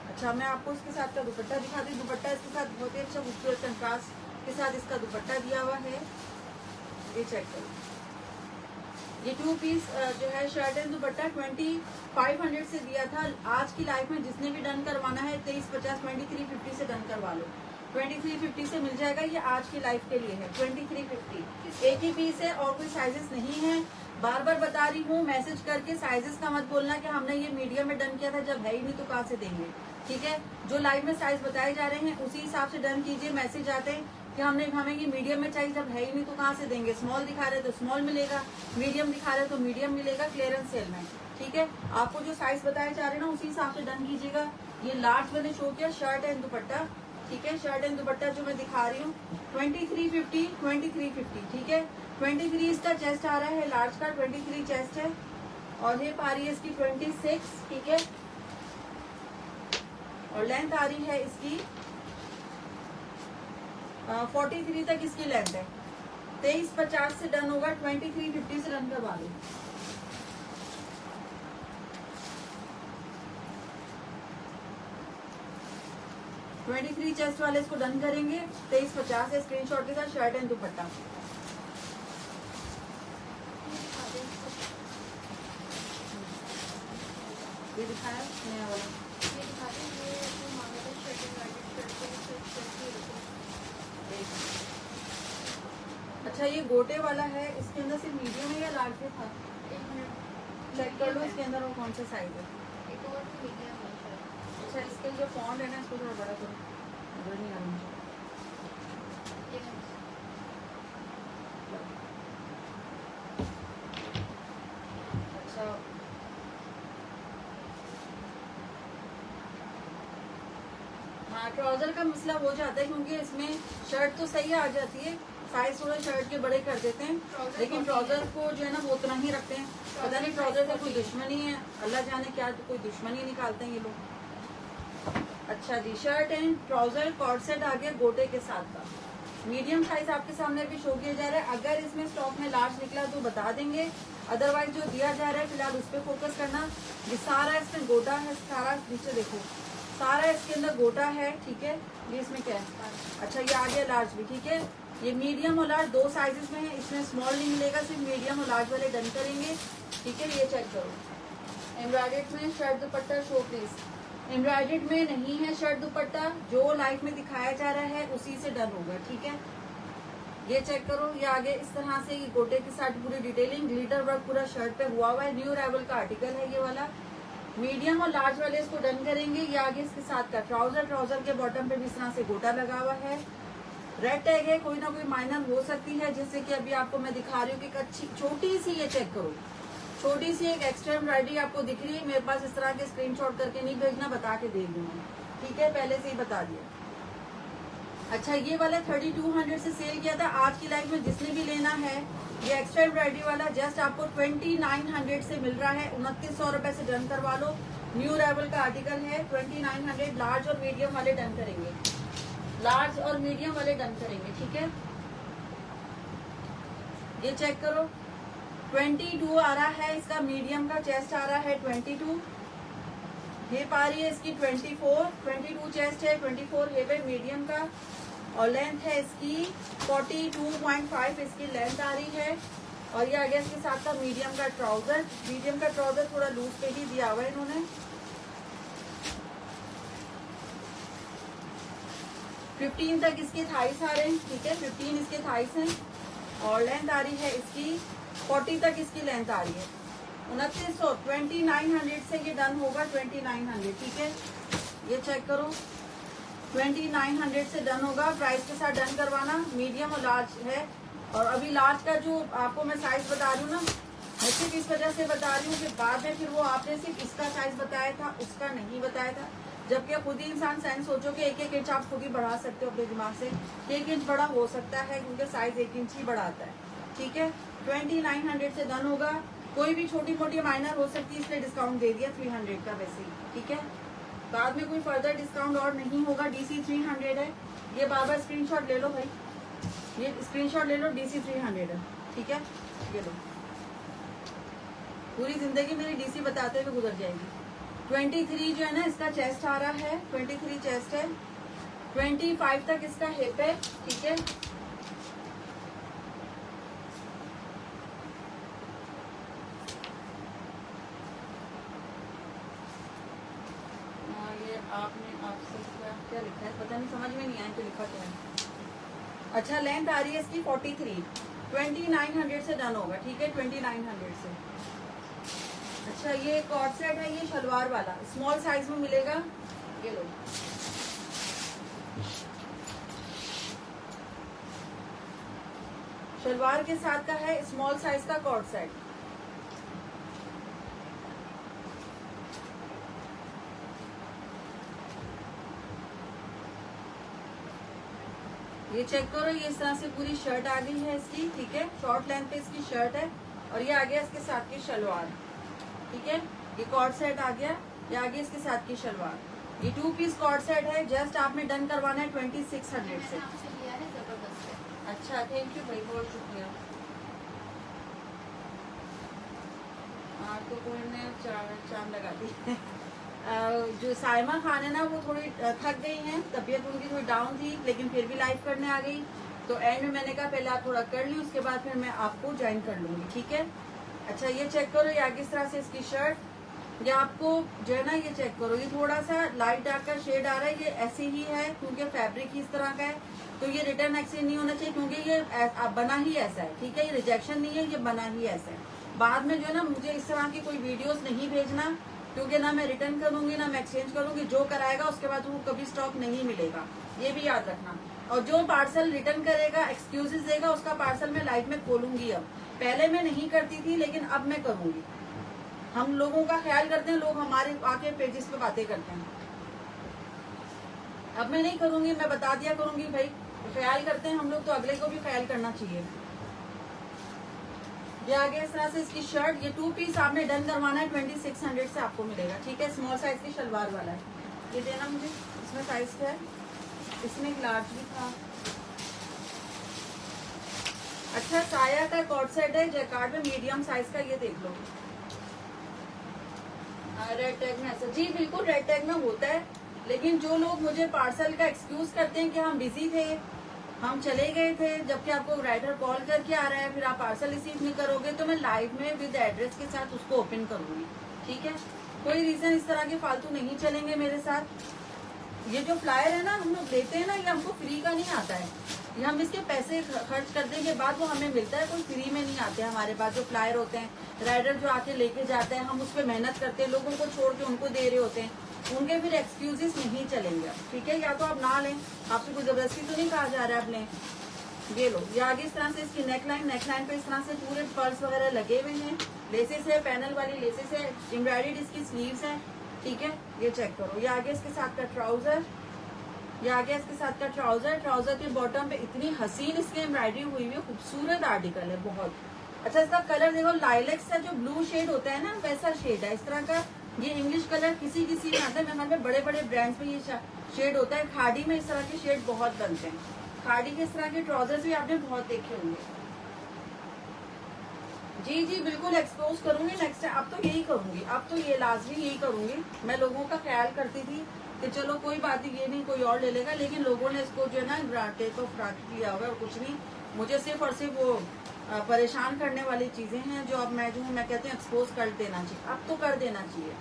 अच्छा, मैं आपको इसके साथ का दुपट्टा दिखाती हूँ। दुपट्टा इसके साथ बहुत ही अच्छा खूबसूरत कंट्रास्ट के साथ इसका दुपट्टा दिया हुआ है, ये चेक करो। ये 2 पीस जो है शर्ट एंड दुपट्टा 2500 से दिया था। आज की लाइफ में जिसने भी डन करवाना है 2350 2350 से डन करवा लो। 2350 से मिल जाएगा, ये आज की लाइफ के लिए है। 2350 एक ही पीस है और कोई साइजेस नहीं है। बार बार बता रही हूँ, मैसेज करके साइजेस का मत बोलना कि हमने ये मीडियम में डन किया था, जब है ही नहीं तो कहाँ से देंगे, ठीक है। जो लाइव में साइज बताए जा रहे हैं उसी हिसाब से डन कीजिए। मैसेज आते हैं कि हमें ये मीडियम में चाहिए, जब है ही नहीं तो कहाँ से देंगे। स्मॉल दिखा रहे तो स्मॉल मिलेगा, मीडियम दिखा रहे तो मीडियम मिलेगा क्लियरेंस सेल में, ठीक है। आपको जो साइज बताए जा रहे हैं ना उसी हिसाब से डन कीजिएगा। ये लार्ज मैंने शो किया शर्ट एंड दुपट्टा, ठीक है। शर्ट एंड दुपट्टा जो मैं दिखा रही हूँ 2350, ठीक है। 23 इसका चेस्ट आ रहा है, लार्ज का 23 चेस्ट है, और हिप आ रही है इसकी 26, ठीक है। और लेंथ आ रही है इसकी 43 तक इसकी लेंथ है। 2350 से डन होगा, 2350 से डन करवा लो। $23 चेस्ट वाले इसको डन करेंगे। 2350 है स्क्रीनशॉट के साथ शर्ट एंड दुपट्टा। ये दिखाया नया वाला,
ये दिखा दें, ये जो मांगा था शर्ट
अच्छा ये गोटे वाला है, इसके अंदर सिर्फ मीडियम है या लार्ज भी था?
एक मिनट
चेक कर लो इसके अंदर वो कौन सा साइज है।
एक और मीडियम है शायद।
अच्छा इसके जो फॉन्ट है ना इसको थोड़ा बड़ा करो, नजर नहीं आ रहा मुझे।
एक मिनट।
अच्छा हाँ, ट्राउजर का मसला हो जाता है क्योंकि इसमें शर्ट तो सही आ जाती है, साइज थोड़ा शर्ट के बड़े कर देते हैं, लेकिन ट्राउजर को जो है ना वो उतना ही रखते हैं। पता नहीं ट्राउजर से कोई दुश्मनी है, अल्लाह जाने क्या कोई दुश्मनी निकालते हैं ये लोग। अच्छा जी, shirt and trouser coord set आ गया गोटे के साथ का। मीडियम साइज आपके सामने भी शो किया जा रहा है। अगर इसमें स्टॉक में लार्ज निकला तो बता देंगे, अदरवाइज जो दिया जा रहा है फिलहाल उस पर फोकस करना। ये सारा इसमें गोटा है, सारा नीचे देखो सारा इसके अंदर गोटा है, ठीक है। ये इसमें क्या है, अच्छा ये आ गया लार्ज भी, ठीक है। ये मीडियम और लार्ज 2 साइजेस में है, इसमें स्मॉल नहीं मिलेगा, सिर्फ मीडियम और लार्ज वाले डन करेंगे, ठीक है। ये चेक करो एम्ब्रॉयडर्ड में shirt dupatta show please. Embroidered में नहीं है शर्ट दुपट्टा, जो लाइफ में दिखाया जा रहा है उसी से डन होगा, ठीक है। ये चेक करो, ये आगे इस तरह से ये गोटे के साथ पूरी डिटेलिंग ग्लिटर वर्क पूरा शर्ट पे हुआ हुआ है। न्यू अराइवल का आर्टिकल है ये वाला। मीडियम और लार्ज वाले इसको डन करेंगे। ये आगे इसके साथ का ट्राउजर, ट्राउजर के बॉटम पे भी इस तरह से गोटा लगा हुआ है। रेड टैग है, कोई ना कोई माइनर हो सकती है, जैसे कि अभी आपको मैं दिखा रही हूँ कि एक अच्छी छोटी सी, ये चेक करो छोटी सी एक एक्स्ट्रा एम्ब्रॉयडरी आपको दिख रही है। मेरे पास इस तरह के स्क्रीनशॉट करके नहीं भेजना, बता के दे दूंगा, ठीक है, पहले से ही बता दिया। अच्छा ये वाला 3200 से सेल किया था। आज की लाइफ में जिसने भी लेना है ये एक्स्ट्रा एम्ब्रॉयडरी वाला जस्ट आपको 2900 से मिल रहा है। 2900 रुपए से डन करवा लो। न्यू अराइवल का आर्टिकल है। 2900 लार्ज और मीडियम वाले डन करेंगे, लार्ज और मीडियम वाले डन करेंगे, ठीक है। ये चेक करो 22 आ रहा है इसका, मीडियम का चेस्ट आ रहा है 22, हिप आ रही है इसकी 24, 22 चेस्ट है, 24 हिप है मीडियम का, और लेंथ है इसकी 42.5 इसकी लेंथ आ रही है। और ये आगे इसके साथ का मीडियम का ट्राउजर। मीडियम का ट्राउजर थोड़ा लूज पे ही दिया हुआ है इन्होंने। 15 तक इसके थाइस आ रहे हैं, ठीक है, 15 इसके थाइस हैं, और लेंथ आ रही है इसकी 40 तक इसकी लेंथ आ रही है। 2900 2900 से ये डन होगा। 2900, ठीक है, ये चेक करो 2900 से डन होगा। प्राइस के साथ डन करवाना। मीडियम और लार्ज है, और अभी लार्ज का जो आपको मैं साइज बता रही हूँ ना, मैं सिर्फ इस वजह से बता रही हूँ कि बाद में फिर वो आपने सिर्फ इसका साइज बताया था, उसका नहीं बताया था। जबकि खुद ही इंसान सेंस सोचो कि 1-1 इंच आप खुद ही बढ़ा सकते हो अपने दिमाग से, 1 इंच बड़ा हो सकता है क्योंकि साइज 1 इंच ही बढ़ाता है, ठीक है। 2900 से डन होगा। कोई भी छोटी मोटी माइनर हो सकती है, इसलिए डिस्काउंट दे दिया 300 का वैसे ही, ठीक है। बाद में कोई फर्दर डिस्काउंट और नहीं होगा। DC 300 है। ये बार स्क्रीनशॉट ले लो भाई, ये स्क्रीनशॉट ले लो, DC 300 है, ठीक है। ये लो, पूरी जिंदगी मेरी DC बताते हुए गुजर जाएगी। 23 जो है ना इसका चेस्ट आ रहा है, 23 चेस्ट है, 25 तक इसका हिप है, ठीक है। ये आपने आपसे क्या लिखा है पता नहीं, समझ में नहीं आया कि लिखा क्या है। अच्छा लेंथ आ रही है इसकी 43, 2900 से डन होगा, ठीक है, 2900 से। अच्छा ये कॉर्ड सेट है, ये शलवार वाला स्मॉल साइज में मिलेगा। ये लो, शलवार के साथ का है, स्मॉल साइज का कॉर्ड सेट। ये चेक करो, ये इस तरह से पूरी शर्ट आ गई है इसकी, ठीक है, शॉर्ट लेंथ पे इसकी शर्ट है, और ये आ गया इसके साथ की शलवार, ठीक है। ये कॉर्ड सेट आ गया, ये आ गया इसके साथ की शलवार। ये 2 पीस कॉर्ड सेट है। जस्ट आपने डन करवाना है 2600 से। अच्छा थैंक यू भाई, बहुत शुक्रिया। तो कोई ने चांद लगा दी। जो साइमा खान है ना वो थोड़ी थक गई हैं, तबीयत उनकी थोड़ी डाउन थी, लेकिन फिर भी लाइव करने आ गई। तो एंड में मैंने कहा पहले आप थोड़ा कर ली, उसके बाद फिर मैं आपको ज्वाइन कर लूंगी, ठीक है। अच्छा ये चेक करो, ये आगे इस तरह से इसकी शर्ट, ये आपको जो है ना ये चेक करो, ये थोड़ा सा लाइट डार्क का शेड आ रहा है। ये ऐसे ही है क्योंकि फैब्रिक ही इस तरह का है, तो ये रिटर्न एक्सचेंज नहीं होना चाहिए क्योंकि ये बना ही ऐसा है, ठीक है। ये रिजेक्शन नहीं है, ये बना ही ऐसा है। बाद में जो है ना मुझे इस तरह की कोई वीडियोस नहीं भेजना, क्योंकि ना मैं रिटर्न करूंगी ना मैं एक्सचेंज करूंगी। जो कराएगा उसके बाद वो कभी स्टॉक नहीं मिलेगा, ये भी याद रखना। और जो पार्सल रिटर्न करेगा, एक्सक्यूजेस देगा, उसका पार्सल मैं लाइव में खोलूंगी। अब पहले मैं नहीं करती थी, लेकिन अब मैं करूंगी। हम लोगों का ख्याल करते हैं, लोग हमारे आके पेजेस पे बातें करते हैं। अब मैं नहीं करूंगी, मैं बता दिया करूंगी भाई, ख्याल करते हैं हम लोग तो अगले को भी ख्याल करना चाहिए। ये आगे इस तरह से इसकी शर्ट, ये 2 पीस आपने डन करवाना है, 2600 से आपको मिलेगा, ठीक है। स्मॉल साइज की शलवार वाला है। ये देना मुझे, इसमें साइज क्या है, इसमें एक लार्ज भी था। अच्छा साया का कॉर्ड सेट है, जैकार्ड में मीडियम साइज का, ये देख लो। रेड टैग में ऐसा, जी बिल्कुल रेड टैग में होता है, लेकिन जो लोग मुझे पार्सल का एक्सक्यूज करते हैं कि हम बिजी थे, हम चले गए थे, जबकि आपको राइडर कॉल करके आ रहा है, फिर आप पार्सल रिसीव नहीं करोगे, तो मैं लाइव में विद एड्रेस के साथ उसको ओपन करूंगी, ठीक है। कोई रीजन इस तरह के फालतू नहीं चलेंगे मेरे साथ। ये जो फ्लायर है ना हम लोग लेते हैं ना, ये हमको फ्री का नहीं आता है, ये हम इसके पैसे खर्च करने के बाद वो हमें मिलता है, कोई फ्री में नहीं आते हमारे पास। जो फ्लायर होते हैं, राइडर जो आके लेके जाते हैं, हम उस पर मेहनत करते हैं, लोगों को छोड़ के उनको दे रहे होते हैं, उनके फिर एक्सक्यूजेस नहीं चलेंगे, ठीक है। या तो आप ना लें, आपसे कोई जबरदस्ती तो नहीं कहा जा रहा है आप लें। ये लो, ये आगे इस तरह से इसकी नेकलाइन पे इस तरह से पूरे पर्स वगैरह लगे हुए हैं, लेसेस है, पैनल वाली लेसेस है, एम्ब्रॉयडर्ड इसकी स्लीव्स है, ठीक है। ये चेक करो, ये आगे इसके साथ का ट्राउजर, ये आ गया इसके साथ का ट्राउजर। ट्राउजर के बॉटम पे इतनी हसीन इसकी एम्ब्रॉयडरी हुई हुई है, खूबसूरत आर्टिकल है बहुत अच्छा। इसका कलर देखो, लाइलेक्स का जो ब्लू शेड होता है ना वैसा शेड है इस तरह का। ये इंग्लिश कलर किसी किसी में आता है, मेरे ख्याल में बड़े बड़े ब्रांड्स में ये शेड होता है। खाड़ी में इस तरह के शेड बहुत बनते हैं। खाड़ी के इस तरह के ट्राउजर्स भी आपने बहुत देखे होंगे। जी जी बिल्कुल एक्सपोज करूंगी नेक्स्ट टाइम। अब तो यही करूंगी, अब तो ये लाजमी यही करूंगी। मैं लोगों का ख्याल करती थी कि चलो कोई बात नहीं, ये नहीं कोई और ले लेगा, लेकिन लोगों ने इसको जो है ना टेक ऑफ किया हुआ है और कुछ नहीं। मुझे सिर्फ और सिर्फ वो परेशान करने वाली चीजें हैं जो अब मैं जो मैं कहती हूँ एक्सपोज कर देना चाहिए, अब तो कर देना चाहिए।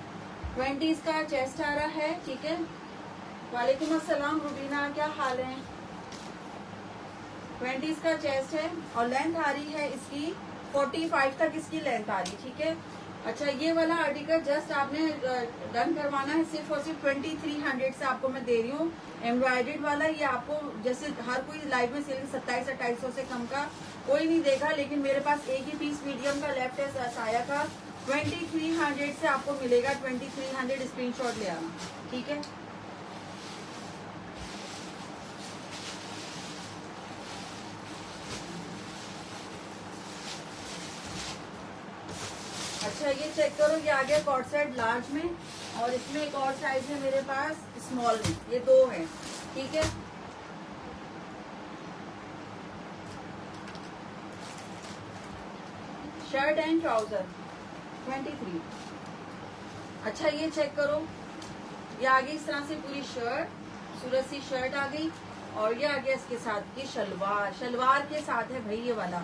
20 का चेस्ट आ रहा है, ठीक है। वालेकुम अस्सलाम रुबीना, क्या हाल है। 20 का चेस्ट है और लेंथ आ रही है इसकी 45 तक इसकी लेंथ आ रही, ठीक है। अच्छा, ये वाला आर्टिकल जस्ट आपने डन करवाना है सिर्फ और सिर्फ 2300 से आपको मैं दे रही हूँ। एम्ब्रॉयडर्ड वाला ये आपको जैसे हर कोई लाइव में सेल 2700-2800 से कम का कोई नहीं देगा, लेकिन मेरे पास एक ही पीस मीडियम का लेफ्ट है साया का। 2300 से आपको मिलेगा। 2300 स्क्रीनशॉट ले आना, ठीक है। अच्छा, ये चेक करो, ये आ गया कॉर्ड सेट लार्ज में और इसमें एक और साइज है मेरे पास स्मॉल में। ये दो है, ठीक है। Shirt and trouser 23। अच्छा, ये चेक करो, ये आ गई इस तरह से पूरी शर्ट, खूबसूरत सी शर्ट आ गई और ये आ गया इसके साथ की शलवार। शलवार के साथ है भाई ये वाला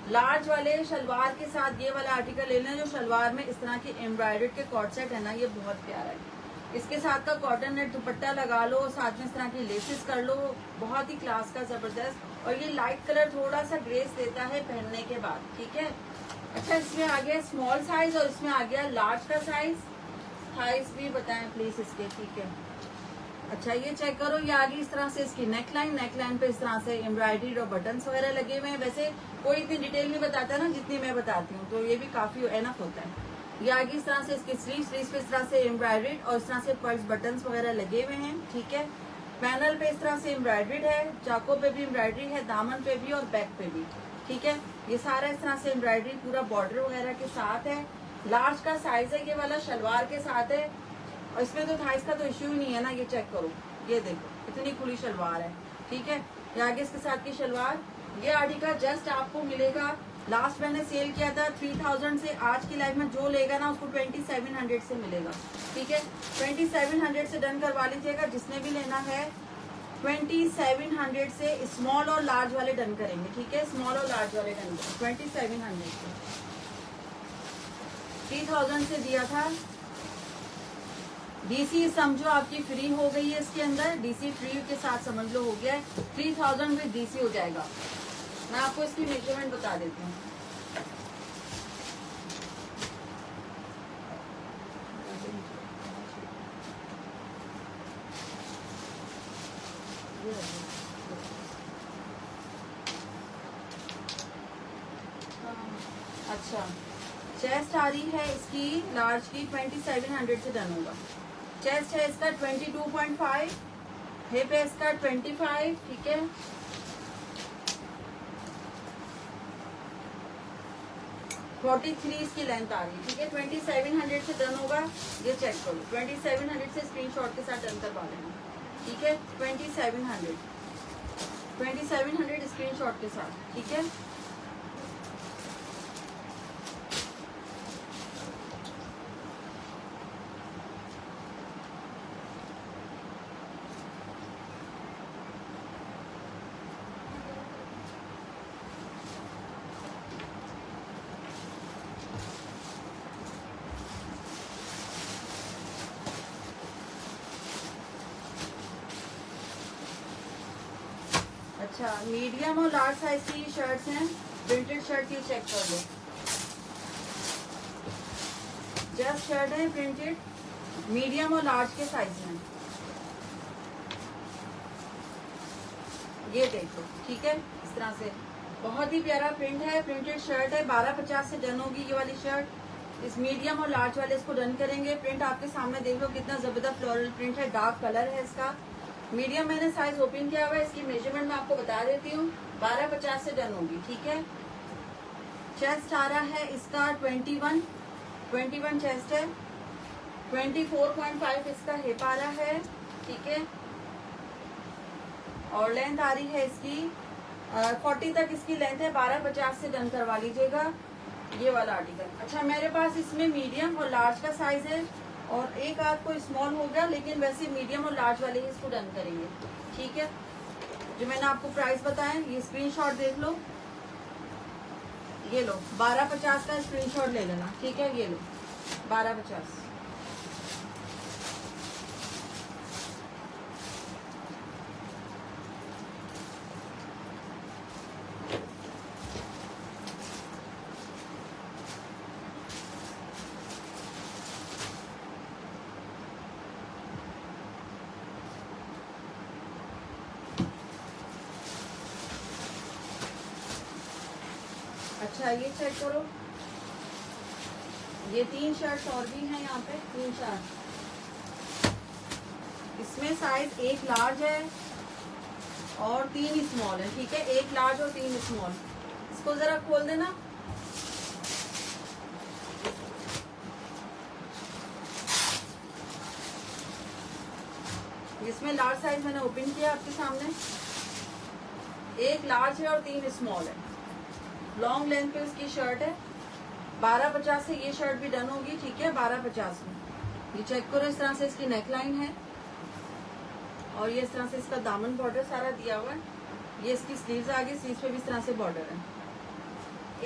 लार्ज वाले शलवार के साथ ये वाला आर्टिकल ले लें जो शलवार में इस तरह की एम्ब्रॉयडर्ड के कॉर्ड सेट है ना, ये बहुत प्यारा है। इसके साथ का कॉटन नेट दुपट्टा लगा लो, साथ में इस तरह की लेसेस कर लो, बहुत ही क्लास का जबरदस्त। और ये लाइट कलर थोड़ा सा ग्रेस देता है पहनने के बाद, ठीक है। अच्छा, इसमें आ गया स्मॉल साइज और इसमें आ गया लार्ज का साइज। साइज भी बताएं प्लीज इसके, ठीक है। अच्छा, ये चेक करो, ये आ गई इस तरह से इसकी नेकलाइन। नेकलाइन पे इस तरह से एम्ब्रॉयडरी और बटन्स वगैरह लगे हुए हैं। वैसे कोई इतनी डिटेल नहीं बताता ना जितनी मैं बताती हूँ, तो ये भी काफी एनफ होता है। ये आ गई इस तरह से इसकी स्लीव्स पे इस तरह से एम्ब्रॉयडरी और इस तरह से पर्स बटन्स वगैरह लगे हुए हैं, ठीक है। पैनल पे इस तरह से एम्ब्रॉयडरी है, चाको पे भी एम्ब्रॉयडरी है, दामन पे भी और बैक पे भी, ठीक है। ये सारा इस तरह से एम्ब्रॉयडरी पूरा बॉर्डर वगैरह के साथ है। लार्ज का साइज है ये वाला, शलवार के साथ है और इसमें तो थाइस का तो इश्यू ही नहीं है ना। ये चेक करो, ये देखो इतनी खुली शलवार है, ठीक है। ये आगे इसके साथ की शलवार। ये आर्टिकल जस्ट आपको मिलेगा, लास्ट मैंने सेल किया था 3000 से, आज की लाइफ में जो लेगा ना उसको 2700 से मिलेगा, ठीक है। 2700 से डन करवा लीजिएगा जिसने भी लेना है। 2700 से स्मॉल और लार्ज वाले डन करेंगे, ठीक है। स्मॉल और लार्ज वाले डन करेंगे 2700 से। 3000 से दिया था। डीसी समझो आपकी फ्री हो गई है, इसके अंदर डीसी फ्री के साथ समझ लो हो गया है। 3000 में डीसी हो जाएगा। मैं आपको इसकी मेजरमेंट बता देती हूँ। अच्छा, चेस्ट आ रही है इसकी लार्ज की 2700 से डन होगा। चेस्ट है इसका 22.5, हिप है इसका 25, ठीक है। फोर्टी 43 इसकी लेंथ आ रही है, ठीक है। 2700 से डन होगा, ये चेक करो। 2700 से स्क्रीनशॉट के साथ डन करवा लेना, ठीक है। 2700 स्क्रीनशॉट के साथ, ठीक है। अच्छा, मीडियम और लार्ज साइज की शर्ट्स हैं, प्रिंटेड शर्ट, ये चेक कर लो। जस्ट शर्ट है प्रिंटेड, मीडियम और लार्ज के साइज में, ये देखो, ठीक है। इस तरह से बहुत ही प्यारा प्रिंट है, प्रिंटेड शर्ट है। 1250 से डन होगी ये वाली शर्ट। इस मीडियम और लार्ज वाले इसको डन करेंगे। प्रिंट आपके सामने देख लो कितना जबरदस्त फ्लोरल प्रिंट है, डार्क कलर है इसका। मीडियम मैंने साइज ओपन किया हुआ है, इसकी मेजरमेंट मैं आपको बता देती हूँ। 1250 से डन होगी, ठीक है। चेस्ट आ रहा है इसका 21 चेस्ट है। 24.5 इसका हिप आ रहा है, ठीक है। और लेंथ आ रही है इसकी 40 तक इसकी लेंथ है। 1250 से डन करवा लीजिएगा ये वाला आर्टिकल। अच्छा, मेरे पास इसमें मीडियम और लार्ज का साइज है और एक आध कोई स्मॉल हो गया, लेकिन वैसे मीडियम और लार्ज वाले ही इसको डन करेंगे, ठीक है। जो मैंने आपको प्राइस बताया ये स्क्रीनशॉट देख लो, ये लो 1250 का स्क्रीनशॉट ले लेना, ठीक है। ये लो 1250। अच्छा, ये चेक करो, ये 3 शर्ट्स और भी हैं यहाँ पे, 3-4। इसमें साइज 1 लार्ज है और 3 स्मॉल है, ठीक है। 1 लार्ज और 3 स्मॉल। इसको जरा खोल देना। इसमें लार्ज साइज मैंने ओपन किया आपके सामने। 1 लार्ज है और 3 स्मॉल है। लॉन्ग लेंथ पे इसकी शर्ट है। 1250 से ये शर्ट भी डन होगी, ठीक है। 1250 में ये चेक करो, इस तरह से इसकी नेकलाइन है और ये इस तरह से इसका दामन बॉर्डर सारा दिया हुआ है। ये इसकी स्लीव्स आ गई, स्लीव्स पे भी इस तरह से बॉर्डर है।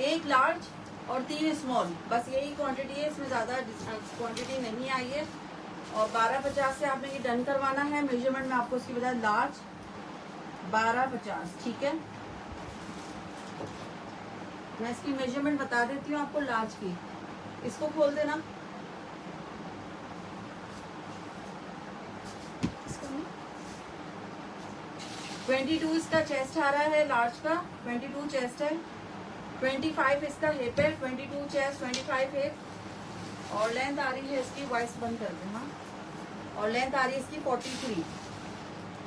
1 लार्ज और 3 स्मॉल, बस यही क्वांटिटी है, इसमें ज़्यादा क्वांटिटी नहीं आई है। और 1250 से आपने ये डन करवाना है। मेजरमेंट में आपको उसकी बजाय लार्ज 1250, ठीक है। मैं इसकी मेजरमेंट बता देती हूँ आपको लार्ज की। इसको खोल देना।
इसको नहीं
22 इसका चेस्ट आ रहा है, लार्ज का 22 चेस्ट है। 25 इसका हिप है, 22 चेस्ट 25 हिप। और लेंथ आ रही है इसकी, वॉइस बंद कर देना। और लेंथ आ रही है इसकी 43।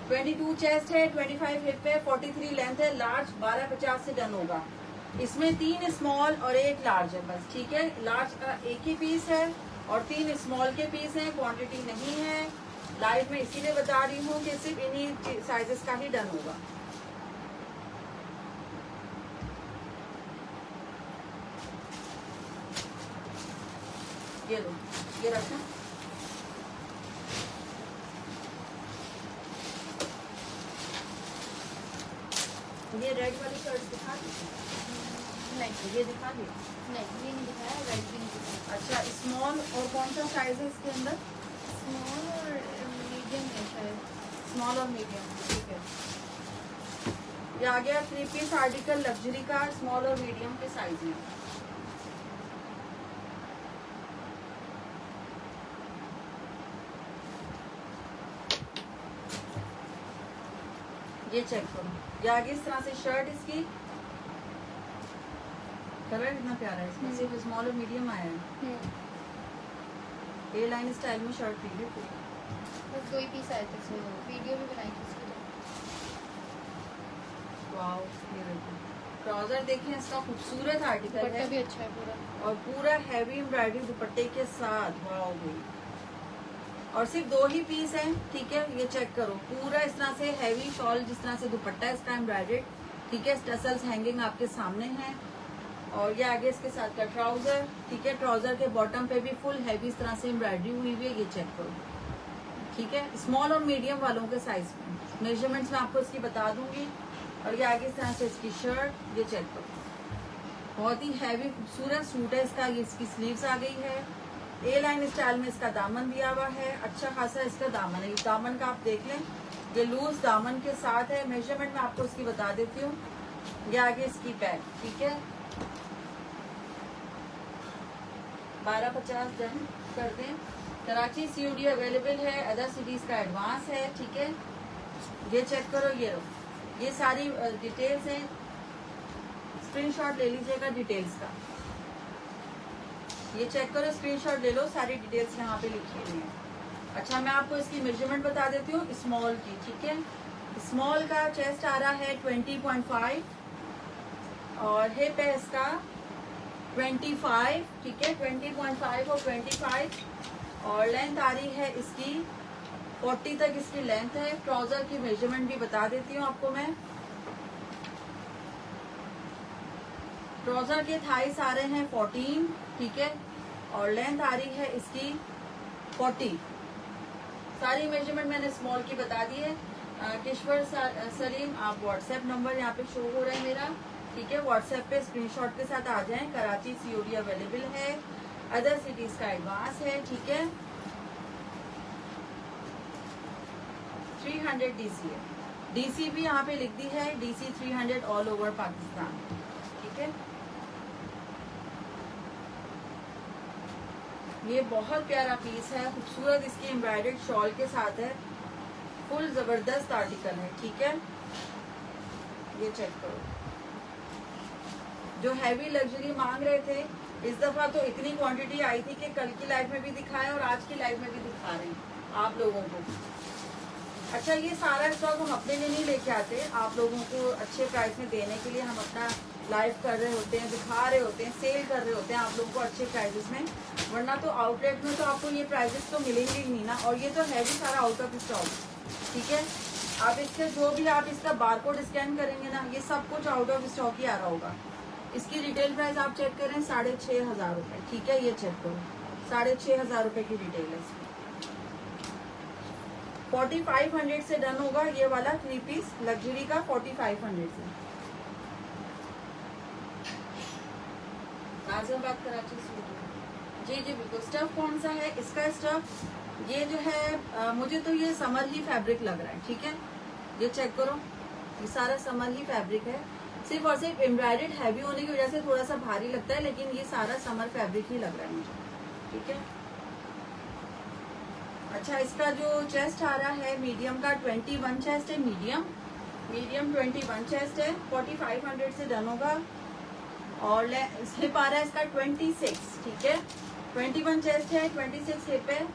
22 चेस्ट है, 25 हिप है, 43 लेंथ है। लार्ज 1250 से डन होगा। इसमें 3 स्मॉल और 1 लार्ज है बस, ठीक है। लार्ज का एक ही पीस है और 3 स्मॉल के पीस हैं। क्वांटिटी नहीं है लाइव में, इसीलिए बता रही हूँ कि सिर्फ इन्हीं साइजेस का ही डन होगा। ये लो, ये रखो। ये रेड वाली शर्ट दिखा दीजिए।
नहीं
ये दिखा दिया।
नहीं, ये नहीं दिखाया, रेड भी नहीं दिखाया।
अच्छा, स्मॉल और कौन सा साइज है इसके अंदर?
स्मॉल और मीडियम है शायद।
स्मॉल और मीडियम, ठीक है। ये आ गया 3 पीस आर्टिकल लग्जरी का, स्मॉल और मीडियम के साइज में। ये चेक करो, ये आगे इस तरह से शर्ट इसकी। कलर इतना प्यारा है इसमें, सिर्फ स्मॉल और मीडियम आया है। ए लाइन स्टाइल में शर्ट थी ये पूरी।
बस 2 ही पीस आए थे इसमें, वीडियो भी बनाई थी इसकी।
वाओ, ये देखो ट्राउजर देखें, इसका खूबसूरत आर्टिकल
दुपट्टा
है
भी अच्छा है पूरा।
और पूरा हैवी एम्ब्रॉयडरी दुपट्टे के साथ। वाओ भाई, और सिर्फ 2 ही पीस हैं, ठीक है। ये चेक करो, पूरा इस तरह से हैवी शॉल, जिस तरह से दुपट्टा है इसका एम्ब्रॉयडर्ड, ठीक है। टसल्स हैंगिंग आपके सामने हैं। और ये आगे इसके साथ का ट्राउजर, ठीक है। ट्राउजर के बॉटम पे भी फुल हैवी इस तरह से एम्ब्रॉयडरी हुई हुई है। ये चेक करो, ठीक है। स्मॉल और मीडियम वालों के साइज में मेजरमेंट्स मैं आपको इसकी बता दूंगी। और ये आगे इस तरह से इसकी शर्ट, ये चेक करो, बहुत ही हैवी खूबसूरत सूट है इसका। ये इसकी स्लीव्स आ गई है। ए लाइन स्टाइल में इसका दामन दिया हुआ है, अच्छा खासा इसका दामन है। दामन का आप देख लें, ये लूज दामन के साथ है। मेजरमेंट मैं आपको इसकी बता देती हूँ। ये आगे इसकी बैक, ठीक है। 1250 डन कर दें। कराची COD अवेलेबल है, अदर सिटीज का एडवांस है, ठीक है। ये चेक करो, ये लो, ये सारी डिटेल्स हैं। स्क्रीनशॉट ले लीजिएगा डिटेल्स का। ये चेक करो, स्क्रीनशॉट ले लो, सारी डिटेल्स यहाँ पे लिखी हुई हैं। अच्छा मैं आपको इसकी मेजरमेंट बता देती हूँ स्मॉल की, ठीक है। स्मॉल का चेस्ट आ रहा है 20.5 और हिप है इसका 25, ठीक है, 20.5 और 25 और लेंथ आ रही है इसकी 40 तक इसकी लेंथ है। ट्राउजर की मेजरमेंट भी बता देती हूँ आपको मैं। ट्राउजर के थाइस आ रहे हैं 14, ठीक है, और लेंथ आ रही है इसकी 40। सारी मेजरमेंट मैंने स्मॉल की बता दी है। किश्वर सलीम, आप व्हाट्सएप नंबर यहाँ पे शो हो रहा है मेरा, ठीक है, व्हाट्सएप पे स्क्रीनशॉट के साथ आ जाएं। कराची COD अवेलेबल है, अदर सिटीज का एडवांस है, ठीक है। 300 DC है, DC भी यहाँ पे लिख दी है, DC 300 ऑल ओवर पाकिस्तान, ठीक है। ये बहुत प्यारा पीस है, खूबसूरत इसकी एम्ब्रॉयडर्ड शॉल के साथ है, फुल जबरदस्त आर्टिकल है, ठीक है। ये चेक करो, जो हैवी लग्जरी मांग रहे थे इस दफा तो इतनी क्वांटिटी आई थी कि कल की लाइव में भी दिखाए और आज की लाइव में भी दिखा रहे हैं आप लोगों को। अच्छा ये सारा स्टॉक हम अपने लिए नहीं लेके आते, आप लोगों को अच्छे प्राइस में देने के लिए हम अपना लाइव कर रहे होते हैं, दिखा रहे होते हैं, सेल कर रहे होते हैं आप लोगों को अच्छे प्राइसेस में, वरना तो आउटलेट में तो आपको ये प्राइसेस तो मिलेंगे ही नहीं ना। और ये तो है भी सारा आउट ऑफ स्टॉक, ठीक है। आप इसके जो भी आप इसका बारकोड स्कैन करेंगे ना, ये सब कुछ आउट ऑफ स्टॉक ही आ रहा होगा। इसकी रिटेल प्राइस आप चेक करें 6,500 रुपये, ठीक है। ये चेक करो 6,500 रुपये की रिटेल है इसकी। 4500 से डन होगा ये वाला 3 पीस लग्जरी का, 4500 से। नाज़िमाबाद कराची जी जी बिल्कुल। स्टफ कौन सा है इसका? स्टफ ये जो है मुझे तो ये समर ही फैब्रिक लग रहा है, ठीक है। ये चेक करो, ये सारा समर ही फैब्रिक है, सिर्फ और सिर्फ एम्ब्रॉयडर्ड हैवी होने की वजह से थोड़ा सा भारी लगता है, लेकिन ये सारा समर फैब्रिक ही लग रहा है मुझे, ठीक है। अच्छा इसका जो चेस्ट आ रहा है मीडियम का 21 चेस्ट है, मीडियम 21 चेस्ट है, 4500 से डन होगा। और हिप आ रहा है इसका 26, ठीक है। 21 चेस्ट है, 26 हिप है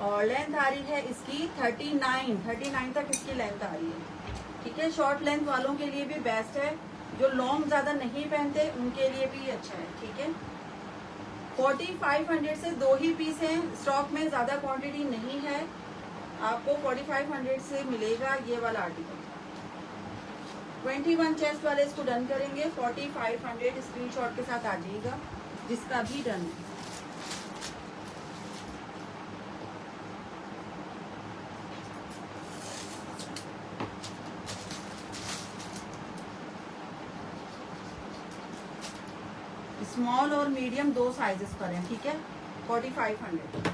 और लेंथ आ रही है इसकी 39 तक इसकी लेंथ आ रही है, ठीक है। शॉर्ट लेंथ वालों के लिए भी बेस्ट है, जो लॉन्ग ज्यादा नहीं पहनते उनके लिए भी अच्छा है, ठीक है। 4500 से 2 ही पीस हैं स्टॉक में, ज्यादा क्वांटिटी नहीं है, आपको 4500 से मिलेगा ये वाला आर्टिकल। 21 चेस्ट वाले इसको डन करेंगे, 4500 स्क्रीनशॉट के साथ आ जाइएगा जिसका भी डन है। स्मॉल और मीडियम 2 साइजेस पर हैं, ठीक है। 4500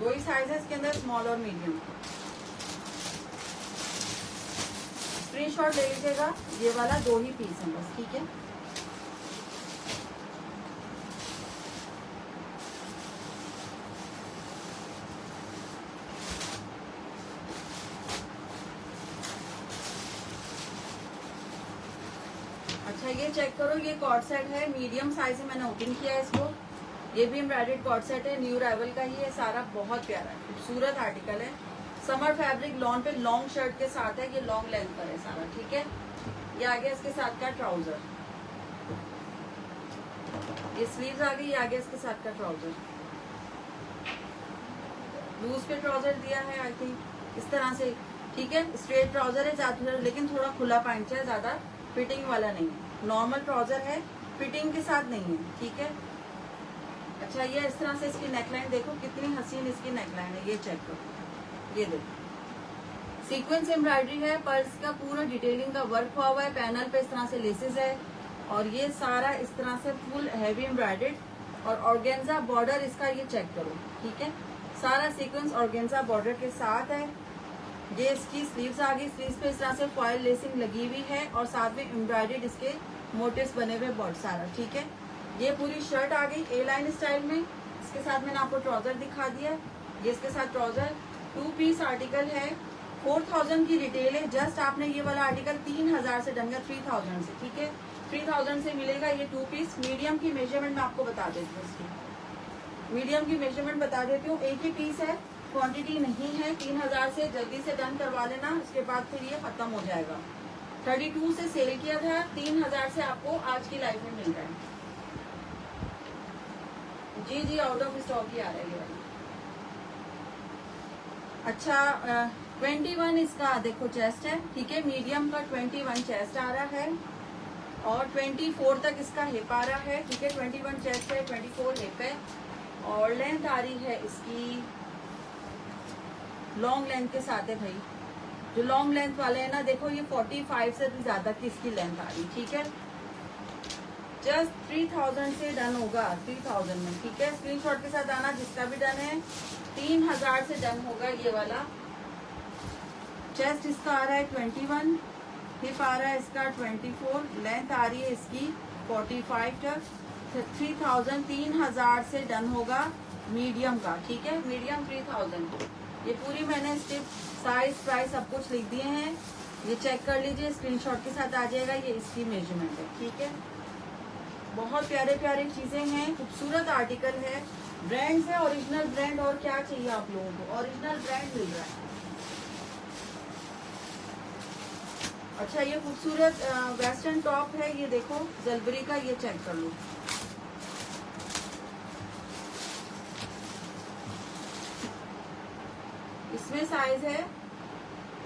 2 ही साइजेस के अंदर, स्मॉल और मीडियम। स्क्रीनशॉट ले लीजिएगा, ये वाला 2 ही पीस है बस, ठीक है। अच्छा ये चेक करो, ये कॉर्ड सेट है, मीडियम साइज से मैंने ओपन किया है इसको। ये भी एम्ब्रॉयडर्ड कॉर्ड सेट है, न्यू अराइवल का ही है, सारा बहुत प्यारा है, खूबसूरत आर्टिकल है। समर फैब्रिक लॉन पे लॉन्ग शर्ट के साथ है, ये लॉन्ग लेंथ पर है सारा, ठीक है। ये आ गया इसके साथ का ट्राउजर, ये स्लीव्स आ गई, ये आ गया इसके साथ का ट्राउजर। लूज पे ट्राउजर दिया है आई थिंक इस तरह से, ठीक है। स्ट्रेट ट्राउजर है ज्यादा, लेकिन थोड़ा खुला पैंट है, ज्यादा फिटिंग वाला नहीं है, नॉर्मल ट्राउजर है, फिटिंग के साथ नहीं है, ठीक है। अच्छा ये इस तरह से इसकी नेकलाइन देखो, कितनी हसीन इसकी नेकलाइन है, ये चेक करो, ये देखो सीक्वेंस एम्ब्रॉयडरी है, पर्स का पूरा डिटेलिंग का वर्क हुआ हुआ है, पैनल पे इस तरह से लेसेस है और ये सारा इस तरह से फुल हैवी एम्ब्रॉयडर्ड और ऑर्गेन्जा बॉर्डर इसका, ये चेक करो, ठीक है। सारा सीक्वेंस ऑर्गेन्जा बॉर्डर के साथ है। ये इसकी स्लीव्स आ गई, स्लीव्स पे इस तरह से फॉयल लेसिंग लगी हुई है और साथ में एम्ब्रॉयडर्ड इसके मोटिव्स बने हुए बॉर्डर सारा, ठीक है। ये पूरी शर्ट आ गई ए लाइन स्टाइल में, इसके साथ मैंने आपको ट्राउजर दिखा दिया, ये इसके साथ ट्राउजर 2 पीस आर्टिकल है, 4000 की रिटेल है। जस्ट आपने ये वाला आर्टिकल 3000 से डन किया, 3000 से, ठीक है। 3000 से मिलेगा ये 2 पीस। मीडियम की मेजरमेंट मैं आपको बता देती हूँ, इसकी मीडियम की मेजरमेंट बता देती हूँ। एक ही पीस है, क्वांटिटी नहीं है, 3000 से जल्दी से डन करवा लेना, उसके बाद फिर ये खत्म हो जाएगा। 32 से सेल किया था, 3000 से आपको आज की लाइफ में मिल रहा है। जी जी आउट ऑफ स्टॉक ही आ रहा है ये वाली। अच्छा 21 इसका देखो चेस्ट है, ठीक है, मीडियम का 21 चेस्ट आ रहा है और 24 तक इसका हिप आ रहा है, ठीक है। 21 चेस्ट है, 24 हिप है और लेंथ आ रही है इसकी लॉन्ग लेंथ के साथ है भाई। जो लॉन्ग लेंथ वाले हैं ना, देखो ये 45 से भी ज्यादा की इसकी लेंथ आ रही, ठीक है। जस्ट 3000 से डन होगा, 3000 में, ठीक है। स्क्रीनशॉट के साथ आना जिसका भी डन है। 3000 से डन होगा ये वाला। चेस्ट इसका आ रहा है 21, हिप आ रहा है इसका 24, लेंथ आ रही है इसकी 45 तक। 3000 से डन होगा मीडियम का, ठीक है। मीडियम 3000। ये पूरी मैंने स्टिप साइज प्राइस सब कुछ लिख दिए हैं, ये चेक कर लीजिए, स्क्रीनशॉट के साथ आ जाएगा। ये इसकी मेजरमेंट है, ठीक है। बहुत प्यारे प्यारे चीजें हैं, खूबसूरत आर्टिकल है, ब्रांड है, ओरिजिनल ब्रांड। और क्या चाहिए आप लोगों को, ओरिजिनल ब्रांड मिल रहा है। अच्छा ये खूबसूरत वेस्टर्न टॉप है, ये देखो जलबरी का, ये चेक कर लो। इसमें साइज है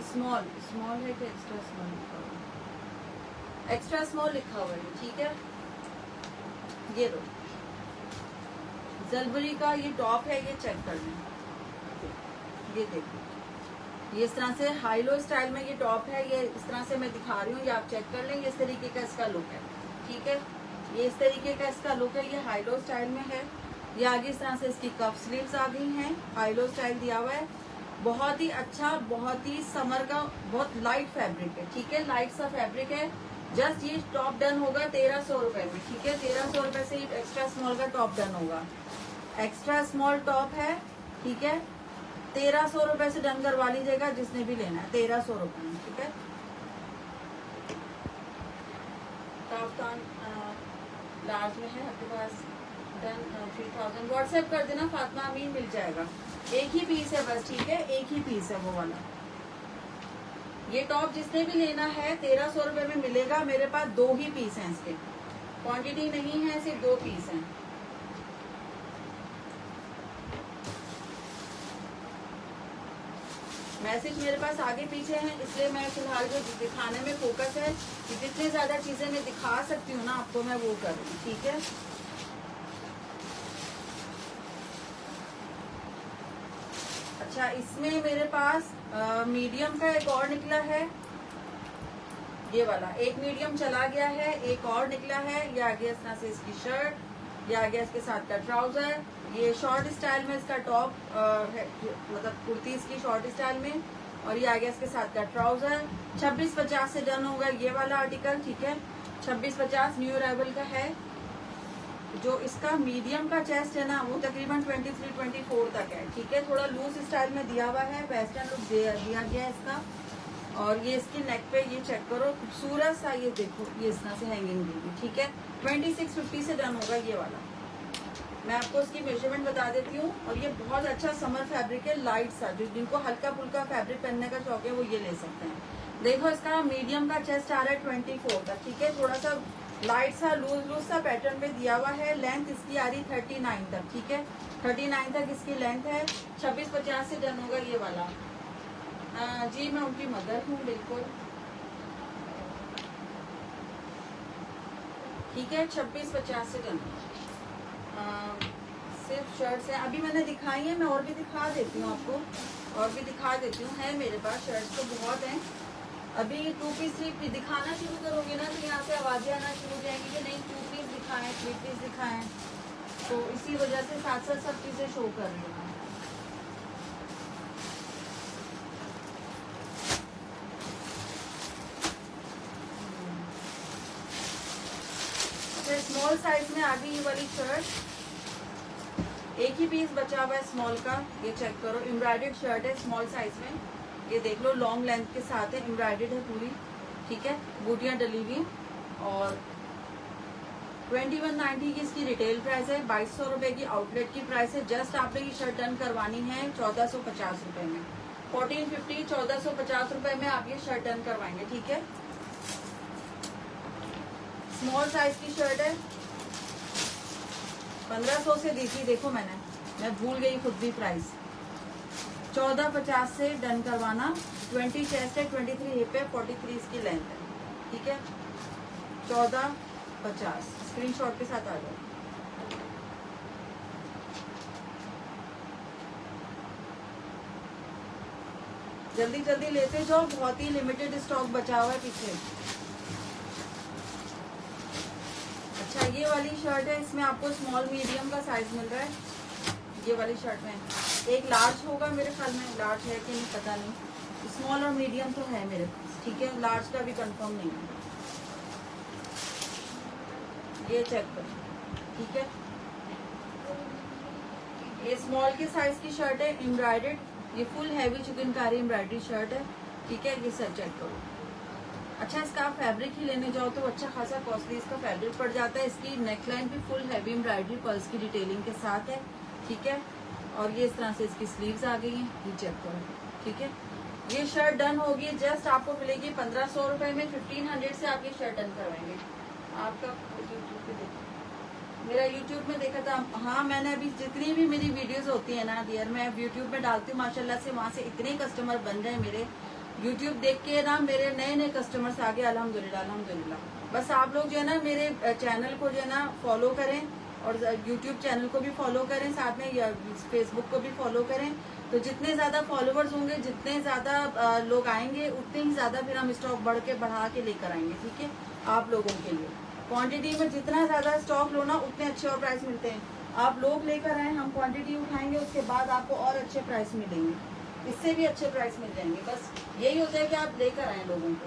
स्मॉल, स्मॉल है कि एक्स्ट्रा स्मॉल लिखा हुआ है? एक्स्ट्रा स्मॉल लिखा हुआ है, ठीक है। ये लो जलबरी का ये टॉप है, ये चेक कर लें। ये देखो ये इस तरह से हाई लो स्टाइल में ये टॉप है, ये इस तरह से मैं दिखा रही हूँ, ये आप चेक कर लें। ये इस तरीके का इसका लुक है, ठीक है। ये इस तरीके का इसका लुक है, ये हाई लो स्टाइल में है। ये आगे इस तरह से इसकी कफ स्लीव्स आ गई हैं, हाई लो स्टाइल दिया हुआ है। बहुत ही अच्छा, बहुत ही समर का, बहुत लाइट फैब्रिक है, ठीक है। लाइट सा फैब्रिक है। जस्ट ये टॉप डन होगा 1300 रुपए में, ठीक है। 1300 रुपए से एक्स्ट्रा स्मॉल का टॉप डन होगा। एक्स्ट्रा स्मॉल टॉप है, ठीक है। 1300 रुपए से डन करवा लीजिएगा जिसने भी लेना है, 1300 रुपए में, ठीक है। काफ्तान लार्ज में है आपके पास, डन 3000। व्हाट्सएप कर देना, फातिमा अमीन मिल जाएगा। एक ही पीस है बस, ठीक है, एक ही पीस है वो वाला। ये टॉप जिसने भी लेना है 1300 रुपए में मिलेगा। मेरे पास 2 ही पीस हैं इसके, क्वांटिटी नहीं है, सिर्फ 2 पीस हैं। मैसेज मेरे पास आगे पीछे हैं, इसलिए मैं फिलहाल जो दिखाने में फोकस है कि जितनी ज्यादा चीजें मैं दिखा सकती हूँ ना आपको, मैं वो कर रही हूँ, ठीक है। अच्छा इसमें मेरे पास मीडियम का एक और निकला है, ये वाला एक मीडियम चला गया है, एक और निकला है। ये आ गया इस तरह से इसकी शर्ट, ये आ गया इसके साथ का ट्राउजर। ये शॉर्ट स्टाइल में इसका टॉप है, मतलब कुर्ती इसकी शॉर्ट स्टाइल में, और ये आ गया इसके साथ का ट्राउजर। 2650 से डन होगा ये वाला आर्टिकल, ठीक है। 2650 न्यू अराइवल का है। जो इसका मीडियम का चेस्ट है ना, वो तकरीबन 23-24 तक है, ठीक है। थोड़ा लूज स्टाइल में दिया हुआ है, वेस्टर्न लुक दिया गया है इसका। और ये इसकी नेक पे ये चेक करो, खूबसूरत सा, ये देखो ये इस तरह से हैंगिंग दी हुई, ठीक है। 2650 से डन होगा ये वाला। मैं आपको इसकी मेजरमेंट बता देती हूँ। और ये बहुत अच्छा समर फैब्रिक है, लाइट सा, जो जिनको हल्का फुल्का फैब्रिक पहनने का शौक है वो ये ले सकते हैं। देखो इसका मीडियम का चेस्ट आ रहा है 24 तक, ठीक है। थोड़ा सा लाइट सा लूज सा पैटर्न में दिया हुआ है। लेंथ इसकी आ रही 39 तक, ठीक है। 39 तक इसकी लेंथ है। 2650 से डन होगा ये वाला। जी मैं उनकी मदर हूँ, बिल्कुल, ठीक है। 2650 से डन। सिर्फ शर्ट्स है, अभी मैंने दिखाई है, मैं और भी दिखा देती हूँ आपको, और भी दिखा देती हूँ। है मेरे पास शर्ट्स तो बहुत हैं। अभी 2 पीस 3 पीस दिखाना शुरू करोगे ना तो यहाँ से आवाज़ें आना शुरू हो जाएंगी कि नहीं 2 पीस दिखाएं, 3 पीस दिखाएं। तो इसी वजह से साथ साथ सब चीज़ें शो कर रही हूँ। स्मॉल साइज में आ गई ये वाली शर्ट। एक ही पीस बचा हुआ है स्मॉल का, ये चेक करो। एम्ब्रॉयडर्ड शर्ट है स्मॉल साइज में, ये देख लो, लॉन्ग लेंथ के साथ है, एम्ब्रॉयडर्ड है पूरी, ठीक है। बूटियां डली हुई और 2190 की इसकी रिटेल प्राइस है, 2200 रुपए की आउटलेट की प्राइस है। जस्ट आपने ये शर्ट डन करवानी है 1450 रुपए में। 1450 1450 रुपए में आप ये शर्ट डन करवाएंगे, ठीक है। स्मॉल साइज की शर्ट है, 1500 से दी थी, देखो मैं भूल गई खुद भी प्राइस। 1450 से डन करवाना। 20 चेस्ट है, 23 हिप है, 43 इसकी लेंथ है, ठीक है। 1450 स्क्रीनशॉट के साथ आ जाओ। जल्दी जल्दी लेते जाओ, बहुत ही लिमिटेड स्टॉक बचा हुआ है पीछे। अच्छा ये वाली शर्ट है, इसमें आपको स्मॉल मीडियम का साइज मिल रहा है। ये वाली शर्ट में एक लार्ज होगा मेरे ख्याल में, लार्ज है कि नहीं पता नहीं, स्मॉल और मीडियम तो है मेरे पास, ठीक है। लार्ज का भी कंफर्म नहीं है, ये चेक करो, ठीक है। ये स्मॉल के साइज की शर्ट है, एम्ब्रॉयडर्ड, ये full heavy chikankari embroidery shirt है, ठीक है। ये सब चेक करो। अच्छा इसका आप फैब्रिक ही लेने जाओ तो अच्छा खासा कॉस्टली इसका फैब्रिक पड़ जाता है। इसकी नेकलाइन भी फुल हैवी एम्ब्रॉयडरी पर्स की डिटेलिंग के साथ है, ठीक है। और ये इस तरह से इसकी स्लीव्स आ गई हैं, ये चेक करो, ठीक है। ये शर्ट डन होगी, जस्ट आपको मिलेगी 1500 रुपए में। 1500 से आप ये शर्ट डन करवाएंगे। आपका यूट्यूब पे देखा, मेरा यूट्यूब में देखा था, हाँ मैंने अभी जितनी भी मेरी वीडियोस होती है ना डियर, मैं यूट्यूब में डालती हूँ, माशाल्लाह से वहाँ से इतने कस्टमर बन रहे हैं मेरे। यूट्यूब देख के ना मेरे नए नए कस्टमर्स आ गए, अल्हम्दुलिल्लाह अल्हम्दुलिल्लाह। बस आप लोग जो है ना मेरे चैनल को जो है ना फॉलो करें, और यूट्यूब चैनल को भी फॉलो करें, साथ में फेसबुक को भी फॉलो करें। तो जितने ज्यादा फॉलोवर्स होंगे, जितने ज्यादा लोग आएंगे, उतने ही ज्यादा फिर हम स्टॉक बढ़ा के लेकर आएंगे, ठीक है। आप लोगों के लिए क्वांटिटी में जितना ज्यादा स्टॉक लो ना, उतने अच्छे और प्राइस मिलते हैं। आप लोग लेकर आए, हम क्वांटिटी उठाएंगे, उसके बाद आपको और अच्छे प्राइस मिलेंगे, इससे भी अच्छे प्राइस मिल जाएंगे। बस यही होता है कि आप लेकर आए लोगों को।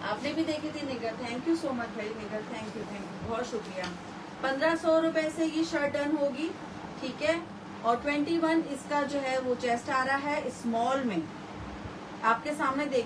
आपने भी देखी थी निगर, थैंक यू सो मच भाई निगर, थैंक यू बहुत शुक्रिया। 1500 रुपए से ये शर्ट डन होगी, ठीक है। और 21 इसका जो है वो चेस्ट आ रहा है स्मॉल में, आपके सामने देख